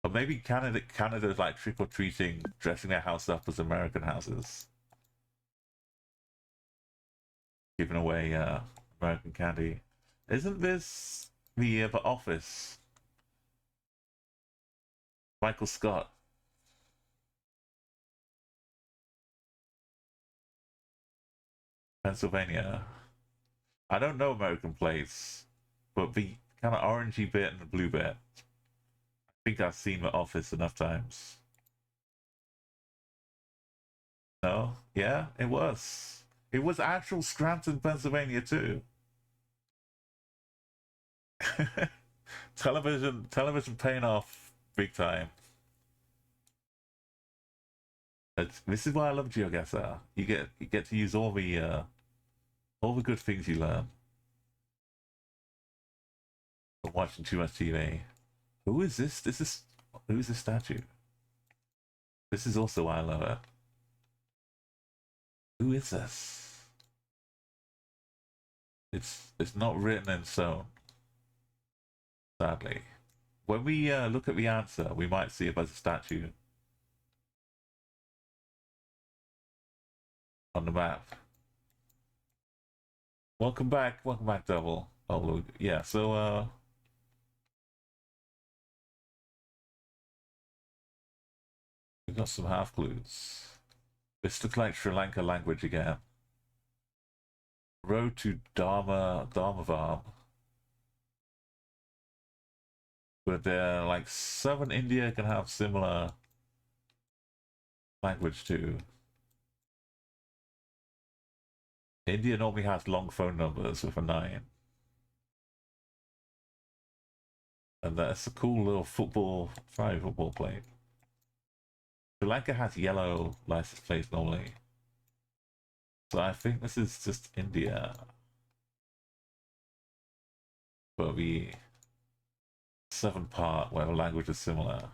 Or maybe Canada's like trick or treating, dressing their house up as American houses, giving away American candy. Isn't this the Office? Michael Scott. Pennsylvania. I don't know American plates, but the kind of orangey bit and the blue bit. I think I've seen The Office enough times. No? Yeah, it was. It was actual Scranton, Pennsylvania too. television paying off big time. This is why I love GeoGuessr. You get to use all the good things you learn from watching too much TV. Who is this? Who is this statue? This is also why I love it. Who is this? It's not written in stone. Sadly. When we look at the answer, we might see it as a statue on the map. Welcome back, Double. Oh, yeah, so, we got some half clues. This looks like Sri Lanka language again. Road to Dharmavam. But like southern India can have similar language too. India normally has long phone numbers with a 9. And that's a cool little private football plate. Sri Lanka has yellow license plates normally. So I think this is just India. But the southern part where the language is similar.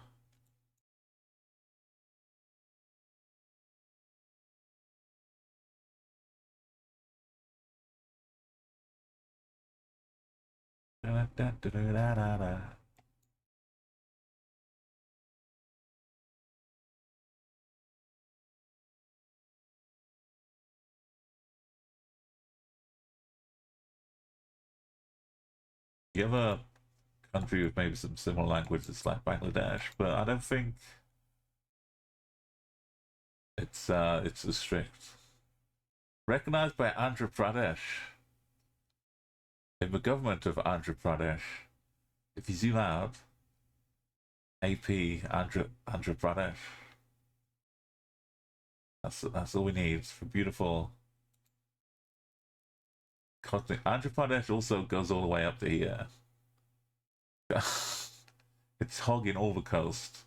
You have a country with maybe some similar languages like Bangladesh, but I don't think it's as strict. Recognized by Andhra Pradesh. In the government of Andhra Pradesh, if you zoom out, AP Andhra Pradesh. That's all we need for beautiful continent. Andhra Pradesh also goes all the way up to here. It's hogging all the coast.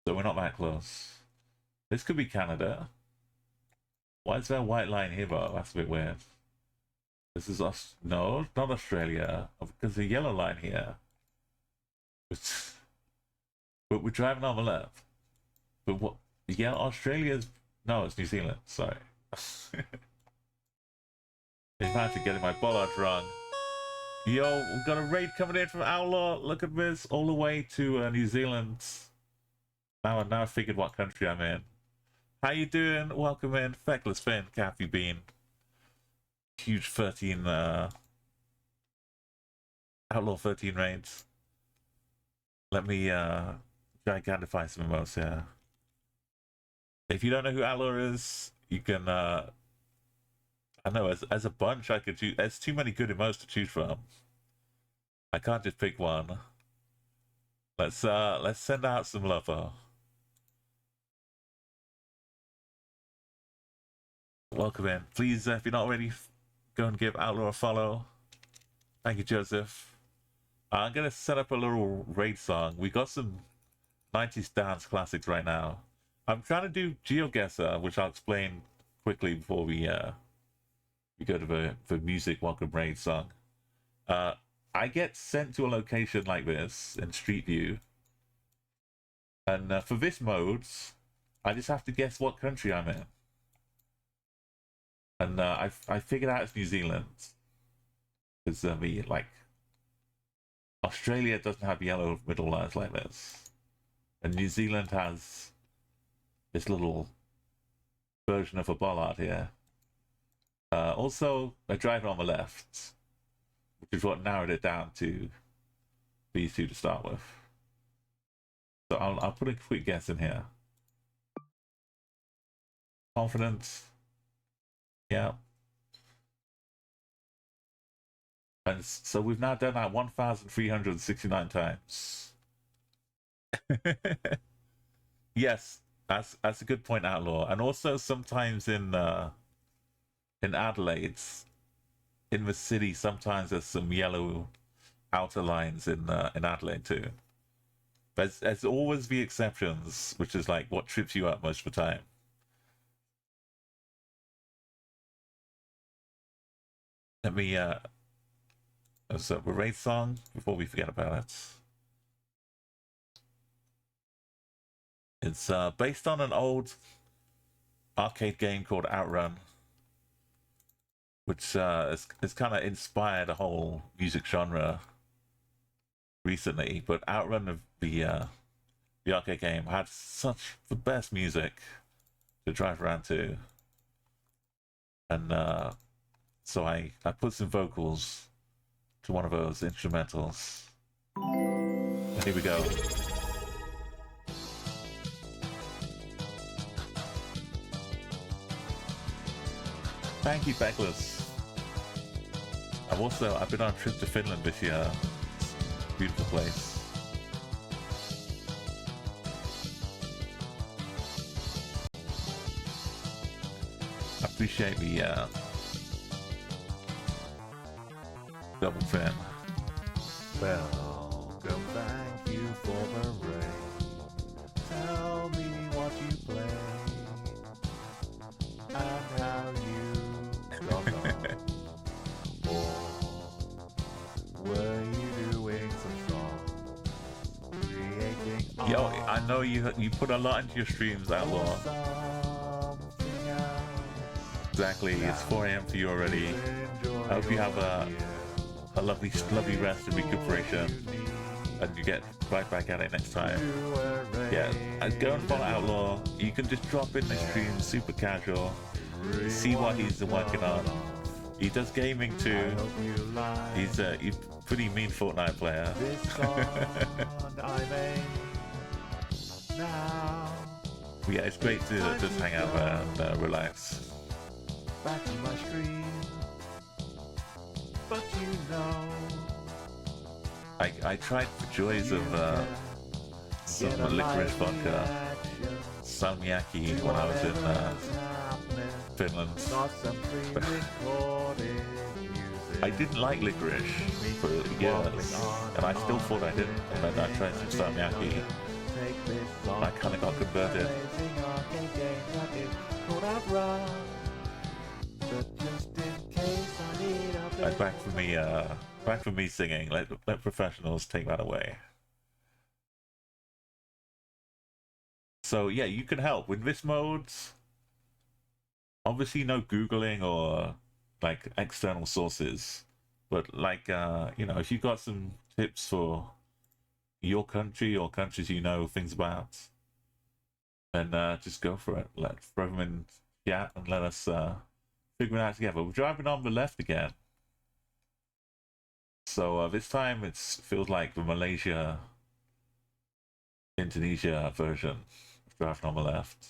So we're not that close. This could be Canada. Why is there a white line here, though? That's a bit weird. This is us. No, not Australia. Because the yellow line here. But we're driving on the left. But what? Yeah, Australia's. No, it's New Zealand. Sorry. Imagine getting my bollard wrong. Yo, we've got a raid coming in from Outlaw. Look at this. All the way to New Zealand. Now I figured what country I'm in. How you doing? Welcome in. Feckless Finn, Kathy Bean. Huge 13 Outlaw 13 raids. Let me gigantify some emotes here. If you don't know who Outlaw is, you can I know as a bunch I could choose. There's too many good emotes to choose from. I can't just pick one. Let's send out some love though. Welcome in. Please, if you're not already, go and give Outlaw a follow. Thank you, Joseph. I'm gonna set up a little raid song. We got some 90sDance classics right now. I'm trying to do GeoGuessr, which I'll explain quickly before we go to the music welcome raid song. I get sent to a location like this in Street View, and for this mode, I just have to guess what country I'm in. And I figured out it's New Zealand, because the like Australia doesn't have yellow middle lines like this. And New Zealand has this little version of a bollard here. Also, a driver on the left, which is what narrowed it down to these two to start with. So I'll put a quick guess in here. Confidence. Yeah. And so we've now done that 1,369 times. Yes, that's a good point, Outlaw. And also sometimes in Adelaide, in the city, sometimes there's some yellow outer lines in Adelaide too. There's always the exceptions, which is like what trips you up most of the time. Let me so the raid song before we forget about it. It's based on an old arcade game called Outrun, which has kind of inspired a whole music genre recently. But Outrun, the arcade game, had such the best music to drive around to, and so I put some vocals to one of those instrumentals. And here we go. Thank you, Beckless. I've been on a trip to Finland this year. Beautiful place. I appreciate the double fin. Welcome, thank you for the rain. Tell me what you play and how you got on. Or were you doing some songs? Creating Yo, I know you put a lot into your streams, Outlaw. something else. Exactly, it's 4 a.m. for you already. I hope you have a lovely rest and recuperation, and you get right back at it next time. Yeah, go and follow Outlaw. You can just drop in the stream, super casual, see what he's working on. He does gaming too. He's a pretty mean Fortnite player. Yeah, it's great to just hang out there and relax. Back in my stream, but you know, I tried the joys of some licorice vodka, salmiakki when I was in Finland. I didn't like licorice for years, and I still thought I didn't. And then I tried some salmiakki, and I kind of got converted. Back for me singing. Let professionals take that away. So yeah, you can help with this mode. Obviously, no googling or like external sources, but like if you've got some tips for your country or countries you know things about, then just go for it. Throw them in chat and let us figure it out together. We're driving on the left again. So this time it feels like the Malaysia, Indonesia version of driving on the left.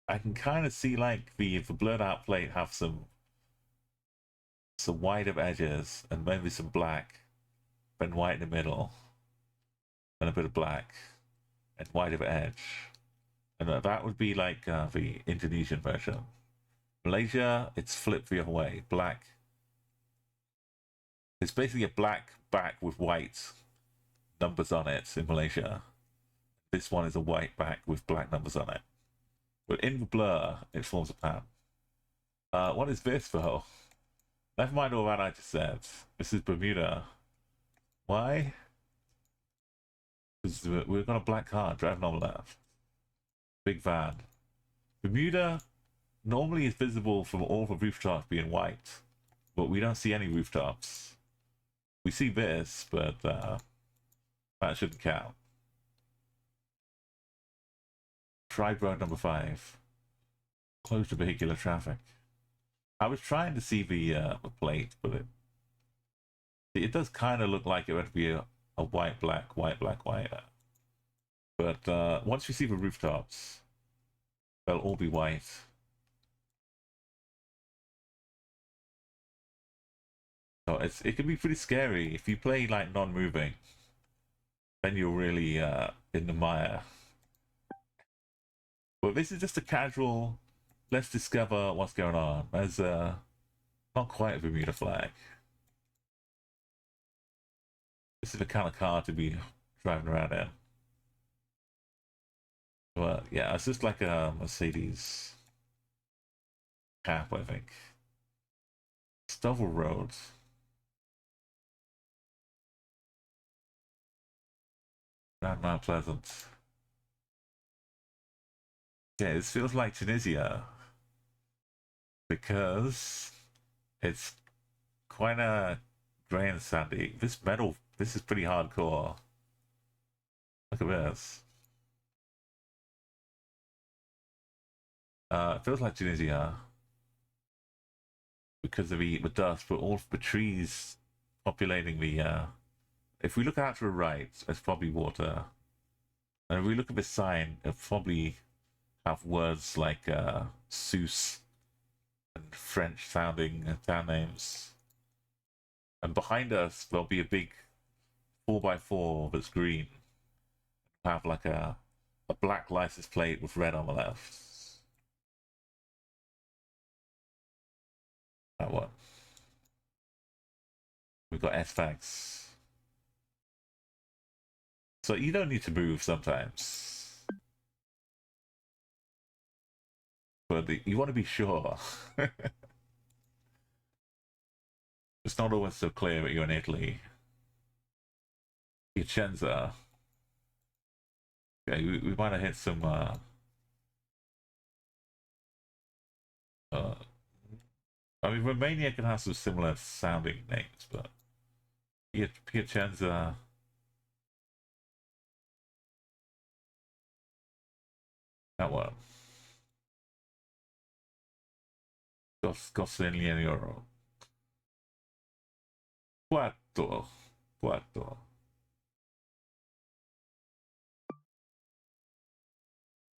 I can kind of see like the blurred out plate have some white of edges and maybe some black, then white in the middle, and a bit of black and white of edge, and that would be like the Indonesian version. Malaysia, it's flipped the other way. Black. It's basically a black back with white numbers on it in Malaysia. This one is a white back with black numbers on it. But in the blur, it forms a pattern. What is this, though? Never mind all that I just said. This is Bermuda. Why? Because we've got a black car driving on the left. Big van. Bermuda normally is visible from all the rooftops being white. but we don't see any rooftops. We see this, but that shouldn't count. Try road number 5. Close to vehicular traffic. I was trying to see the plate, but it does kind of look like it would be a white, black, white, black, white. But once you see the rooftops, they'll all be white. So it can be pretty scary if you play like non-moving. Then you're really in the mire. But this is just a casual. Let's discover what's going on. There's not quite a Bermuda flag. This is the kind of car to be driving around in. But yeah, it's just like a Mercedes cap, I think. Stovall Road. Grand Mount Pleasant. Yeah, this feels like Tunisia. Because it's quite a grey and sandy. This metal, this is pretty hardcore. Look at this. It feels like Tunisia because of the dust, but all the trees populating the. If we look out to the right, it's probably water, and if we look at this sign, it'll probably have words like Seuss and French-sounding town names. And behind us, there'll be a big 4x4 that's green. Have like a black license plate with red on the left. That one. We've got S-Fags. So you don't need to move sometimes. But you want to be sure. It's not always so clear that you're in Italy. Piacenza. Okay, we might have hit some I mean, Romania can have some similar sounding names, but Piacenza. That one. Euro. Quattro. Quattro.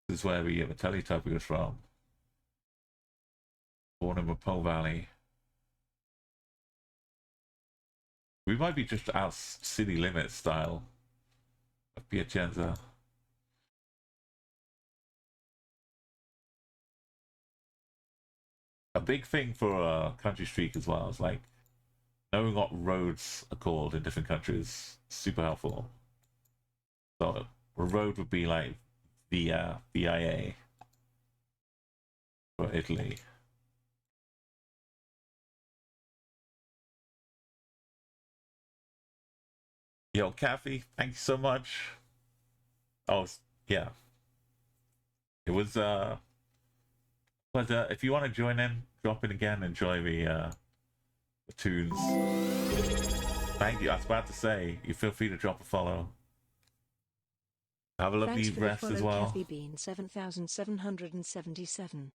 This is where the Teletubby was from. Born in the Po Valley. We might be just out city limit style of Piacenza. A big thing for country streak as well is like knowing what roads are called in different countries. Super helpful. So a road would be like VIA for Italy. Yo, Kathy, thank you so much. Oh, yeah. It was pleasure. If you want to join in, drop in again, enjoy the tunes. Thank you. I was about to say, you feel free to drop a follow. Have a lovely rest as well. Kathy Bean 7777.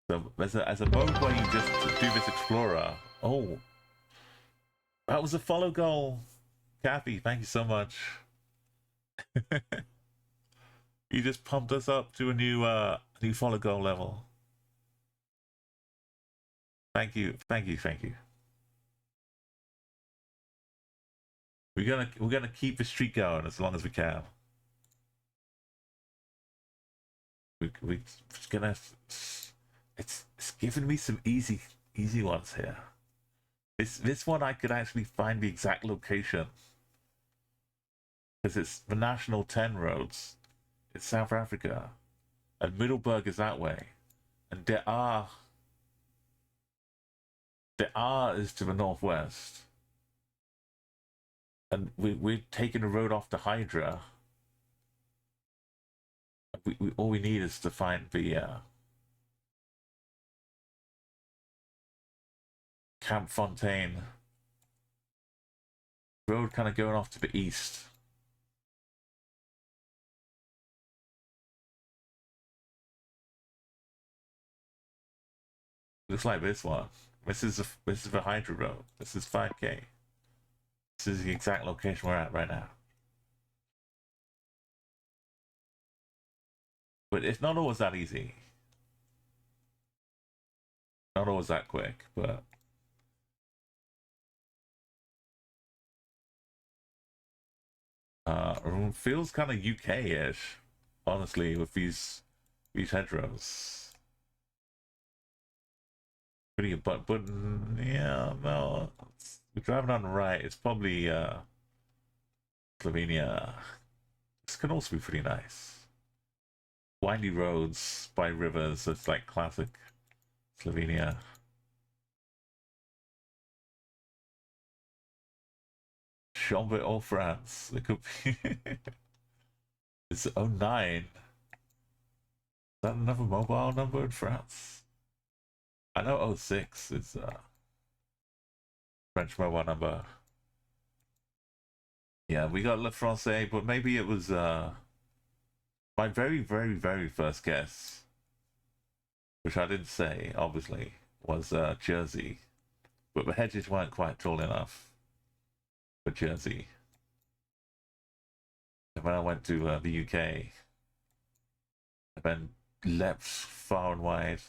So there's a mode where you just do this explorer. Oh, that was a follow goal. Kathy, thank you so much. You just pumped us up to a new follow goal level. Thank you. We're gonna keep the streak going as long as we can. We're gonna. It's giving me some easy ones here. This one I could actually find the exact location because it's the National 10 roads. It's South Africa, and Middelburg is that way, and De Aar is to the northwest, and we're taking the road off to Hydra. We all we need is to find the Camp Fontaine. Road kind of going off to the east. Looks like this one. This is the Hydra Road. This is 5K. This is the exact location we're at right now. But it's not always that easy. Not always that quick, but feels kind of UK-ish, honestly, with these hedgerows. Pretty, but yeah, no, we're driving on the right. It's probably Slovenia. This can also be pretty nice. Windy roads by rivers. It's like classic Slovenia. Chambord or France. It could be. It's 09. Is that another mobile number in France? I know 06 is French mobile number. Yeah, we got Le Francais, but maybe it was my very, very, very first guess, which I didn't say, obviously, was Jersey. But the hedges weren't quite tall enough for Jersey. And when I went to the UK, I then leapt far and wide.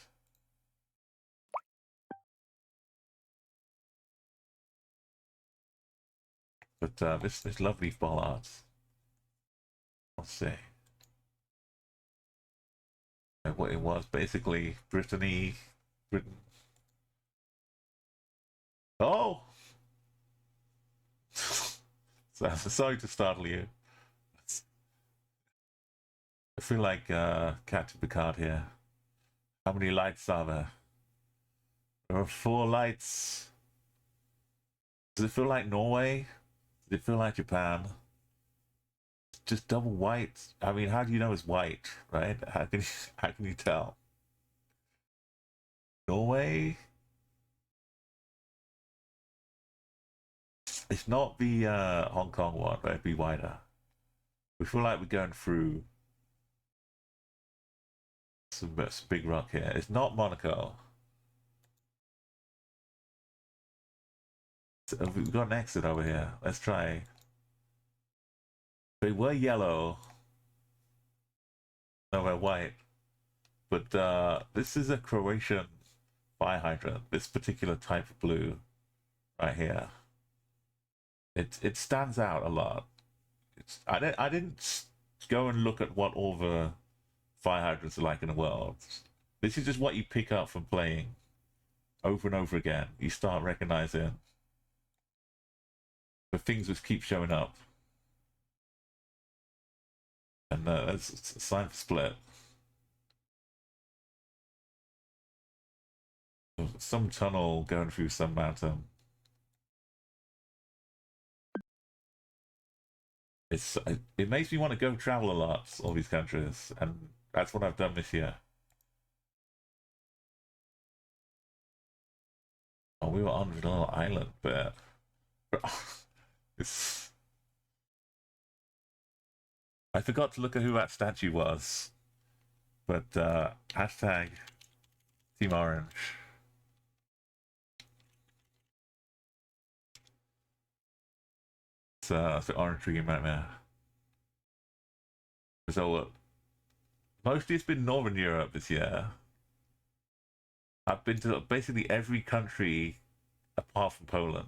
But this lovely ball art. Let's see. And what it was basically Britain. Oh! Sorry to startle you. I feel like Captain Picard here. How many lights are there? There are 4 lights. Does it feel like Norway? Does it feel like Japan? Just double white. I mean, how do you know it's white, right? How can you tell? Norway? It's not the Hong Kong one, but it'd be wider. We feel like we're going through some big rock here. It's not Monaco. So we've got an exit over here. Let's try. They were yellow. No, they're white. But this is a Croatian fire hydrant. This particular type of blue right here. It stands out a lot. I didn't go and look at what all the fire hydrants are like in the world. This is just what you pick up from playing over and over again. You start recognizing the things which keep showing up. And that's a sign for split. Some tunnel going through some mountain. It makes me want to go travel a lot, all these countries, and that's what I've done this year. Oh, we were on a little island, but it's. I forgot to look at who that statue was, but hashtag Team Orange. It's the orange tree nightmare. So mostly it's been Northern Europe this year. I've been to basically every country apart from Poland,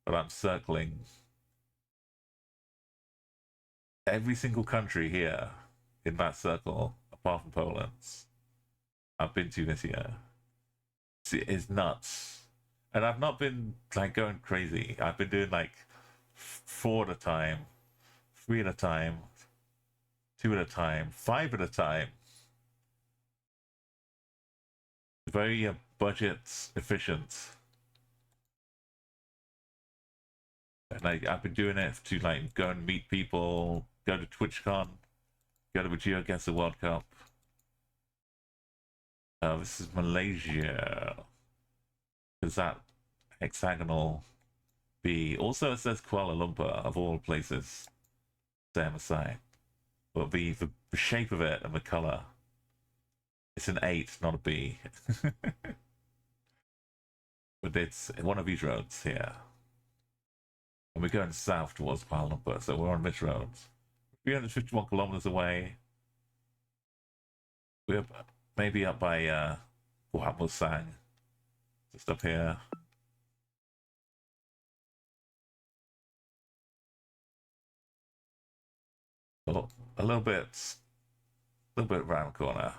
but I'm circling every single country here in that circle apart from Poland. I've been to this year. It's nuts, and I've not been like going crazy. I've been doing like 4 at a time, 3 at a time, 2 at a time, 5 at a time. Very budget efficient. And I've been doing it to like go and meet people, go to TwitchCon, go to the Geo against the World Cup. This is Malaysia. Is that hexagonal B. Also, it says Kuala Lumpur, of all places. Same aside. But the shape of it and the color, it's an 8, not a B. But it's one of these roads here. And we're going south towards Kuala Lumpur, so we're on this road. 351 kilometers away. We're maybe up by Waffle, just up here. Oh, a little bit around the corner.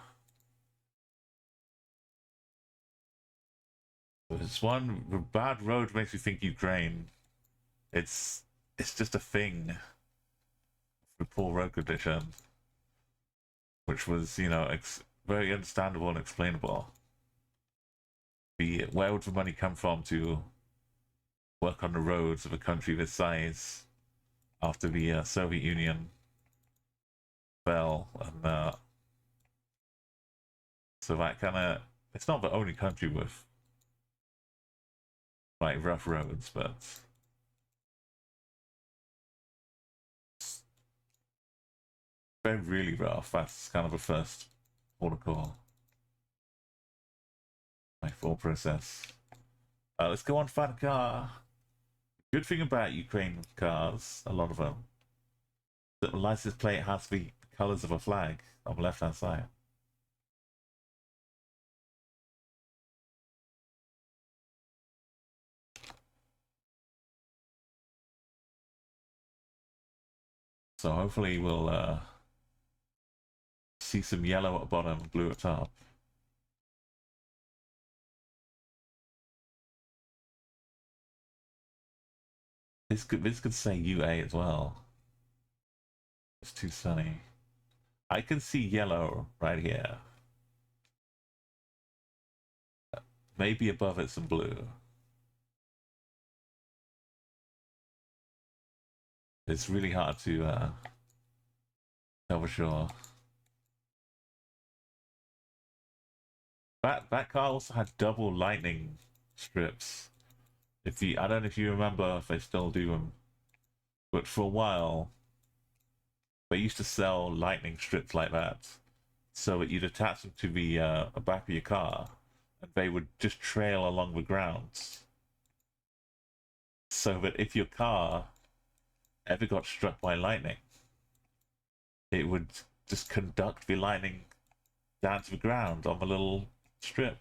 This one, the bad road makes me think Ukraine. It's just a thing. The poor road condition, which was, you know, very understandable and explainable. Where would the money come from to work on the roads of a country this size after the Soviet Union fell? And so that kind of, it's not the only country with like rough roads, but they're really rough. That's kind of a first protocol. My full process. Let's go on to find a car. Good thing about Ukraine cars, a lot of them, that the license plate has the colors of a flag on the left hand side. So hopefully we'll see some yellow at the bottom, blue at the top. This could say UA as well. It's too sunny. I can see yellow right here. Maybe above it some blue. It's really hard to tell for sure. That car also had double lightning strips. I don't know if you remember if they still do them, but for a while they used to sell lightning strips like that, so that you'd attach them to the back of your car, and they would just trail along the ground, so that if your car ever got struck by lightning, it would just conduct the lightning down to the ground on the little strip.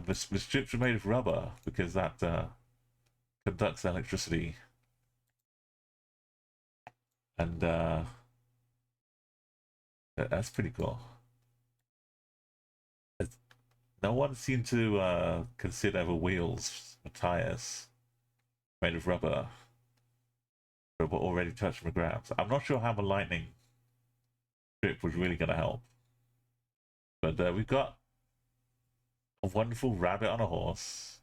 The strips are made of rubber because that conducts electricity. And that's pretty cool. No one seemed to consider the wheels, the tires, made of rubber, but were already touching the ground. So I'm not sure how the lightning strip was really going to help. But we've got a wonderful rabbit on a horse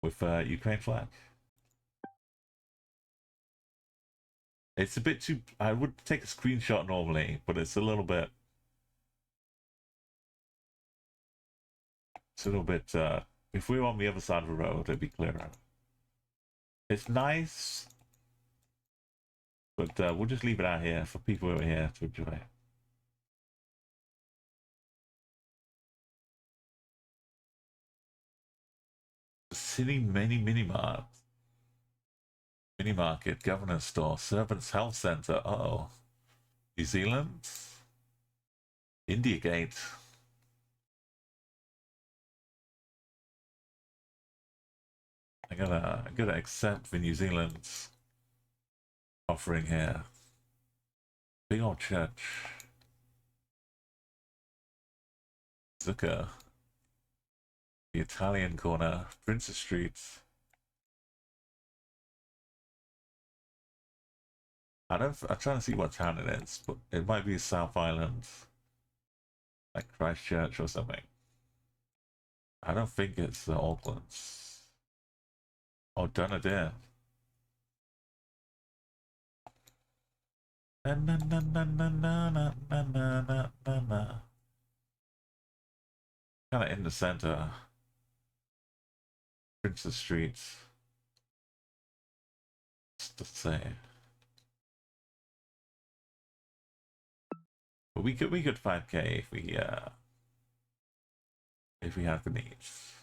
with a Ukraine flag. It's a bit too... I would take a screenshot normally, but it's a little bit... It's a little bit... if we were on the other side of the road, it'd be clearer. It's nice, but we'll just leave it out here for people who are here to enjoy it. City mini market, governance store, servants health center. Uh-oh. New Zealand, India Gate. I gotta accept the New Zealand offering here. Big old church. Zucker. The Italian corner, Princess Street. I'm trying to see what town it is, but it might be South Island, like Christchurch or something. I don't think it's Auckland. Oh, Dunedin. Kind of in the center. Princess Street. Just to say. But we could 5k if we have the needs.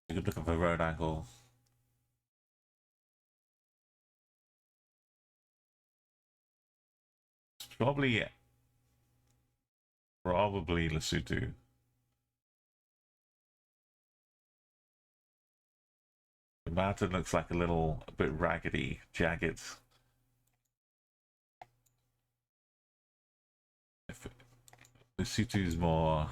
We could look up a road angle. Probably Lesotho. The mountain looks like a bit raggedy, jagged. If Lesotho's more,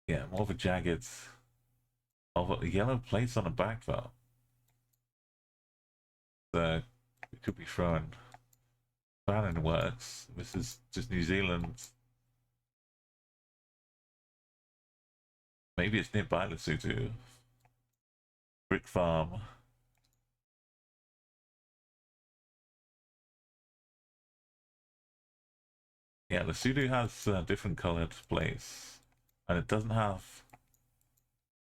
yeah, more of a jagged, of a yellow plates on the back though. It could be thrown. Planning works. This is just New Zealand. Maybe it's nearby Lesotho. Brick farm. Yeah, Lesotho has a different colored plates, and it doesn't have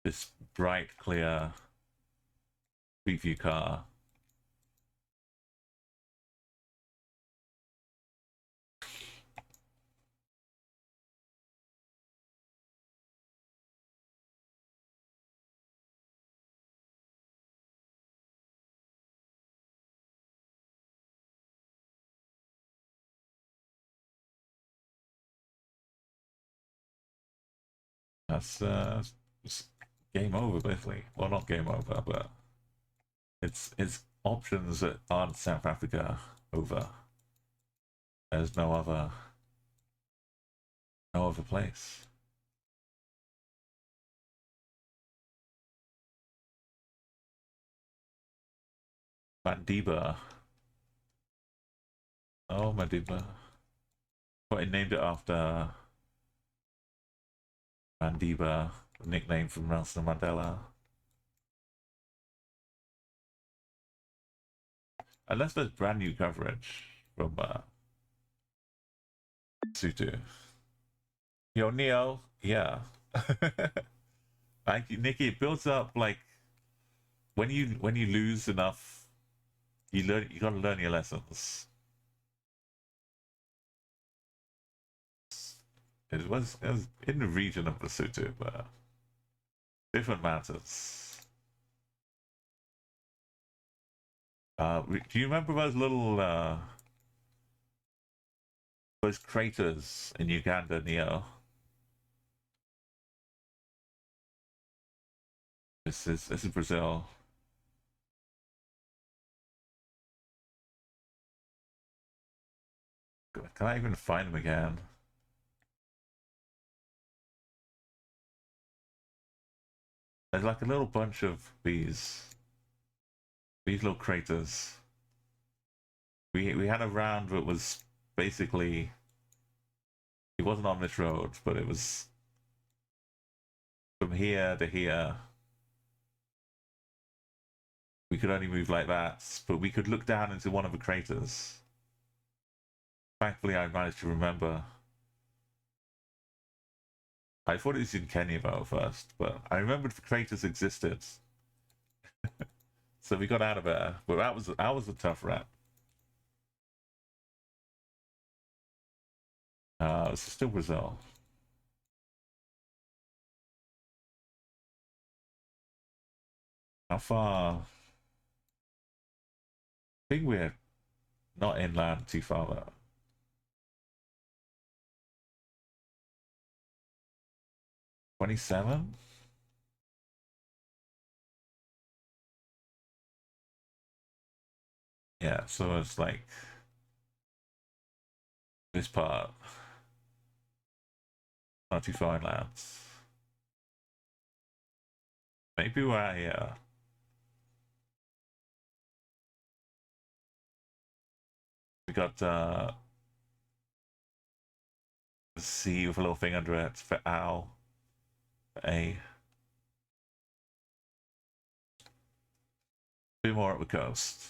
this bright, clear preview car. That's it's game over basically. Well, not game over, but it's options that aren't South Africa over. There's no other place. Mandiba. Oh, Mandiba. But I named it after Mandiba, a nickname from Nelson Mandela. Unless there's brand new coverage from Sutu. Yo, Neo, yeah. Thank you, Nikki. It builds up like when you lose enough, you gotta learn your lessons. It was in the region of Lesotho, but different matters. Do you remember those craters in Uganda, Neo? This is Brazil. Can I even find them again? There's like a little bunch of these little craters. We had a round that was basically, it wasn't on this road, but it was from here to here. We could only move like that, but we could look down into one of the craters. Thankfully, I managed to remember. I thought it was in Kenya though first, but I remembered the craters existed. So we got out of there, but that was a tough rap. It's still Brazil. How far? I think we're not inland too far though. 27? Yeah, so it's like this part. Not too far inland. Maybe we're out here. We got the C with a little thing under it for owl. For A. A bit more up the coast.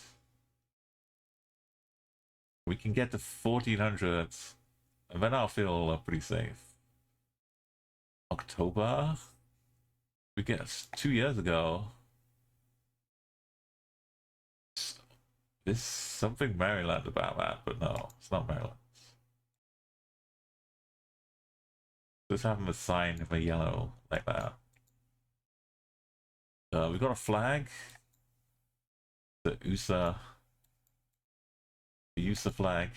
We can get to 1400, and then I'll feel pretty safe. October. We guess 2 years ago. There's something Maryland about that, but no, it's not Maryland. Just having a sign in the yellow like that. We got a flag. The USA flag.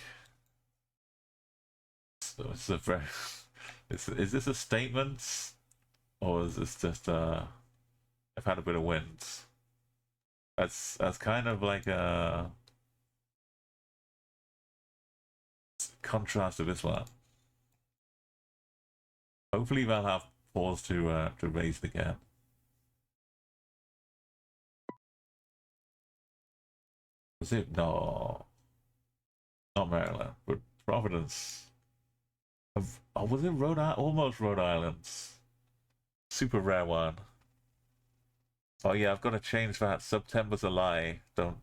So it's a very. Is this a statement, or is this just I've had a bit of wind. That's kind of like a contrast to this one. Hopefully they'll have pause to raise it again. Was it? No. Not Maryland, but Providence. Oh, was it Rhode Island? Almost Rhode Island. Super rare one. Oh yeah, I've got to change that. September's a lie. Don't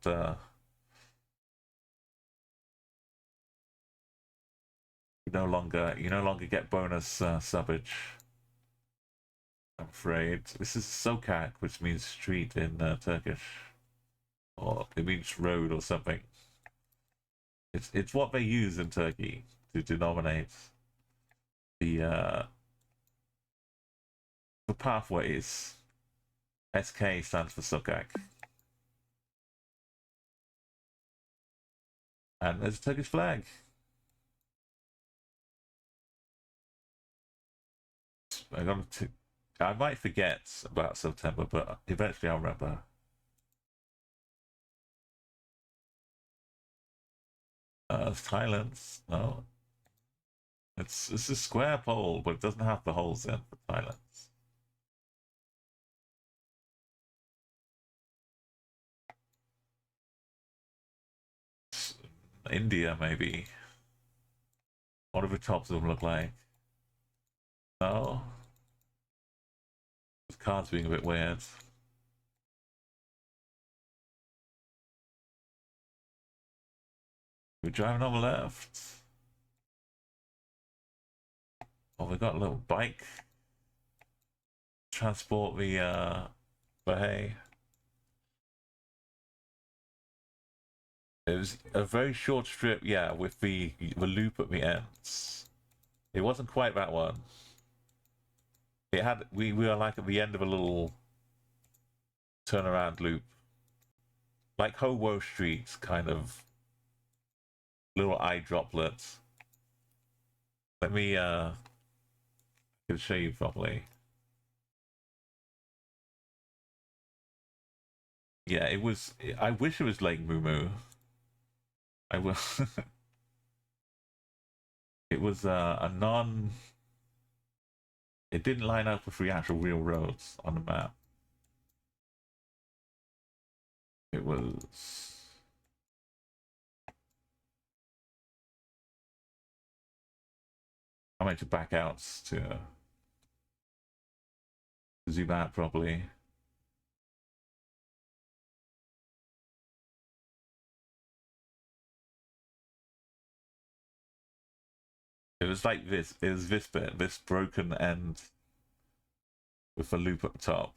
you no longer get bonus subbage. I'm afraid. This is sokak, which means street in Turkish. Or it means road or something. It's what they use in Turkey to denominate the pathways. SK stands for sokak. And there's a Turkish flag. I might forget about September, but eventually I'll remember. Thailand. No. It's a square pole, but it doesn't have the holes in for Thailand. India, maybe. What do the tops of them look like? No. This card's being a bit weird. We're driving on the left. Oh, we got a little bike. Transport the hay. It was a very short strip, yeah, with the loop at the ends. It wasn't quite that one. It had we were like at the end of a little turnaround loop, like Hobo Street, kind of little eye droplets. Let me I can show you properly. Yeah, it was. I wish it was Lake Mumu. I will. It was a non. It didn't line up with the actual real roads on the map. It was. I went to back out to zoom out properly. It was like this. It was this bit, this broken end with a loop at the top.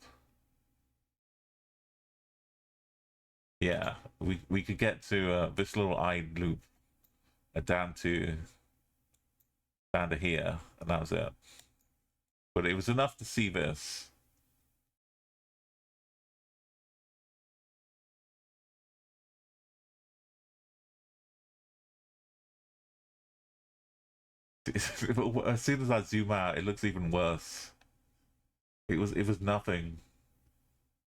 Yeah, we could get to this little eye loop down to here, and that was it. But it was enough to see this. As soon as I zoom out, it looks even worse. It was nothing,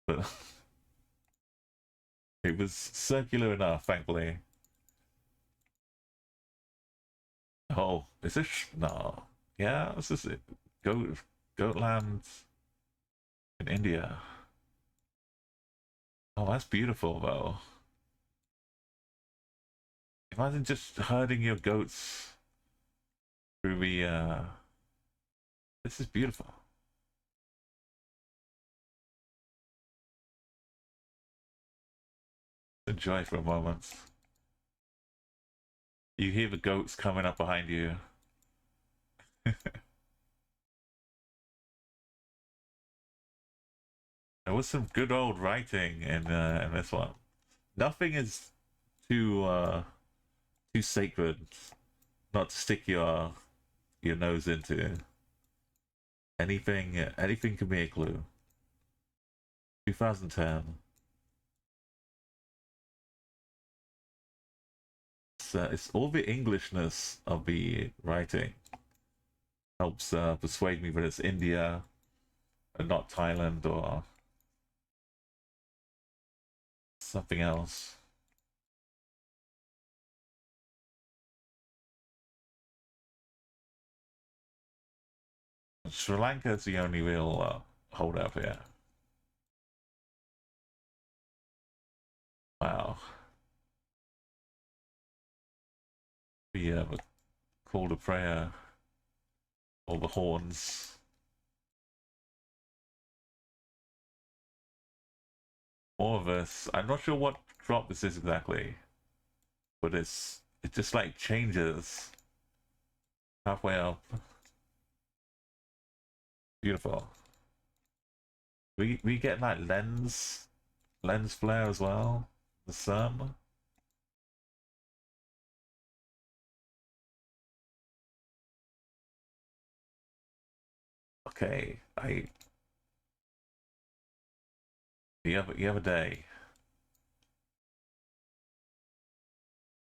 but it was circular enough, thankfully. Oh, is this no? Yeah, this is it. Goatland in India. Oh, that's beautiful though. Imagine just herding your goats through the. This is beautiful. Enjoy for a moment. You hear the goats coming up behind you. There was some good old writing in this one. Nothing is too sacred not to stick your nose into. Anything can be a clue. 2010. It's all the Englishness of the writing helps persuade me that it's India and not Thailand or something else. Sri Lanka is the only real holdout here. Wow. The call to prayer, all the horns. More of this. I'm not sure what drop this is exactly, but it just like changes halfway up. Beautiful. We get like lens flare as well. The sun. Okay, the other day,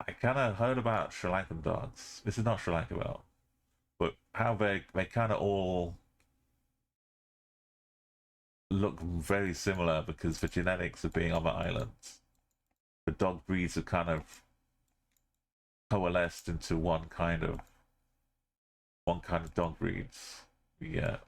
I kind of heard about Sri Lankan dogs. This is not Sri Lanka though, but how they kind of all look very similar because the genetics of being on the islands. The dog breeds are kind of coalesced into one kind of dog breeds. Yeah.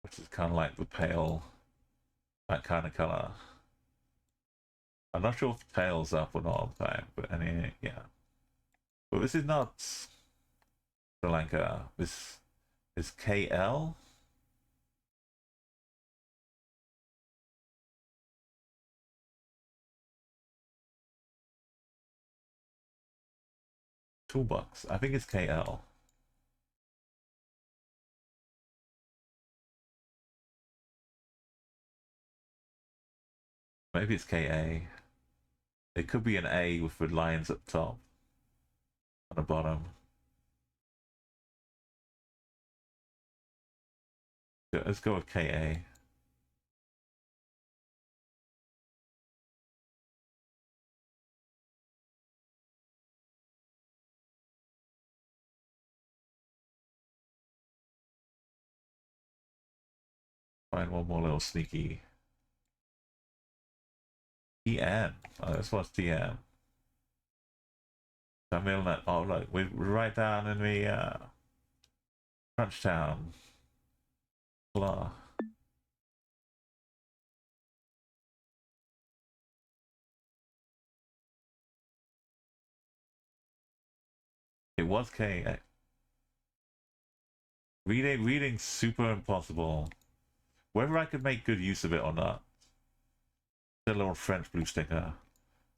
Which is kind of like the pale, that kind of color. I'm not sure if the tail's up or not all the time, but anyway, yeah. But this is not Sri Lanka. This is KL. Toolbox. I think it's KL. Maybe it's KA. It could be an A with the lines up top and the bottom. Yeah, let's go with KA. Find one more little sneaky. TN. Oh, this was TN. Tamil. Oh, look, we're right down in the Crunch Town. Blah. It was K. Reading super impossible. Whether I could make good use of it or not. The little French blue sticker.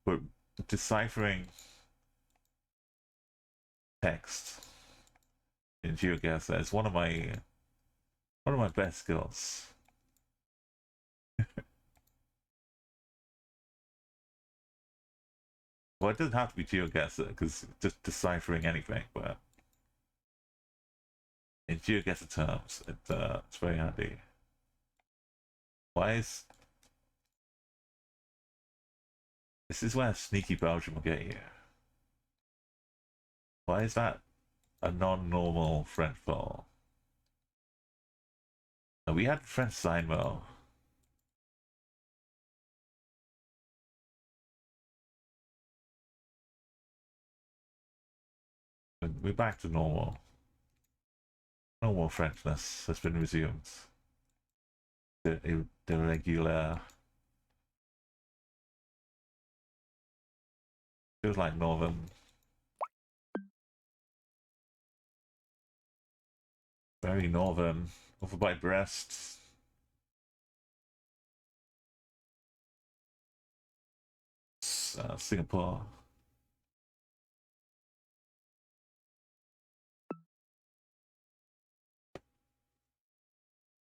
But deciphering text in GeoGuessr is one of my best skills. Well, it doesn't have to be GeoGuessr because just deciphering anything, but in GeoGuessr terms, it's very handy. Why is this is where sneaky Belgium will get you? Why is that a non-normal French ball? No, we had French sign though. We're back to normal. Normal Frenchness has been resumed. The regular. Feels like northern. Very northern. Over by Brest. Singapore.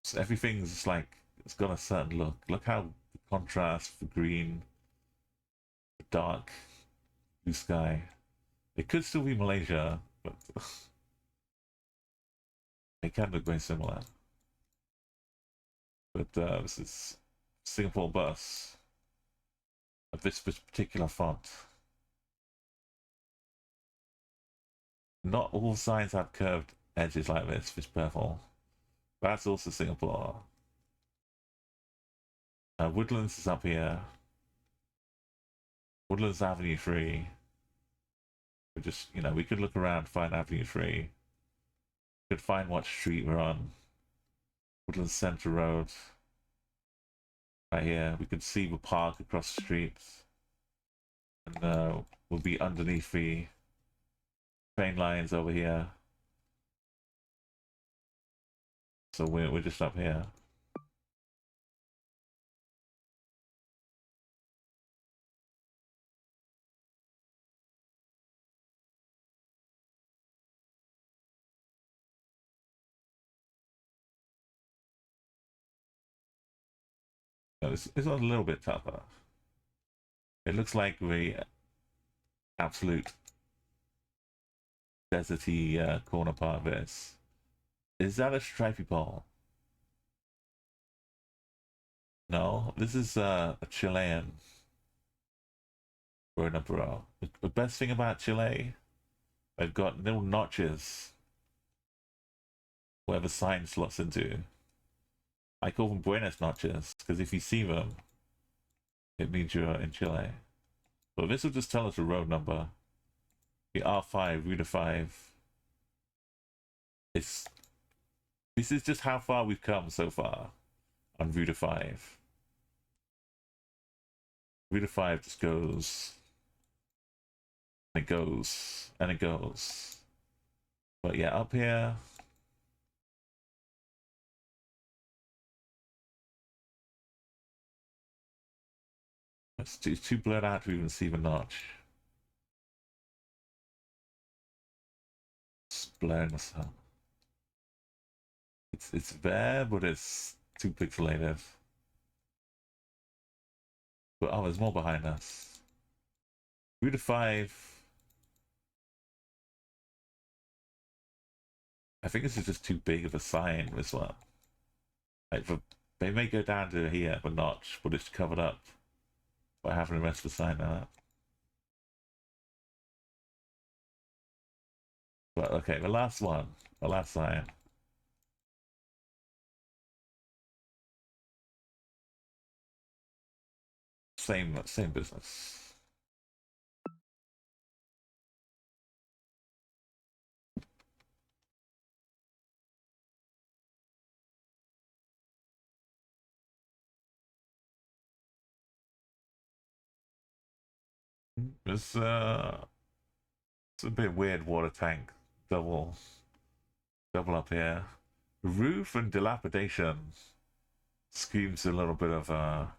So everything's like, it's got a certain look. Look how the contrast, the green, the dark, blue sky. It could still be Malaysia, but they can look very similar. But this is Singapore bus of this particular font. Not all signs have curved edges like this, which is purple. That's also Singapore. Woodlands is up here. Woodlands Avenue 3. We just, you know, we could look around, find Avenue 3. Could find what street we're on. Woodlands Centre Road. Right here. We could see the park across the street. And we'll be underneath the train lines over here. So we're just up here. No, it's a little bit tougher. It looks like the absolute deserty corner part of this. Is that a stripy pole? No, this is a Chilean road number row. The best thing about Chile, they've got little notches where the sign slots into. I call them Buenos notches because if you see them, it means you're in Chile. So this will just tell us the road number. The R5, Route 5. This is just how far we've come so far on Route 5. Route 5 just goes, and it goes, and it goes. But yeah, up here, it's too blurred out to even see the notch. It's blurring this out. It's there, but it's too pixelated. But oh, there's more behind us. Route 5. I think this is just too big of a sign, this one. Like, they may go down to here, the notch, but it's covered up by having the rest of the sign out. But okay, the last one, the last sign. Same business. It's a bit weird water tank. Double up here. Roof and dilapidation screams a little bit of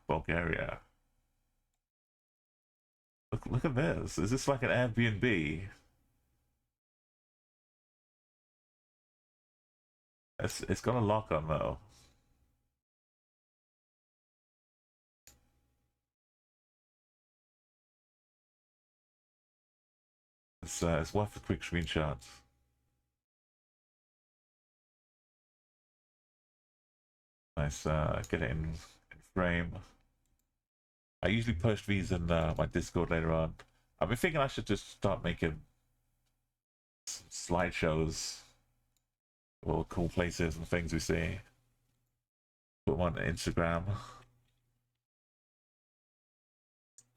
Bulgaria. Look at this. Is this like an Airbnb? It's got a lock on though. It's worth a quick screenshot. Nice. Get it in frame. I usually post these in my Discord later on. I've been thinking I should just start making some slideshows or cool places and things we see. Put them on Instagram.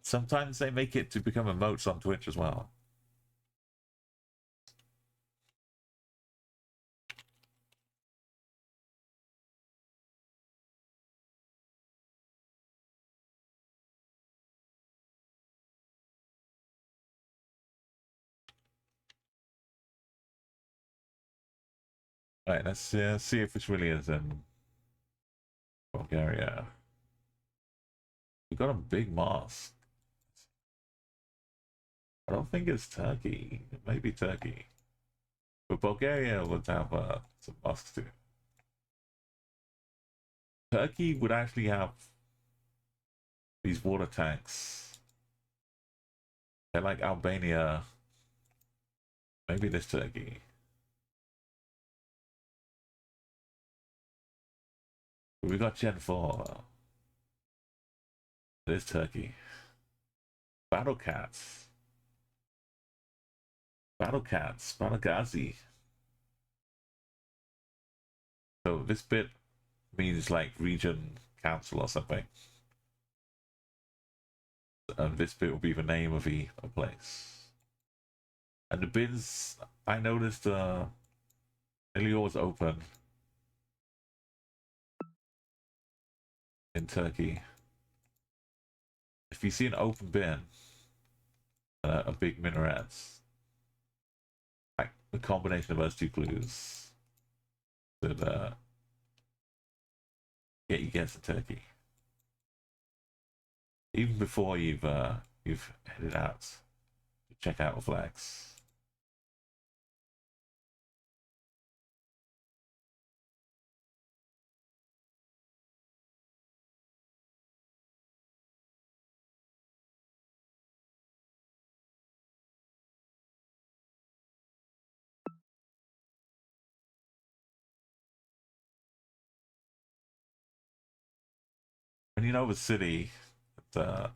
Sometimes they make it to become emotes on Twitch as well. Right, let's see if this really is in Bulgaria. We got a big mosque. I don't think it's Turkey. It may be Turkey. But Bulgaria would have some mosques too. Turkey would actually have these water tanks. They're like Albania. Maybe this Turkey. We got Gen 4. This Turkey. Battle Cats. Battle Cats. Battle Gazi. So this bit means like region council or something. And this bit will be the name of the place. And the bins, I noticed, nearly always open in Turkey. If you see an open bin, a big minaret, like the combination of those two clues, that get you guess in Turkey. Even before you've headed out to check out the flags. And you know the city, of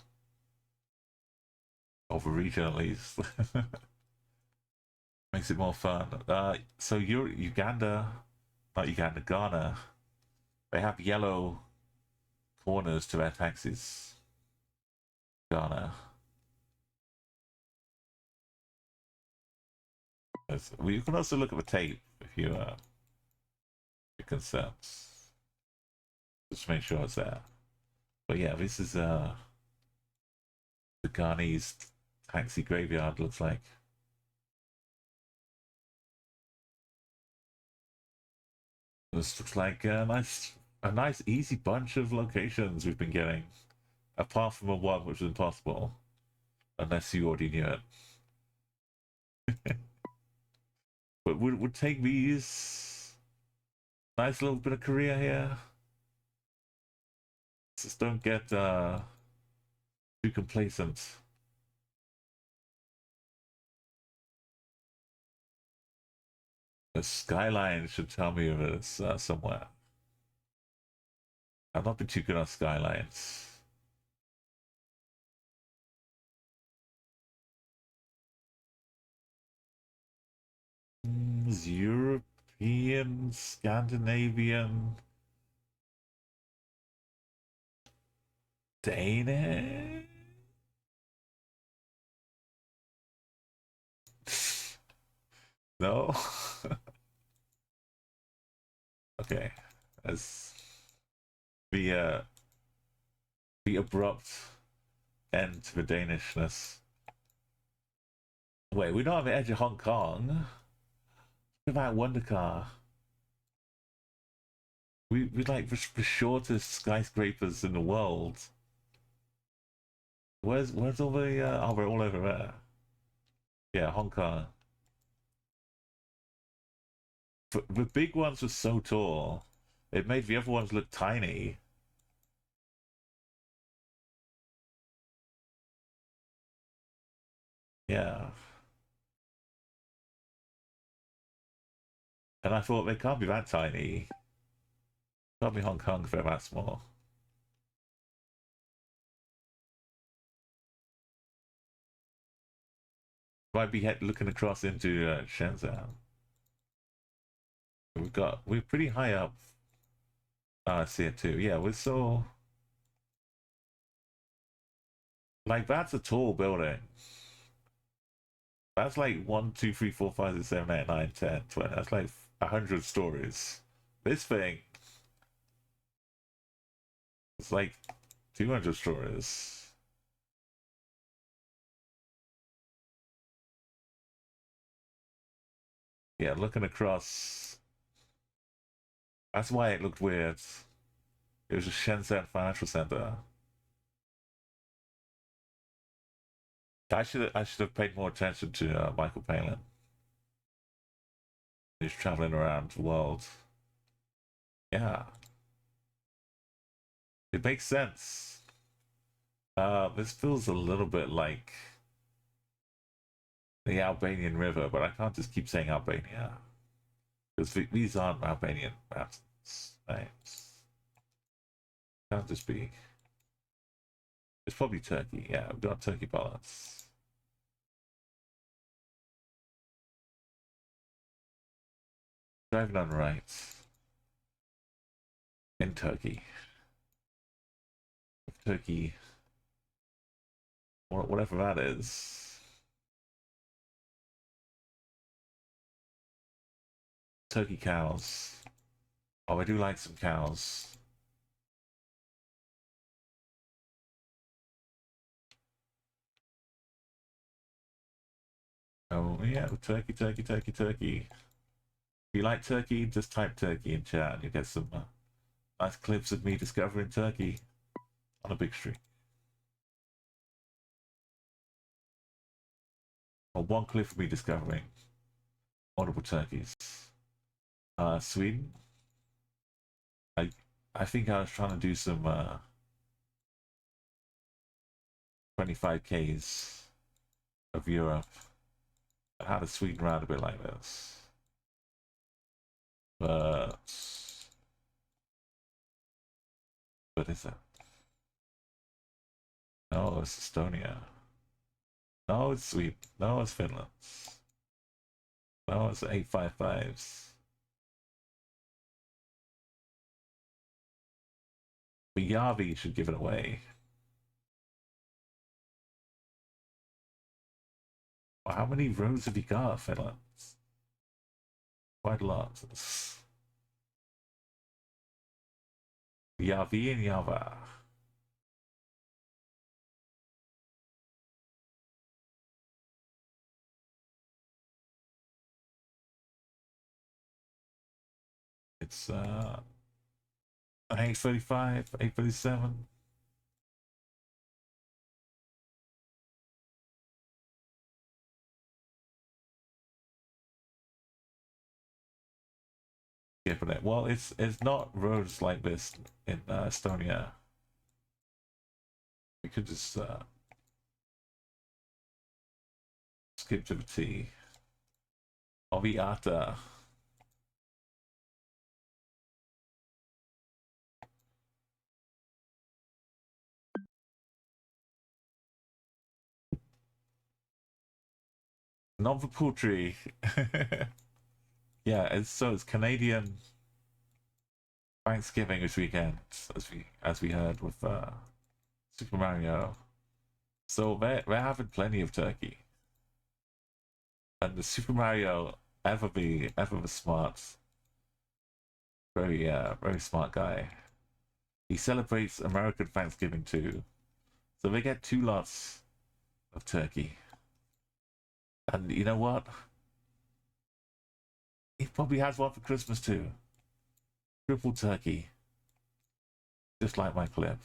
a region at least, makes it more fun. So you're Uganda, not Uganda, Ghana. They have yellow corners to their taxis. Ghana. We can also look at the tape if you consents. Just make sure it's there. But yeah, this is the Ghanese taxi graveyard, looks like. This looks like a nice easy bunch of locations we've been getting. Apart from a one which is impossible. Unless you already knew it. But would take these. Nice little bit of Korea here. Just don't get too complacent. The skyline should tell me if it's somewhere. I've not been too good on skylines. European, Scandinavian, Danish. No. Okay, as the abrupt end to the Danishness. Wait, we're not on the edge of Hong Kong. What about Wondercar? We like the shortest skyscrapers in the world. Where's all the oh, we're all over there. Yeah, Hong Kong. The big ones were so tall, it made the other ones look tiny. Yeah. And I thought they can't be that tiny. Can't be Hong Kong if they're that small. Might be looking across into Shenzhen. We're pretty high up. I see it too. Yeah, we're so like that's a tall building. That's like 1, 2, 3, 4, 5, 6, 7, 8, 9, 10, 20. That's like 100 stories. This thing is like 200 stories. Yeah, looking across. That's why it looked weird. It was a Shenzhen Financial Center. I should have paid more attention to Michael Palin. He's traveling around the world. Yeah. It makes sense. This feels a little bit like the Albanian River, but I can't just keep saying Albania. Because these aren't Albanian mountains names. Can't just be. It's probably Turkey. Yeah, we've got Turkey balance. Driving on right. In Turkey. Turkey. Whatever that is. Turkey cows. Oh, I do like some cows. Oh, yeah, turkey, turkey, turkey, turkey. If you like turkey, just type turkey in chat and you get some nice clips of me discovering turkey on a big street. Or one clip of me discovering multiple turkeys. Sweden. I think I was trying to do some 25Ks of Europe. How to Sweden around a bit like this. But what is it? No, it's Estonia. No, it's Sweden. No, it's Finland. No, it's 855s. But Yavi should give it away. Well, how many roads have you got, Finland? Quite a lot. Yavi and Yava. It's 835, 837. Yeah, but well, it's not roads like this in Estonia. We could just skip to the T. Oviata. Not the poultry. Yeah, it's Canadian Thanksgiving this weekend, as we heard with Super Mario. So they're having plenty of turkey. And the Super Mario ever the smart, very smart guy. He celebrates American Thanksgiving too. So they get 2 lots of turkey. And you know what? He probably has one for Christmas too. Triple turkey. Just like my clip.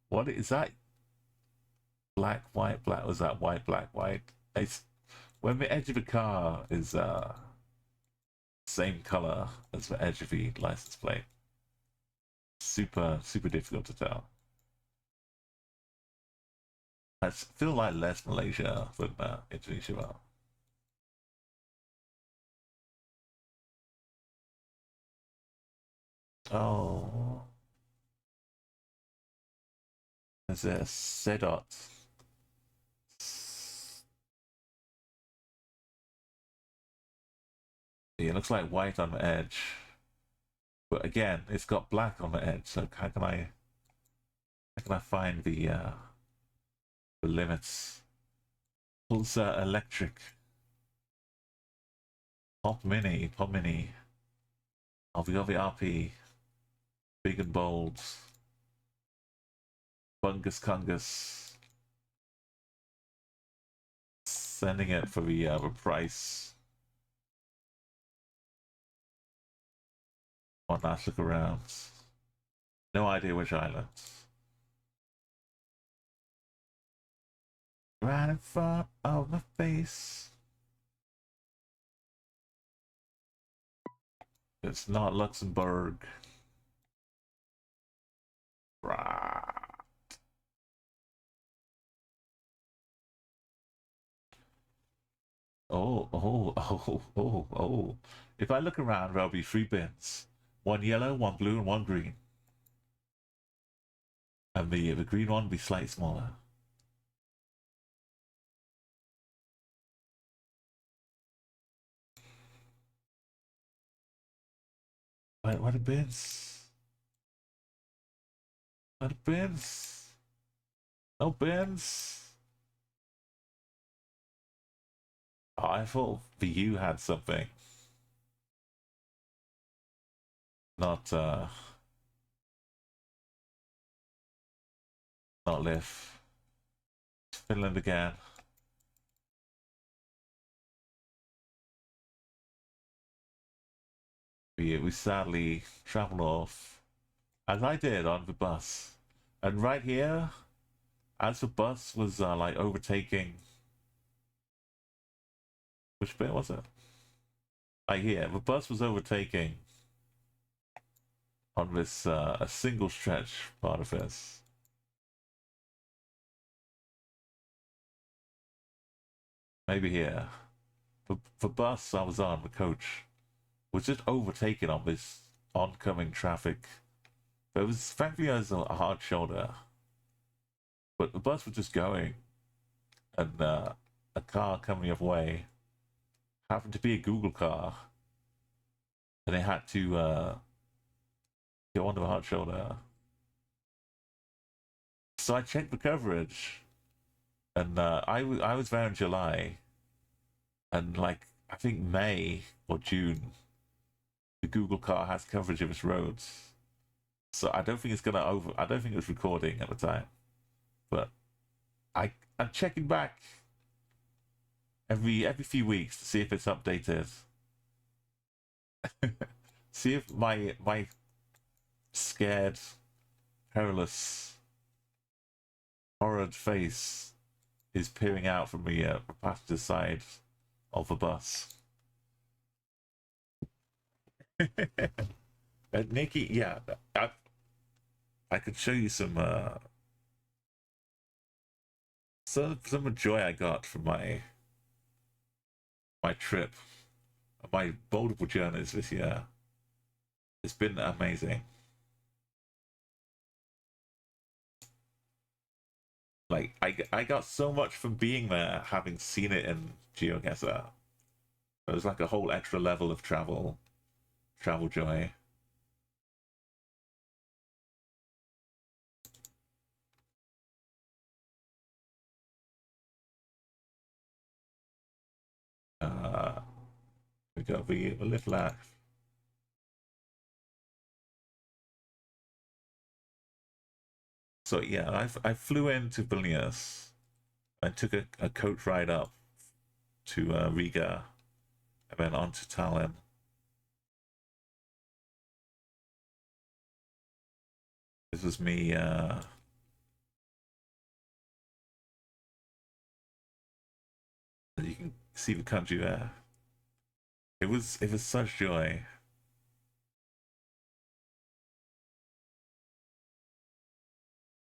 What is that? Black, white, black. Was that white, black, white? It's when the edge of the car is same color as the edge of the license plate. Super difficult to tell. I feel like less Malaysia than Indonesia. Well. Oh, there's a Sedot. Yeah, it looks like white on the edge, but again, it's got black on the edge. So how can I find the limits? Pulsar Electric, Pop Mini, RV RP, Big and Bold, Bungus Kungus. Sending it for the price. One last look around. No idea which island. Right in front of my face. It's not Luxembourg. Right. Oh, oh, oh, oh, oh. If I look around, there'll be 3 bins. 1 yellow, 1 blue, and 1 green. And the green one will be slightly smaller. Wait, what are bins? What are bins? No bins? Oh, I thought the U had something. Not, not Liv. Finland again. We sadly traveled off, as I did on the bus. And right here, as the bus was like overtaking, which bit was it? Like here, the bus was overtaking on this a single stretch part of this. Maybe here. The bus I was on, the coach, was just overtaken on this oncoming traffic. But it was thankfully as a hard shoulder. But the bus was just going, and a car coming the other way happened to be a Google car, and they had to go onto a hard shoulder. So I checked the coverage, and I was there in July, and like I think May or June, the Google car has coverage of its roads. So I don't think it's gonna over. I don't think it was recording at the time, but I'm checking back every few weeks to see if it's updated. See if my scared, perilous, horrid face is peering out from the passenger side of the bus. Nikki, yeah, I could show you some joy I got from my trip, my multiple journeys this year. It's been amazing. Like I got so much from being there, having seen it in GeoGuessr. It was like a whole extra level of travel joy. We got the little act. So yeah, I flew into Vilnius. I took a coach ride up to Riga, and then on to Tallinn. This was me. You can see the country there. It was such joy.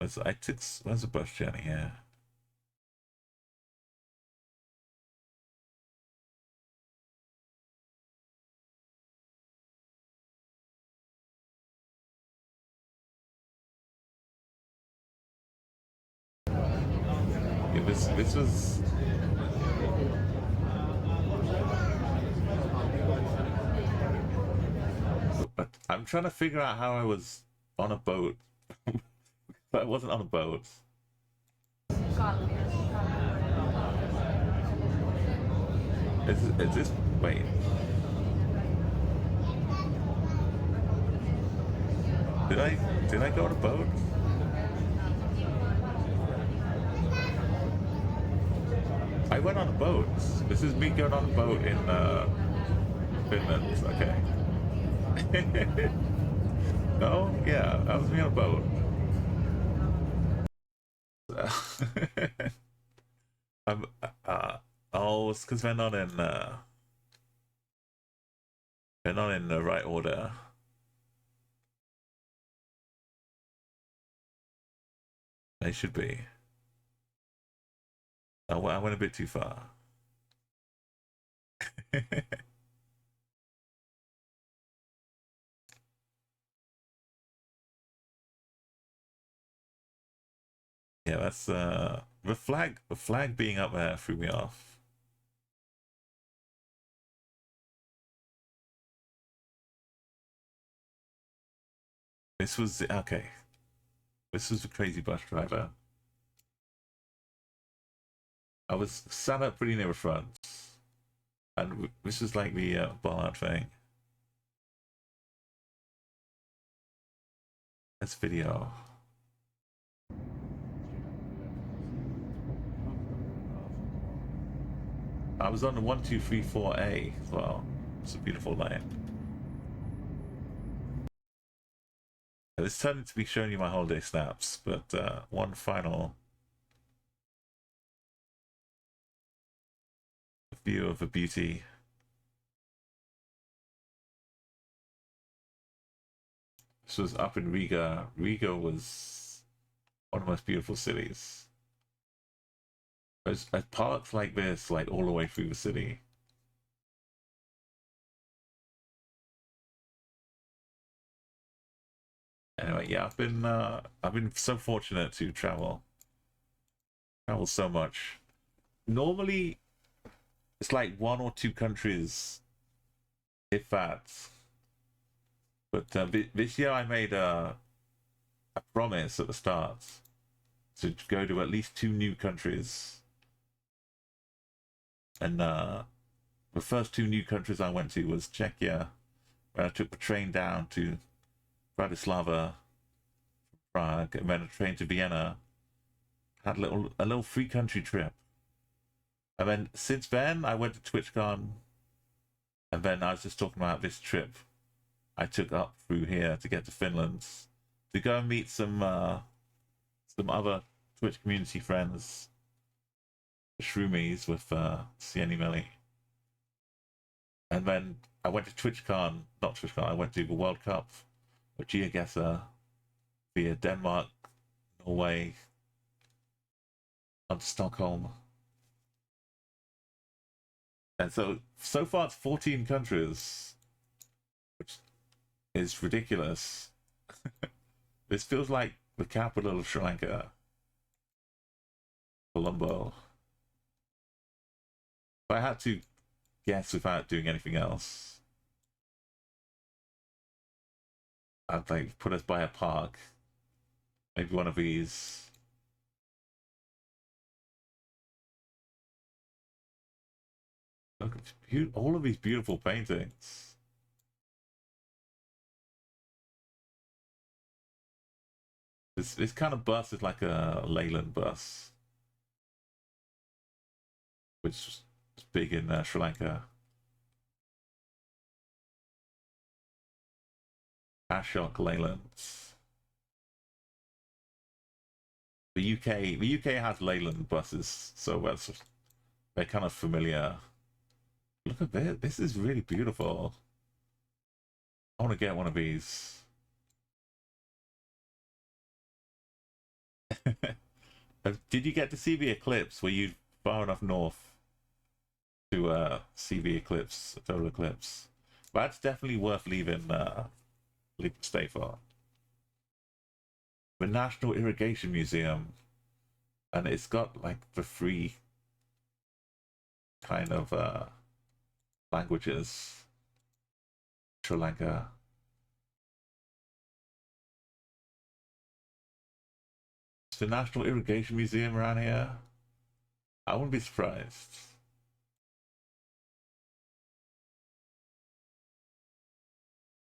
I took where's the bus journey here? This was but I'm trying to figure out how I was on a boat. But I wasn't on a boat. Is this wait? Did I go on a boat? I went on a boat. This is me going on a boat in Finland. Okay. No, yeah, that was me on a boat. I'm, oh, it's because we're not in They're not in the right order. They should be. Oh, well, I went a bit too far. Yeah, that's the flag. The flag being up there threw me off. This was okay. This was a crazy bus driver. I was sat up pretty near the front, and this is like the ball thing. This video. I was on the 1234A as well. It's a beautiful line. This turned to be showing you my holiday snaps, but one final view of the beauty. This was up in Riga. Riga was one of the most beautiful cities. There's parks like this, like all the way through the city. Anyway, yeah, I've been so fortunate to travel so much. Normally, it's like one or two countries, if that. But this year I made a promise at the start to go to at least 2 new countries. And the first 2 new countries I went to was Czechia, where I took the train down to Bratislava, Prague, and then a train to Vienna. Had a little free country trip. And then since then I went to TwitchCon, and then I was just talking about this trip I took up through here to get to Finland to go and meet some other Twitch community friends, Shroomies with Sienni Melly. And then I went to TwitchCon, not TwitchCon, I went to the World Cup with GeoGuessr via Denmark, Norway, on Stockholm. And so far it's 14 countries, which is ridiculous. This feels like the capital of Sri Lanka, Colombo. If I had to guess without doing anything else, I'd like put us by a park. Maybe one of these. Look at all of these beautiful paintings. This kind of bus is like a Leyland bus, which is big in Sri Lanka. Ashok Leyland. The UK has Leyland buses, so they're kind of familiar. Look at this. This is really beautiful. I want to get one of these. Did you get to see the eclipse? Were you far enough north to see the eclipse, the total eclipse? That's definitely worth leaving state for. The National Irrigation Museum, and it's got like the free kind of languages. Sri Lanka. It's the National Irrigation Museum around here. I wouldn't be surprised.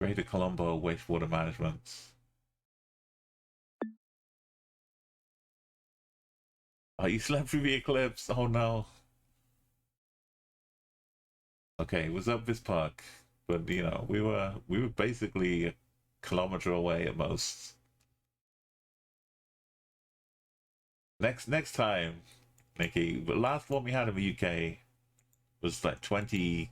Greater Colombo Wastewater Management. Oh, you slept through the eclipse. Oh no. Okay, it was up this park, but you know, we were basically a kilometer away at most. Next time, Nikki, the last one we had in the UK was like 20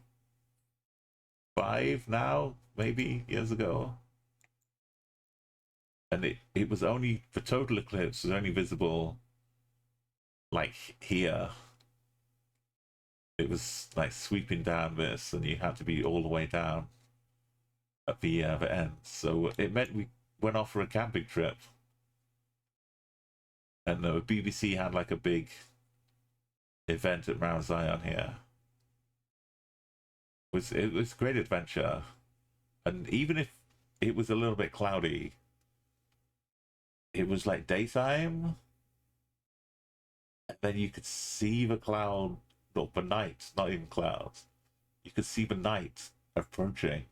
5 now, maybe years ago. And it was only, the total eclipse was only visible like here. It was like sweeping down this, and you had to be all the way down at the end. So it meant we went off for a camping trip. And the BBC had like a big event at Mount Zion here. It was a great adventure. And even if it was a little bit cloudy, it was like daytime. And then you could see the cloud, not the night, not even clouds. You could see the night approaching.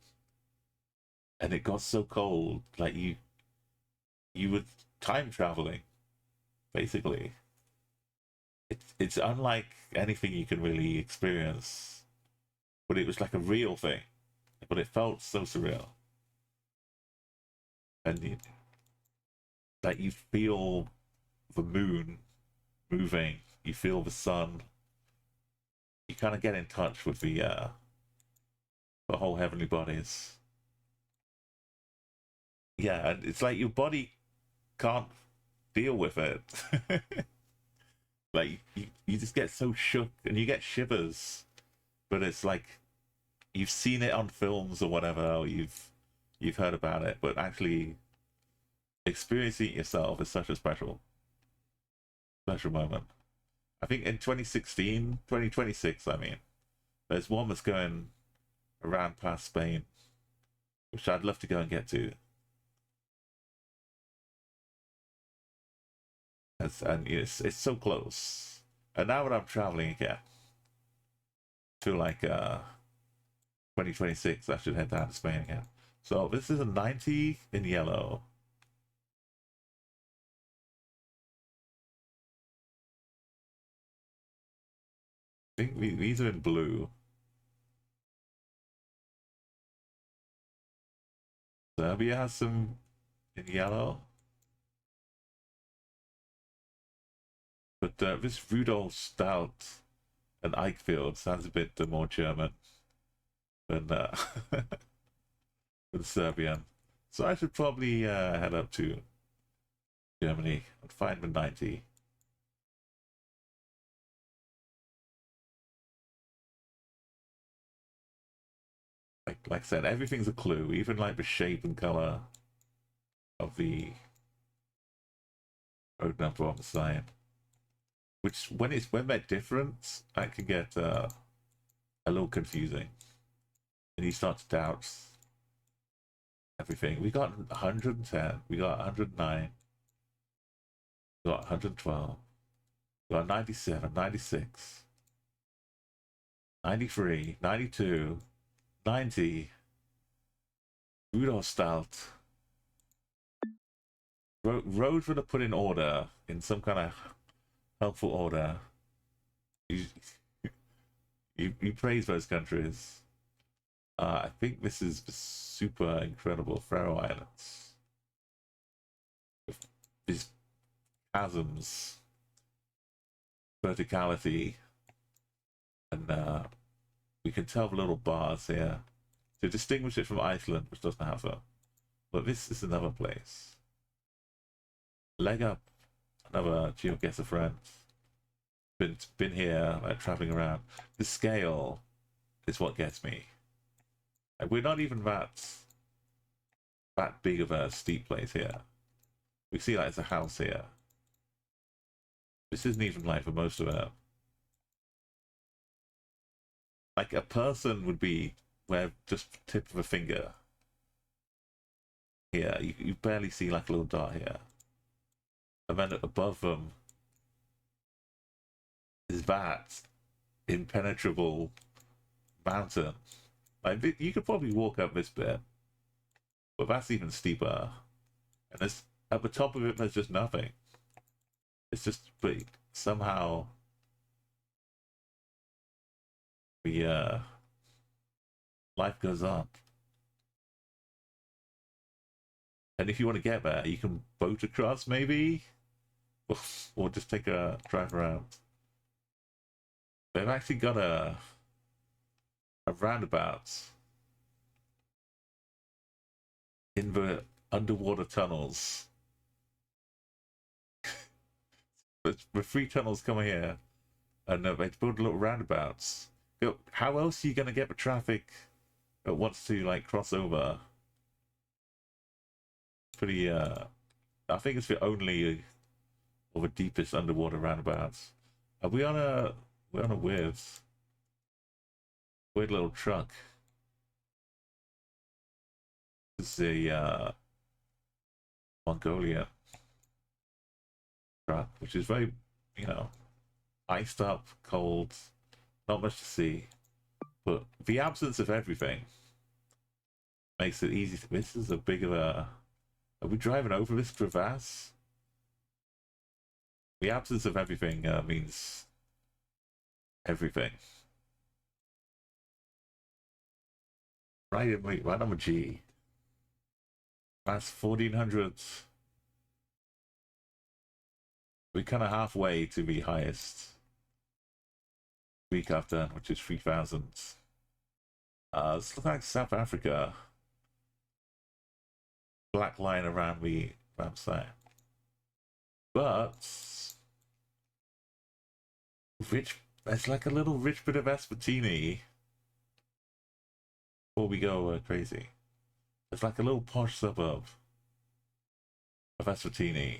And it got so cold, like you were time traveling, basically. It's unlike anything you can really experience, but it was like a real thing, but it felt so surreal. And like you feel the moon moving, you feel the sun, you kind of get in touch with the whole heavenly bodies. Yeah, and it's like your body can't deal with it. Like you just get so shook and you get shivers, but it's like you've seen it on films or whatever, or you've heard about it, but actually experiencing it yourself is such a special moment. I think in 2016, 2026, I mean, there's one that's going around past Spain, which I'd love to go and get to. And it's so close. And now when I'm traveling again, to like 2026, I should head down to Spain again. So this is a 90 in yellow. I think these are in blue. Serbia has some in yellow. But this Rudolf Stout and Eichfield sounds a bit more German than, than Serbian. So I should probably head up to Germany and find the 90. Like I said, everything's a clue, even like the shape and color of the road number on the side. Which when they're different, that can get a little confusing, and you start to doubt everything. We got 110, we got 109, we got 112, we got 97, 96, 93, 92, 90. Rudolf Stout. Roads were to put in order, in some kind of helpful order. You praise those countries. I think this is the super incredible Faroe Islands. With these chasms, verticality, and we can tell the little bars here to distinguish it from Iceland, which doesn't have them. But this is another place. Leg up, another GeoGuessr friend. Been here, like traveling around. The scale is what gets me. Like, we're not even that big of a steep place here. We see like it's a house here. This isn't even like for most of it. Like a person would be where just tip of a finger. Here, you barely see like a little dot here. And then above them is that impenetrable mountain. Like you could probably walk up this bit, but that's even steeper. And there's, at the top of it, there's just nothing. It's just, but somehow life goes on. And if you want to get there, you can boat across, maybe, or just take a drive around. They've actually got a roundabout in the underwater tunnels. The three tunnels come here, and they build little roundabouts. How else are you gonna get the traffic that wants to like cross over? Pretty. I think it's the only or the deepest underwater roundabouts. Are we on a? We're on a weird little truck. This is a Mongolian truck, which is very, you know, iced up, cold, not much to see. But the absence of everything makes it easy to. This is a big of a. Are we driving over this crevasse? The absence of everything means everything. Right, wait, right on a G. That's 1400. We're kind of halfway to the highest week I've done, which is 3000. This looks like South Africa. Black line around the site. But rich, it's like a little rich bit of Eswatini before we go crazy. It's like a little posh suburb of Eswatini.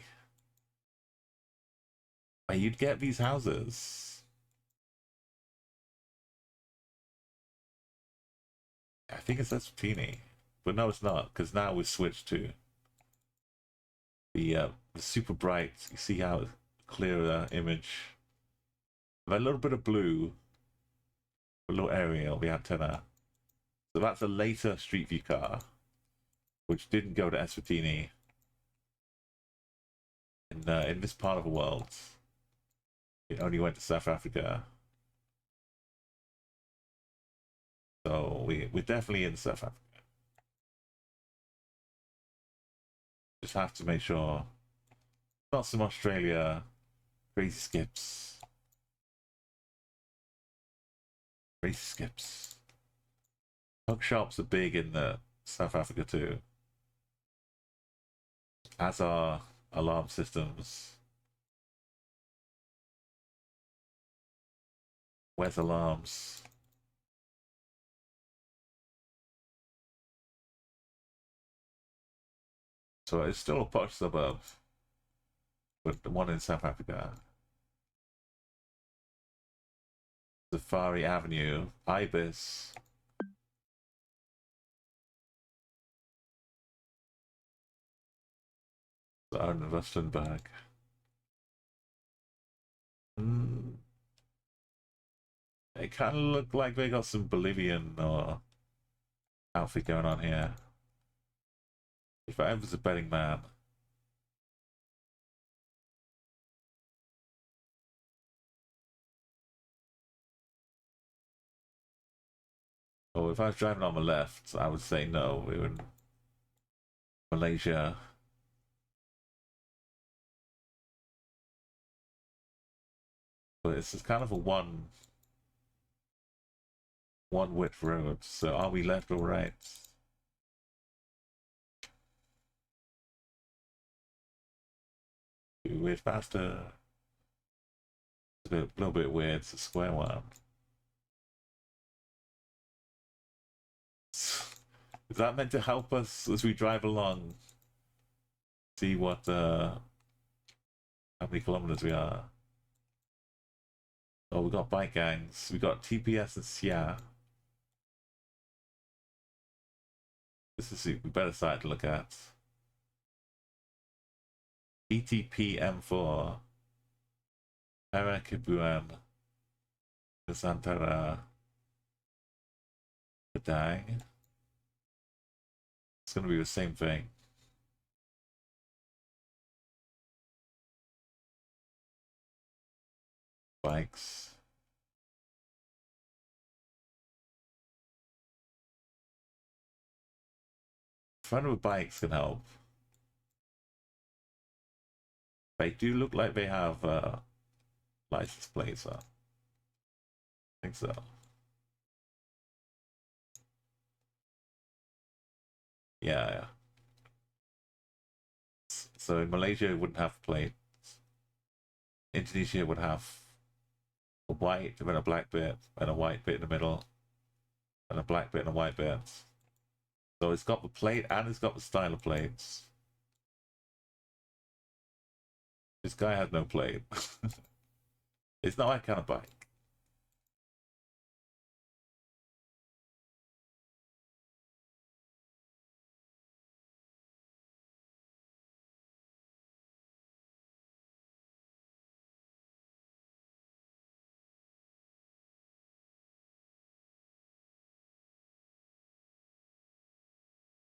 And you'd get these houses. I think it's Eswatini. But no, it's not, because now we've switched to the super bright. You see how clear image. A little bit of blue, a little aerial, the antenna. So that's a later Street View car, which didn't go to Eswatini in this part of the world. It only went to South Africa. So we're definitely in South Africa. Just have to make sure. Not some Australia crazy skips. Crazy skips. Tuck shops are big in South Africa too. As are alarm systems. Where's alarms? So it's still a posh suburb, but the one in South Africa. Safari Avenue, Ibis. Arne Rustenberg. It kind of look like they got some Bolivian or outfit going on here. If I was a betting man. Or if I was driving on the left, I would say no, we were in Malaysia. But it's just kind of a one width road. So are we left or right? Weird faster. It's a little bit weird. It's a square one. Is that meant to help us as we drive along? See what how many kilometers we are? Oh, we got bike gangs. We got TPS and SIA. This is a better site to look at. ETP M4. Parakibuan. Nusantara. Padang. It's gonna be the same thing. Bikes. Front of bikes can help. They do look like they have license plates on. I think so. Yeah. So in Malaysia, it wouldn't have plates. Indonesia would have a white, and then a black bit, and a white bit in the middle, and a black bit and a white bit. So it's got the plate and it's got the style of plates. This guy has no plate. It's not that kind of bike.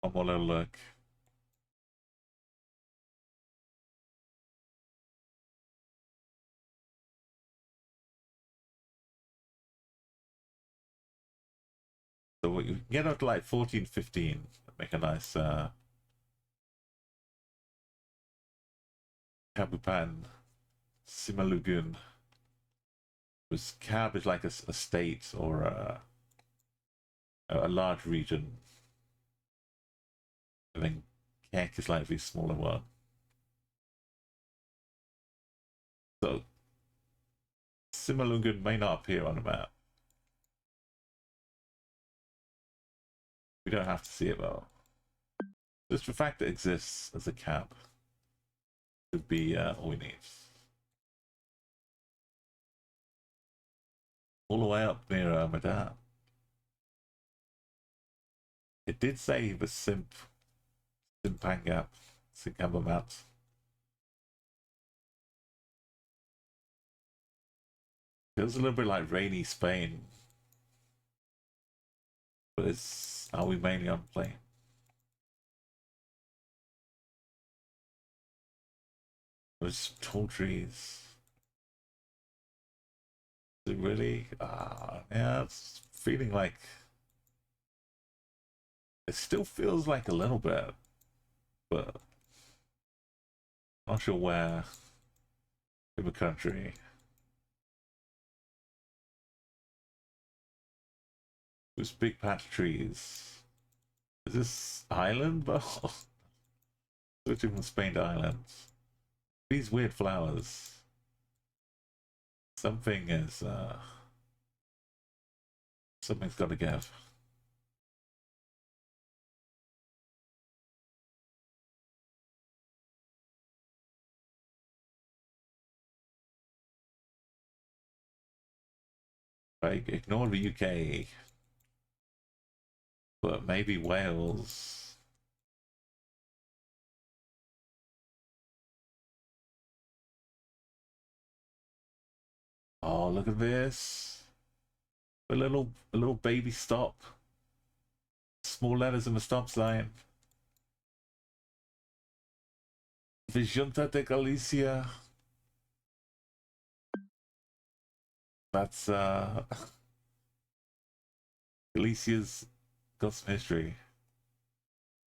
One more little look. So we can get up to like 14, 15. Make a nice Kabupaten Simalungun. Was Cab is like a state or a large region. And then Kek is like the smaller one. So Simalungun may not appear on the map. We don't have to see it though. Just the fact that it exists as a cap would be all we need. All the way up near Madame. It did say the Simpangap, Singambamat. Feels a little bit like rainy Spain. But are we mainly on plane? There's tall trees. Is it really? Yeah, it's feeling like... It still feels like a little bit, but not sure where in the country. There's big patch trees. Is this island? Well, switching from Spain to islands. These weird flowers. Something is something's got to give. Like, ignore the UK, but maybe Wales. Oh, look at this. A little baby stop. Small letters in the stop sign. The Junta de Galicia. That's Galicia's got some history.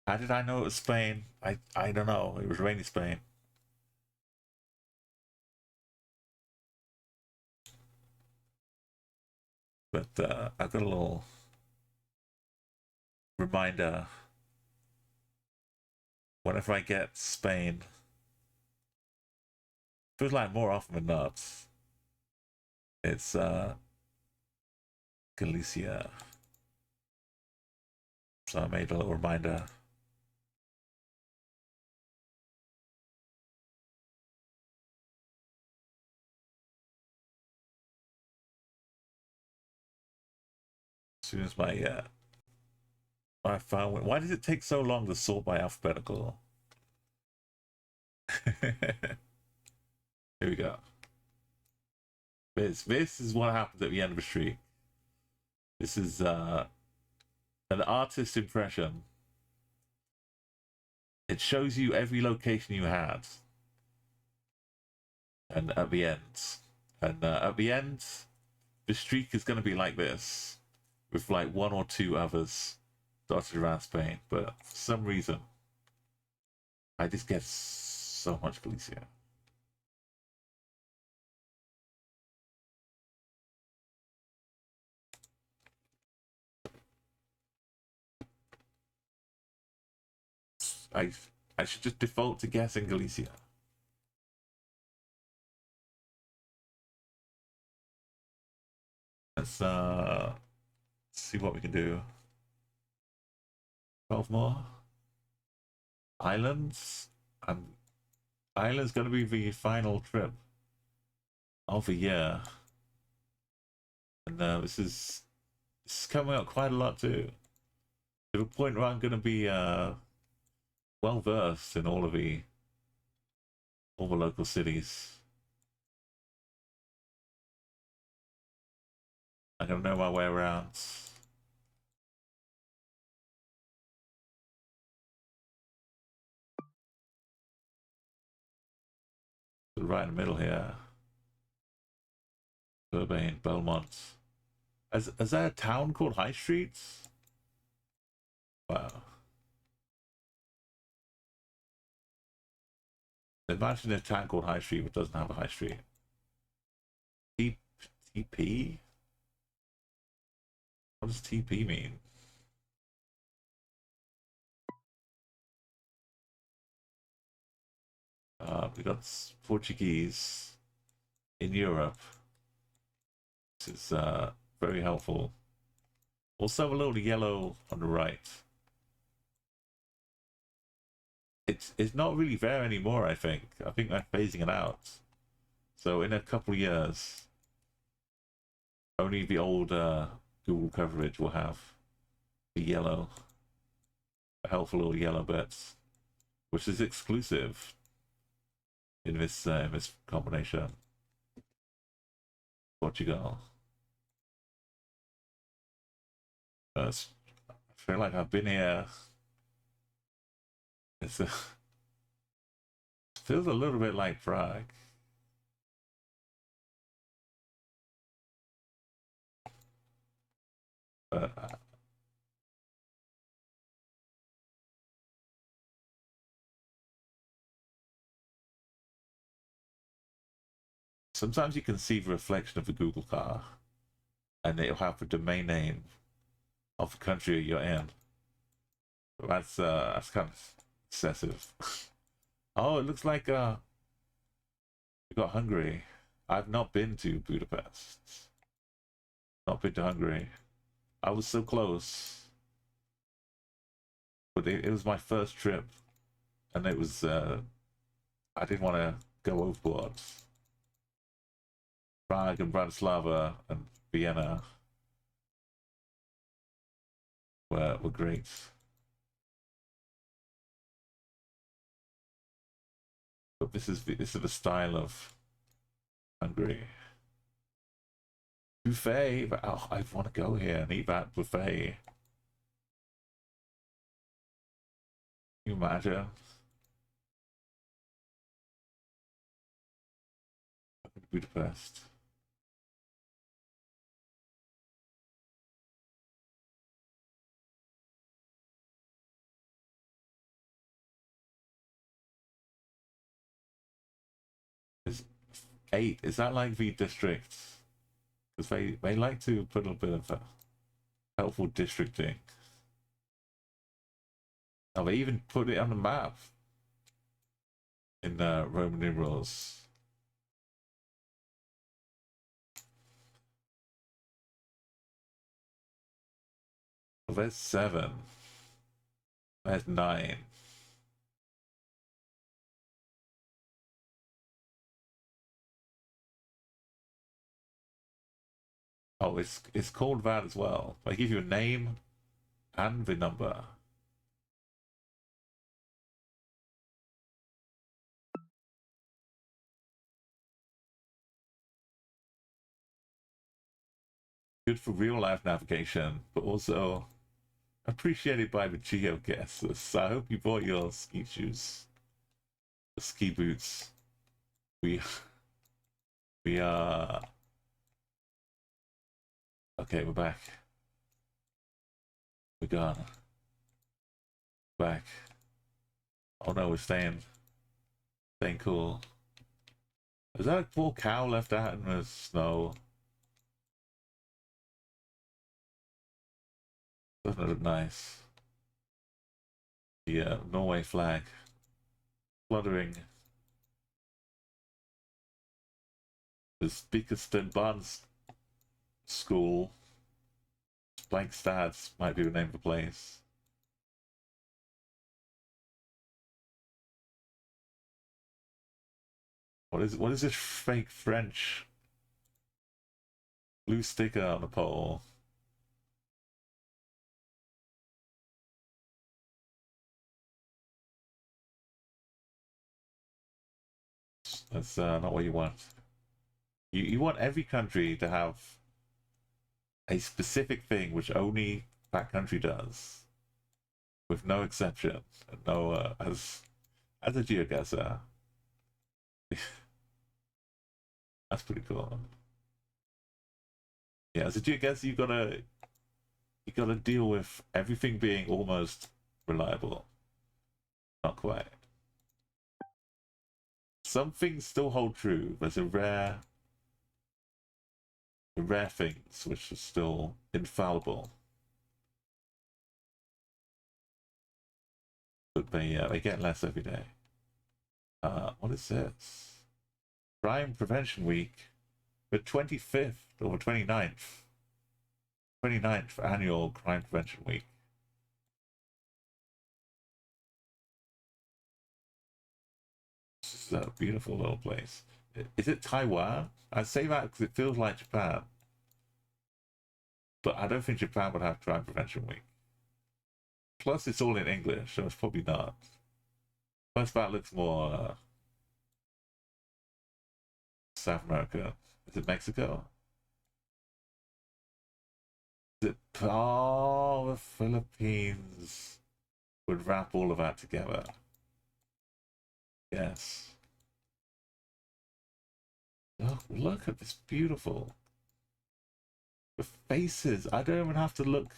How did I know it was Spain? I don't know. It was rainy Spain. But I've got a little reminder. Whenever I get Spain, feels like more often than not, it's Galicia. So I made a little reminder. As soon as I found it. Why does it take so long to sort by alphabetical? Here we go. This is what happens at the end of a streak. This is an artist impression. It shows you every location you had. And at the end. And at the end, the streak is going to be like this. With like one or two others dotted around Spain. But for some reason, I just get so much Galicia. I should just default to guessing Galicia. Let's see what we can do. 12 more. Islands. Island's gonna be the final trip of the year. And this is coming up quite a lot too. To the point where I'm gonna be well versed in all the local cities. I'm gonna know my way around. Right in the middle here. Urbane, Belmont. Is there a town called High Streets? Wow. Imagine a town called High Street but doesn't have a high street. TP? What does TP mean? We got Portuguese in Europe. This is very helpful. Also a little yellow on the right. It's not really there anymore, I think. I think they're phasing it out. So in a couple of years, only the old Google coverage will have the yellow, a helpful little yellow bits, which is exclusive in this combination. Portugal. I feel like I've been here. Feels a little bit like Prague. Sometimes you can see the reflection of the Google car, and it'll have the domain name of the country you're in. That's kind of excessive. Oh, it looks like we got Hungary. I've not been to Budapest. Not been to Hungary. I was so close, but it was my first trip, and it was I didn't want to go overboard. Prague and Bratislava and Vienna were great. But this is the style of Hungary. Buffet, but oh, I want to go here and eat that buffet. Can you imagine? Budapest. Is 8, is that like the districts? Because they like to put a bit of helpful districting. Now they even put it on the map in Roman numerals. Well, there's 7. There's 9. Oh, it's called that as well. I give you a name and the number. Good for real life navigation, but also appreciated by the geo-guessers. I hope you bought your ski shoes, the ski boots. We are okay. We're back. We're gone. Back. Oh no, we're staying cool. Is that a poor cow left out in the snow? Doesn't it look nice? The Norway flag fluttering. The Speakerston Barnes School. Blank Stats might be the name of the place. What is this fake French blue sticker on the pole? That's not what you want. You want every country to have a specific thing which only that country does, with no exception. No, as a geoguesser, that's pretty cool. Yeah, as a geoguesser, you gotta deal with everything being almost reliable. Not quite. Some things still hold true. There's a rare things which are still infallible. But they get less every day. What is this? Crime Prevention Week. The 25th or 29th. 29th annual Crime Prevention Week. This is a beautiful little place. Is it Taiwan? I say that because it feels like Japan. But I don't think Japan would have Crime Prevention Week. Plus, it's all in English, so it's probably not. Plus, that looks more South America. Is it Mexico? Is it? Oh, the Philippines would wrap all of that together. Yes. Oh, look at this beautiful. The faces. I don't even have to look.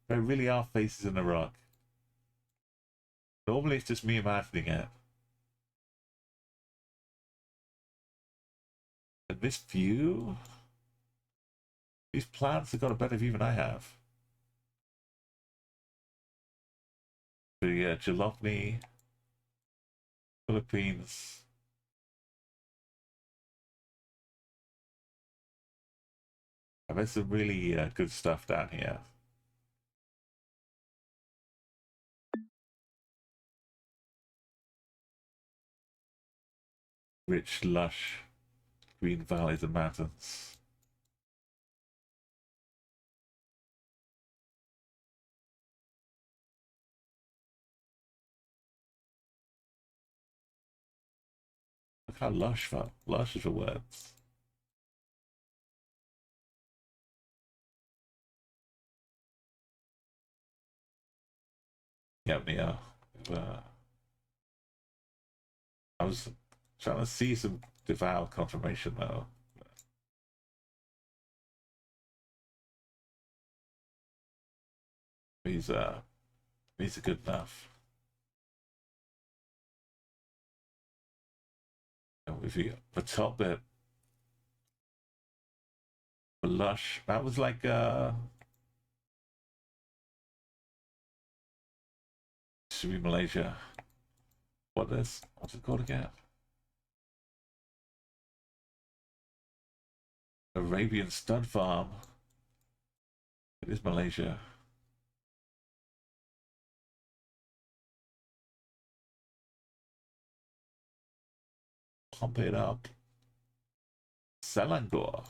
There really are faces in the rock. Normally it's just me imagining it. And this view? These plants have got a better view than I have. The Jalopny, Philippines. There's some really good stuff down here. Rich, lush, green valleys and mountains. Look how lush that. Lush is the words. Yeah. I was trying to see some devout confirmation though. These are good enough. And if you the top bit, the lush, that was like should be Malaysia. What's it called again? Arabian Stud Farm. It is Malaysia. Pump it up. Selangor.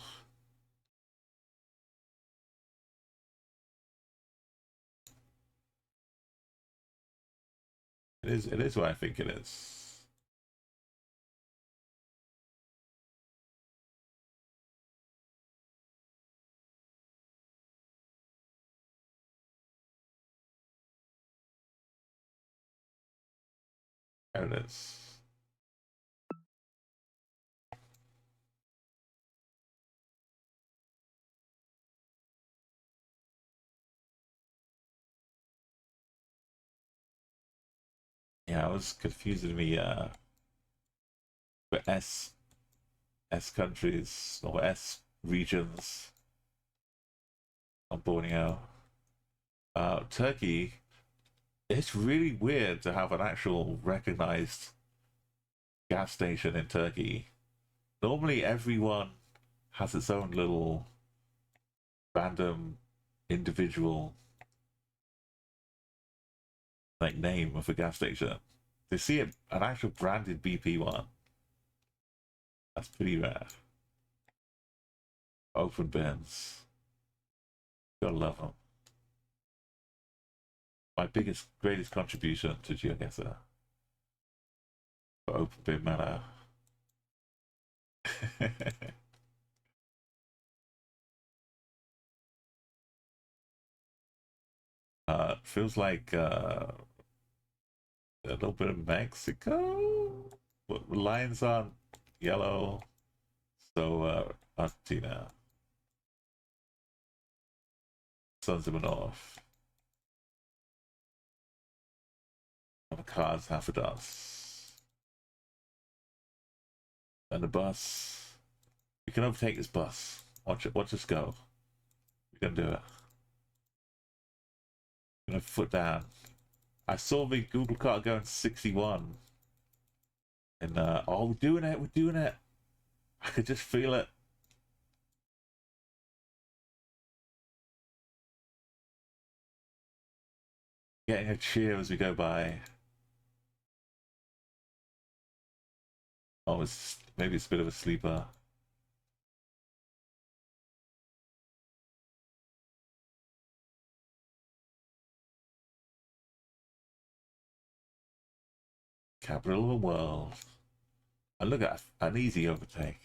It is what I think it is. There it is. Yeah, I was confusing the S countries or S regions on Borneo. Turkey, it's really weird to have an actual recognized gas station in Turkey, normally everyone has its own little random individual like name of a gas station. To see it, an actual branded BP one, that's pretty rare. Open bins, gotta love them. My greatest contribution to GeoGuessr for open bin manner. Feels like a little bit of Mexico. But lines on yellow, so Argentina. Sons of the North. And the car's half a dozen. And the bus. We can overtake this bus. Watch us go. We can do it. Gonna foot down. I saw the Google car going 61. And oh, we're doing it. I could just feel it. Getting a cheer as we go by. Oh, maybe it's a bit of a sleeper. Capital of the world. And look at an easy overtake.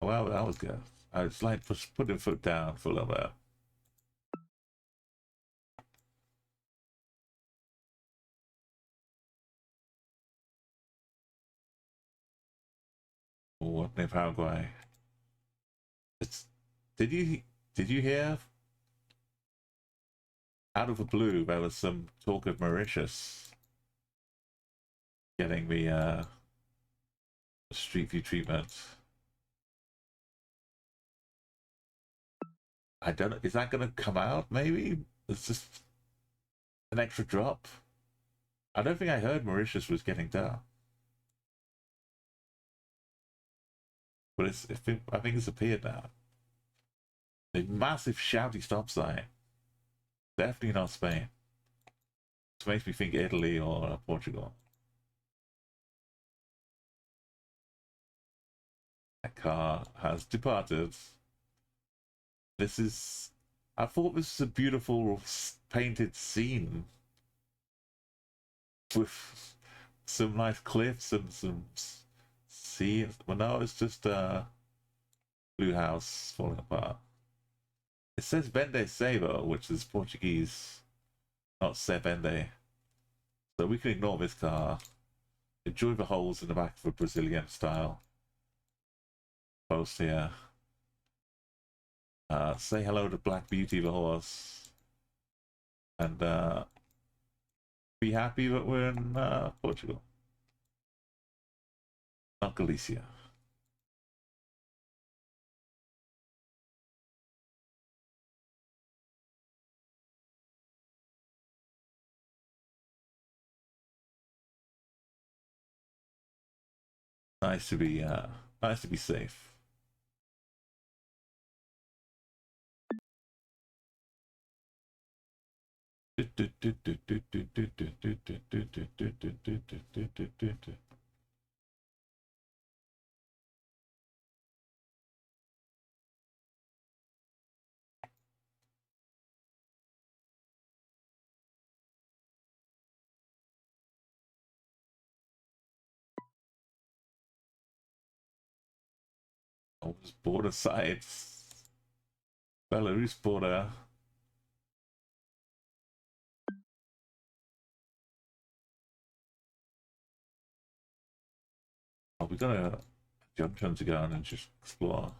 Oh, well, that was good. I was like putting foot down for a little bit. Oh, in Paraguay. Did you hear? Out of the blue, there was some talk of Mauritius getting the Street View treatment. I don't know. Is that going to come out? Maybe it's just an extra drop. I don't think I heard Mauritius was getting down, but I think it's appeared now. A massive shouty stop sign. Definitely not Spain. It makes me think Italy or Portugal. That car has departed. I thought this was a beautiful painted scene with some nice cliffs and some sea. But no, it's just a blue house falling apart. It says Vende Savo, which is Portuguese, not Se Vende. So we can ignore this car. Enjoy the holes in the back of a Brazilian style post here. Say hello to Black Beauty the horse. And be happy that we're in Portugal. Not Galicia. Nice to be safe. Border sites. Belarus border. Oh, we got a junction to go on and just explore.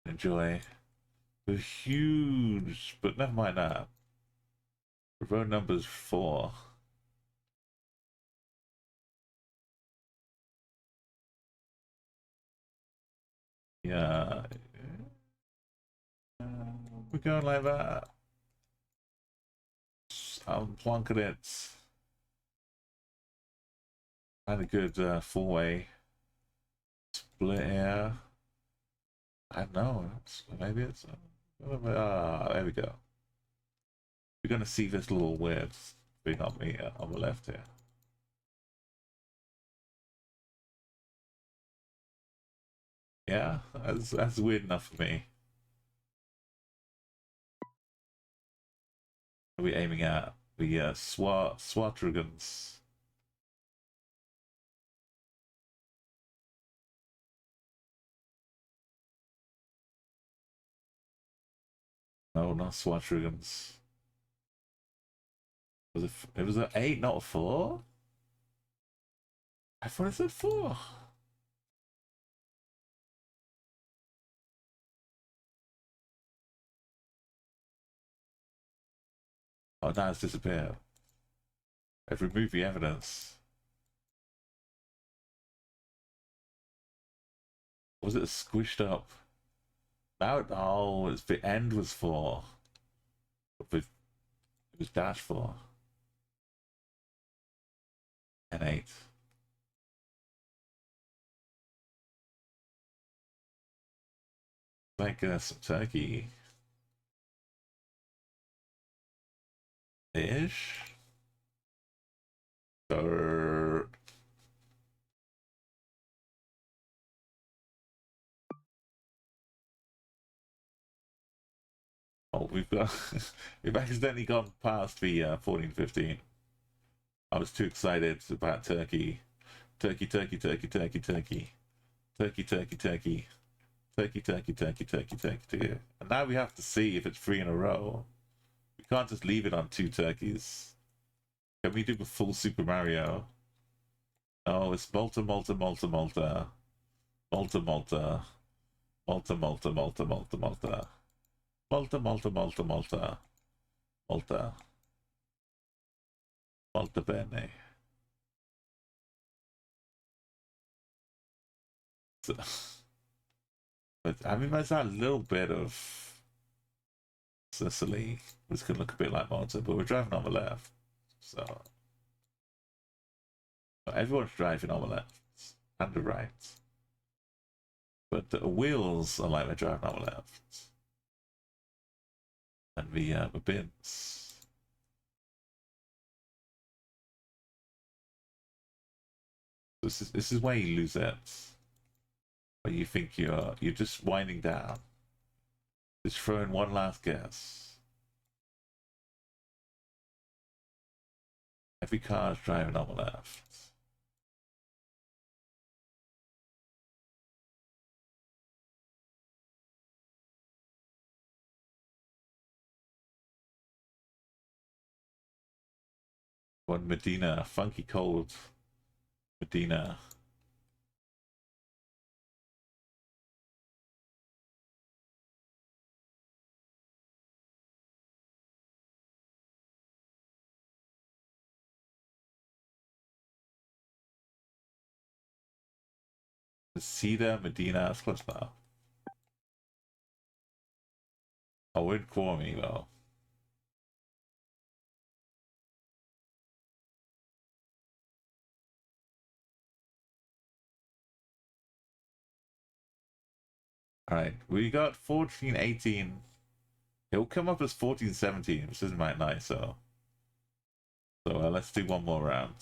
Enjoy. They're huge, but never mind that. Road number's 4. Yeah. We're going like that. I'm plonking it. Kind of good four-way split here. I don't know. Maybe it's. There we go. We're gonna see this little weird thing on the left here. Yeah, that's weird enough for me. What are we aiming at? The Swatrugans. No, not Swatrugans. It was an 8, not a 4? I thought it said 4. Oh, now it's disappeared. I've removed the evidence. Was it squished up? Now, oh, it's the end was 4. It was dash 4. And 8. Like some turkey. Ish. So oh, we've accidentally gone past the 14-15. I was too excited about turkey. Turkey, turkey, turkey, turkey, turkey. Turkey, turkey, turkey. Turkey, turkey, turkey, turkey, turkey. And now we have to see if it's 3 in a row. We can't just leave it on 2 turkeys. Can we do the full Super Mario? Oh, it's Malta, Malta, Malta, Malta. Malta, Malta. Malta, Malta, Malta, Malta, Malta. Malta, Malta, Malta, Malta. Malta. Malta bene. So, but I mean, there's that little bit of Sicily, which could look a bit like Malta, but we're driving on the left. So everyone's driving on the left and the right. But the wheels are like they're driving on the left. And the bins. This is where you lose it. Where you think you're just winding down. Just throwing one last guess. Every car is driving on the left. One Medina, funky cold Medina. Cedar, Medina, that's close now. I would call me though. Alright, we got 14-18. It'll come up as 14-17, which isn't that nice, so let's do one more round.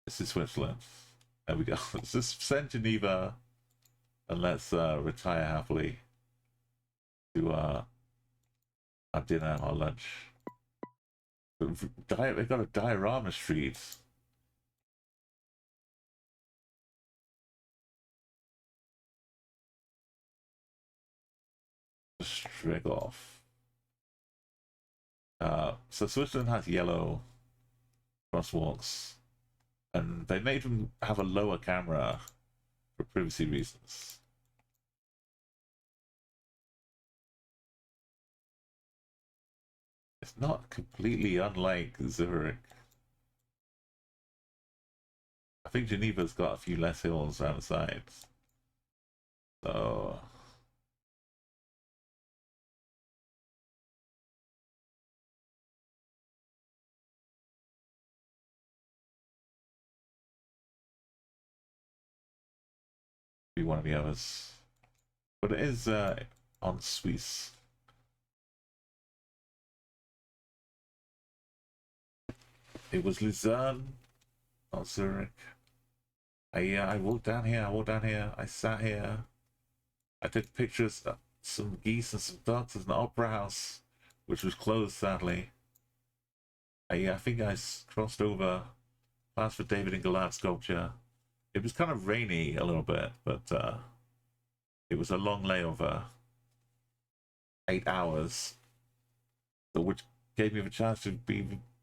This is Switzerland. There we go. Let's just send Geneva and let's retire happily to our dinner, our lunch. They've got a diorama street. Straight off. So Switzerland has yellow crosswalks, and they made them have a lower camera for privacy reasons. It's not completely unlike Zurich. I think Geneva's got a few less hills around the sides. So Be one of the others. But it is on Swiss. It was Lucerne, not Zurich. I walked down here, I sat here. I took pictures of some geese and some ducks at an opera house, which was closed, sadly. I think I crossed over, passed for David and Goliath sculpture. It was kind of rainy a little bit, but it was a long layover. 8 hours, which gave me the chance to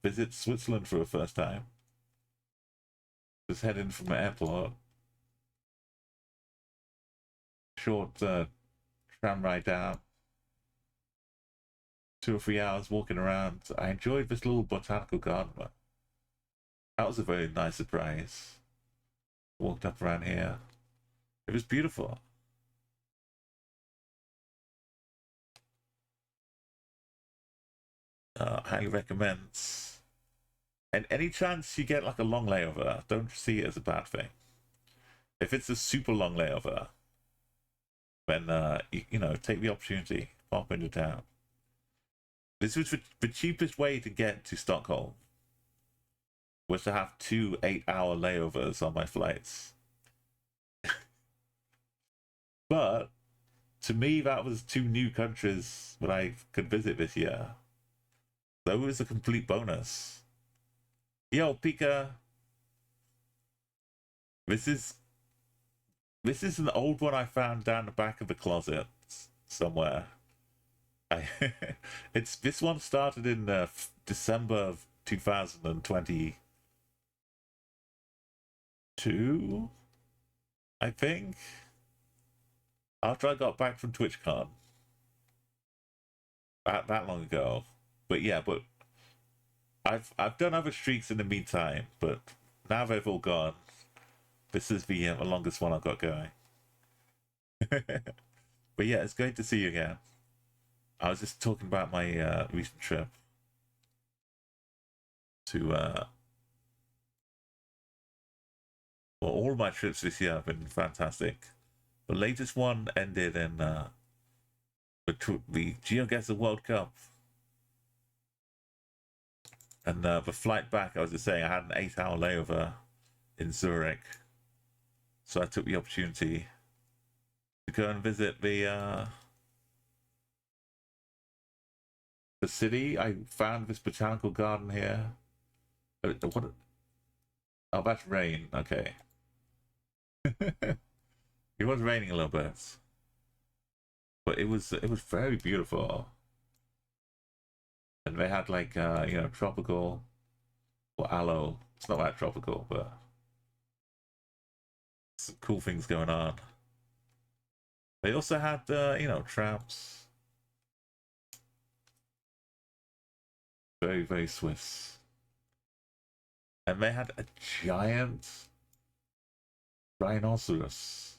visit Switzerland for the first time. Just heading from the airport. Short tram ride down. 2 or 3 hours walking around. I enjoyed this little botanical garden. That was a very nice surprise. Walked up around here. It was beautiful. Highly recommend. And any chance you get like a long layover, don't see it as a bad thing. If it's a super long layover, then you know, take the opportunity, pop into town. This was the cheapest way to get to Stockholm, was to have 2 8-hour layovers on my flights. But to me, that was 2 new countries that I could visit this year. So it was a complete bonus. Yo, Pika. This is an old one I found down the back of the closet somewhere. This one started in December of 2022, I think. After I got back from TwitchCon. That long ago. But yeah, but I've done other streaks in the meantime, but now they've all gone. This is the longest one I've got going. But yeah, it's great to see you again. I was just talking about my recent trip to well, all my trips this year have been fantastic. The latest one ended in the GeoGuessr World Cup. And the flight back, I was just saying, I had an 8-hour layover in Zurich. So I took the opportunity to go and visit the city. I found this botanical garden here. What? Oh, that's rain. Okay. It was raining a little bit, but it was very beautiful. And they had like you know, tropical or aloe. It's not that tropical, but some cool things going on. They also had you know, tramps. Very, very Swiss. And they had a giant rhinoceros.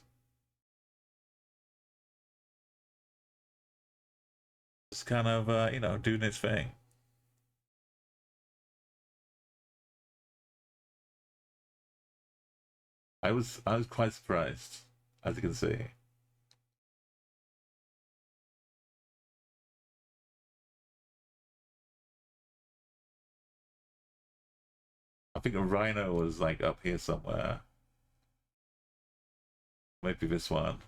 Just kind of you know, doing its thing. I was quite surprised, as you can see. I think a rhino was like up here somewhere. Maybe this one.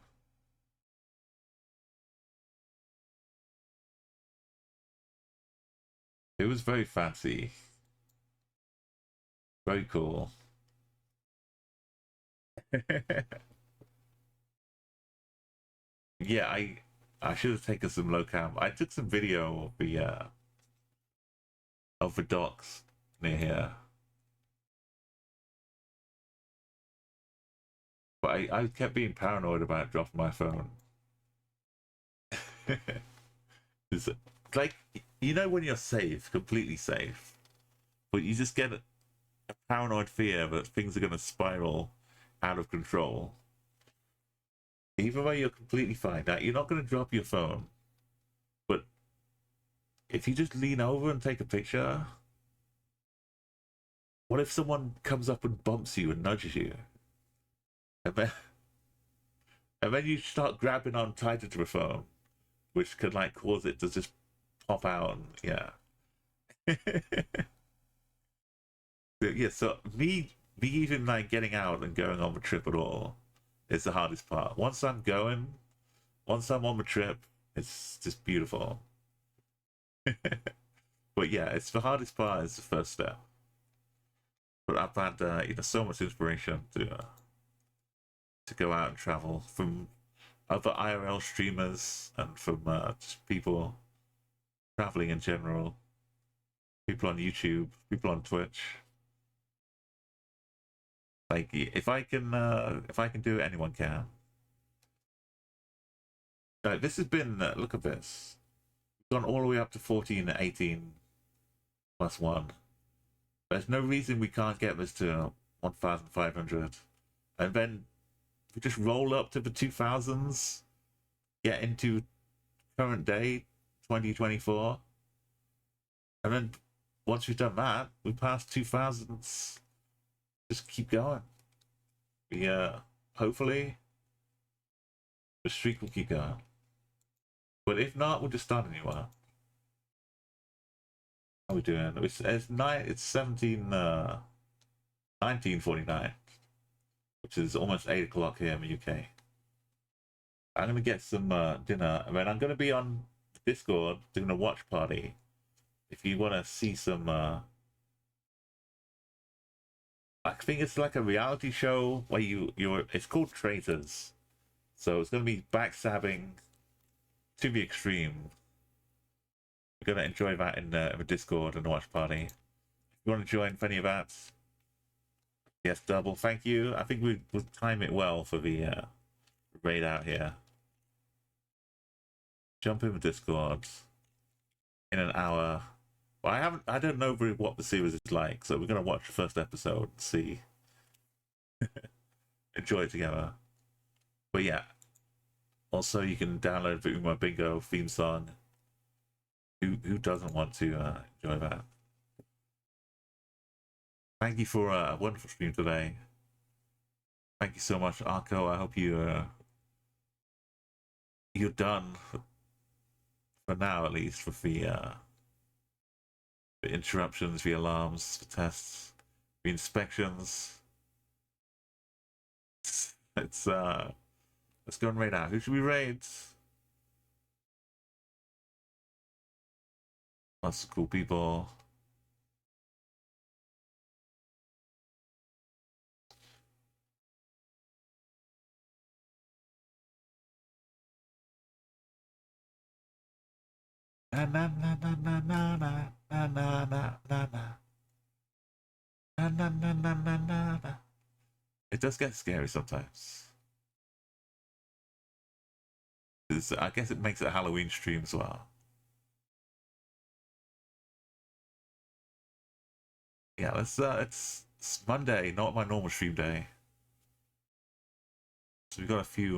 It was very fancy. Very cool. Yeah, I should have taken some low cam. I took some video of the docks near here. But I kept being paranoid about dropping my phone. It's like, you know, when you're safe, completely safe, but you just get a paranoid fear that things are going to spiral out of control. Even though you're completely fine, now you're not going to drop your phone, but if you just lean over and take a picture, what if someone comes up and bumps you and nudges you? And And then you start grabbing on tighter to the phone, which could like cause it to just pop out. And, yeah. Yeah. So me even like getting out and going on the trip at all is the hardest part. Once I'm on the trip, it's just beautiful. But yeah, it's the hardest part is the first step. But I've had so much inspiration to go out and travel from other IRL streamers and from just people traveling in general, people on YouTube, people on Twitch. Like if I can do it, anyone can. This has been look at this. We've gone all the way up to 14, 18 plus 1. There's no reason we can't get this to 1,500. And then we just roll up to the 2000s, get into current day 2024. And then once we've done that, we pass 2000s. Just keep going. We hopefully the streak will keep going. But if not, we'll just start a new one. How are we doing? It's 1949, which is almost 8 o'clock here in the UK. I'm gonna get some dinner, and then I'm gonna be on Discord doing a watch party. If you want to see some, I think it's like a reality show where it's called Traitors, so it's gonna be backstabbing to the extreme. We're gonna enjoy that in the Discord and the watch party. If you want to join for any of that, yes, double. Thank you. I think we'll time it well for the raid out here. Jump in the Discord in an hour. Well, I don't know really what the series is like, so we're gonna watch the first episode and see. Enjoy it together. But yeah. Also, you can download the Uma Bingo theme song. Who doesn't want to enjoy that? Thank you for a wonderful stream today. Thank you so much, Arco. I hope you're done for now, at least, with the interruptions, the alarms, the tests, the inspections. Let's go and raid out. Who should we raid? Lots of cool people. Na na na na na na na na na na na na na na na na na. It does get scary sometimes. I guess it makes it a Halloween stream as well. Yeah, it's Monday, not my normal stream day. So we've got a few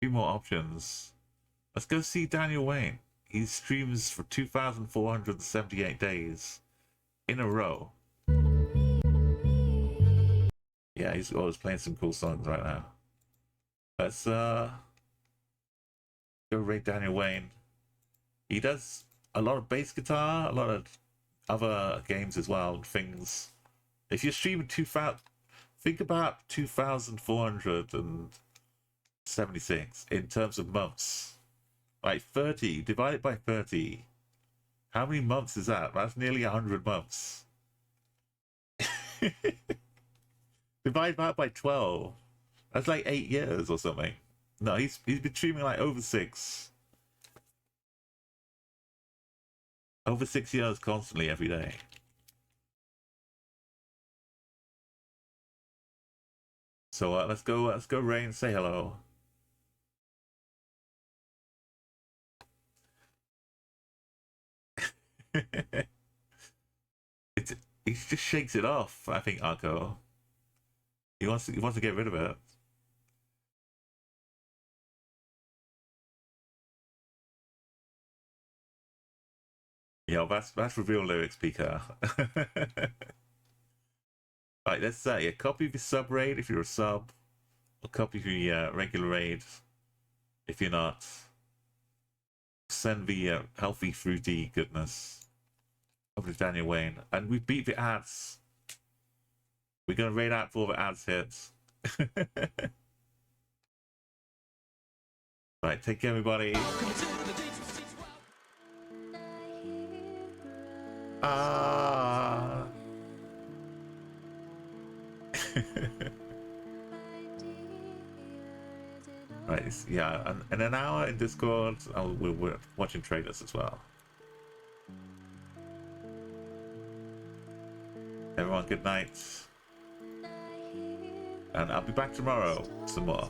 more options. Let's go see Daniel Wayne. He streams for 2,478 days in a row. Yeah, he's always playing some cool songs right now. Let's go rate Daniel Wayne. He does a lot of bass guitar, a lot of other games as well, and things. If you're streaming 2,000, think about 2,476 in terms of months. Like 30 divided by 30. How many months is that? That's nearly 100 months. Divide that by 12. That's like 8 years or something. No, he's been streaming like over 6. Over 6 years constantly every day. So let's go Ray and say hello. He just shakes it off, I think, Arco. He wants to get rid of it. Yeah, that's reveal lyrics, Pika. Right, let's say a copy of your sub raid if you're a sub, a copy of the regular raid. If you're not, send the healthy, fruity goodness over to Daniel Wayne. And we beat the ads. We're going to raid out for the ads hits. Right, take care, everybody. Ah. Right, yeah, and in an hour in Discord, we're watching trailers as well. Everyone, good night. And I'll be back tomorrow, some more.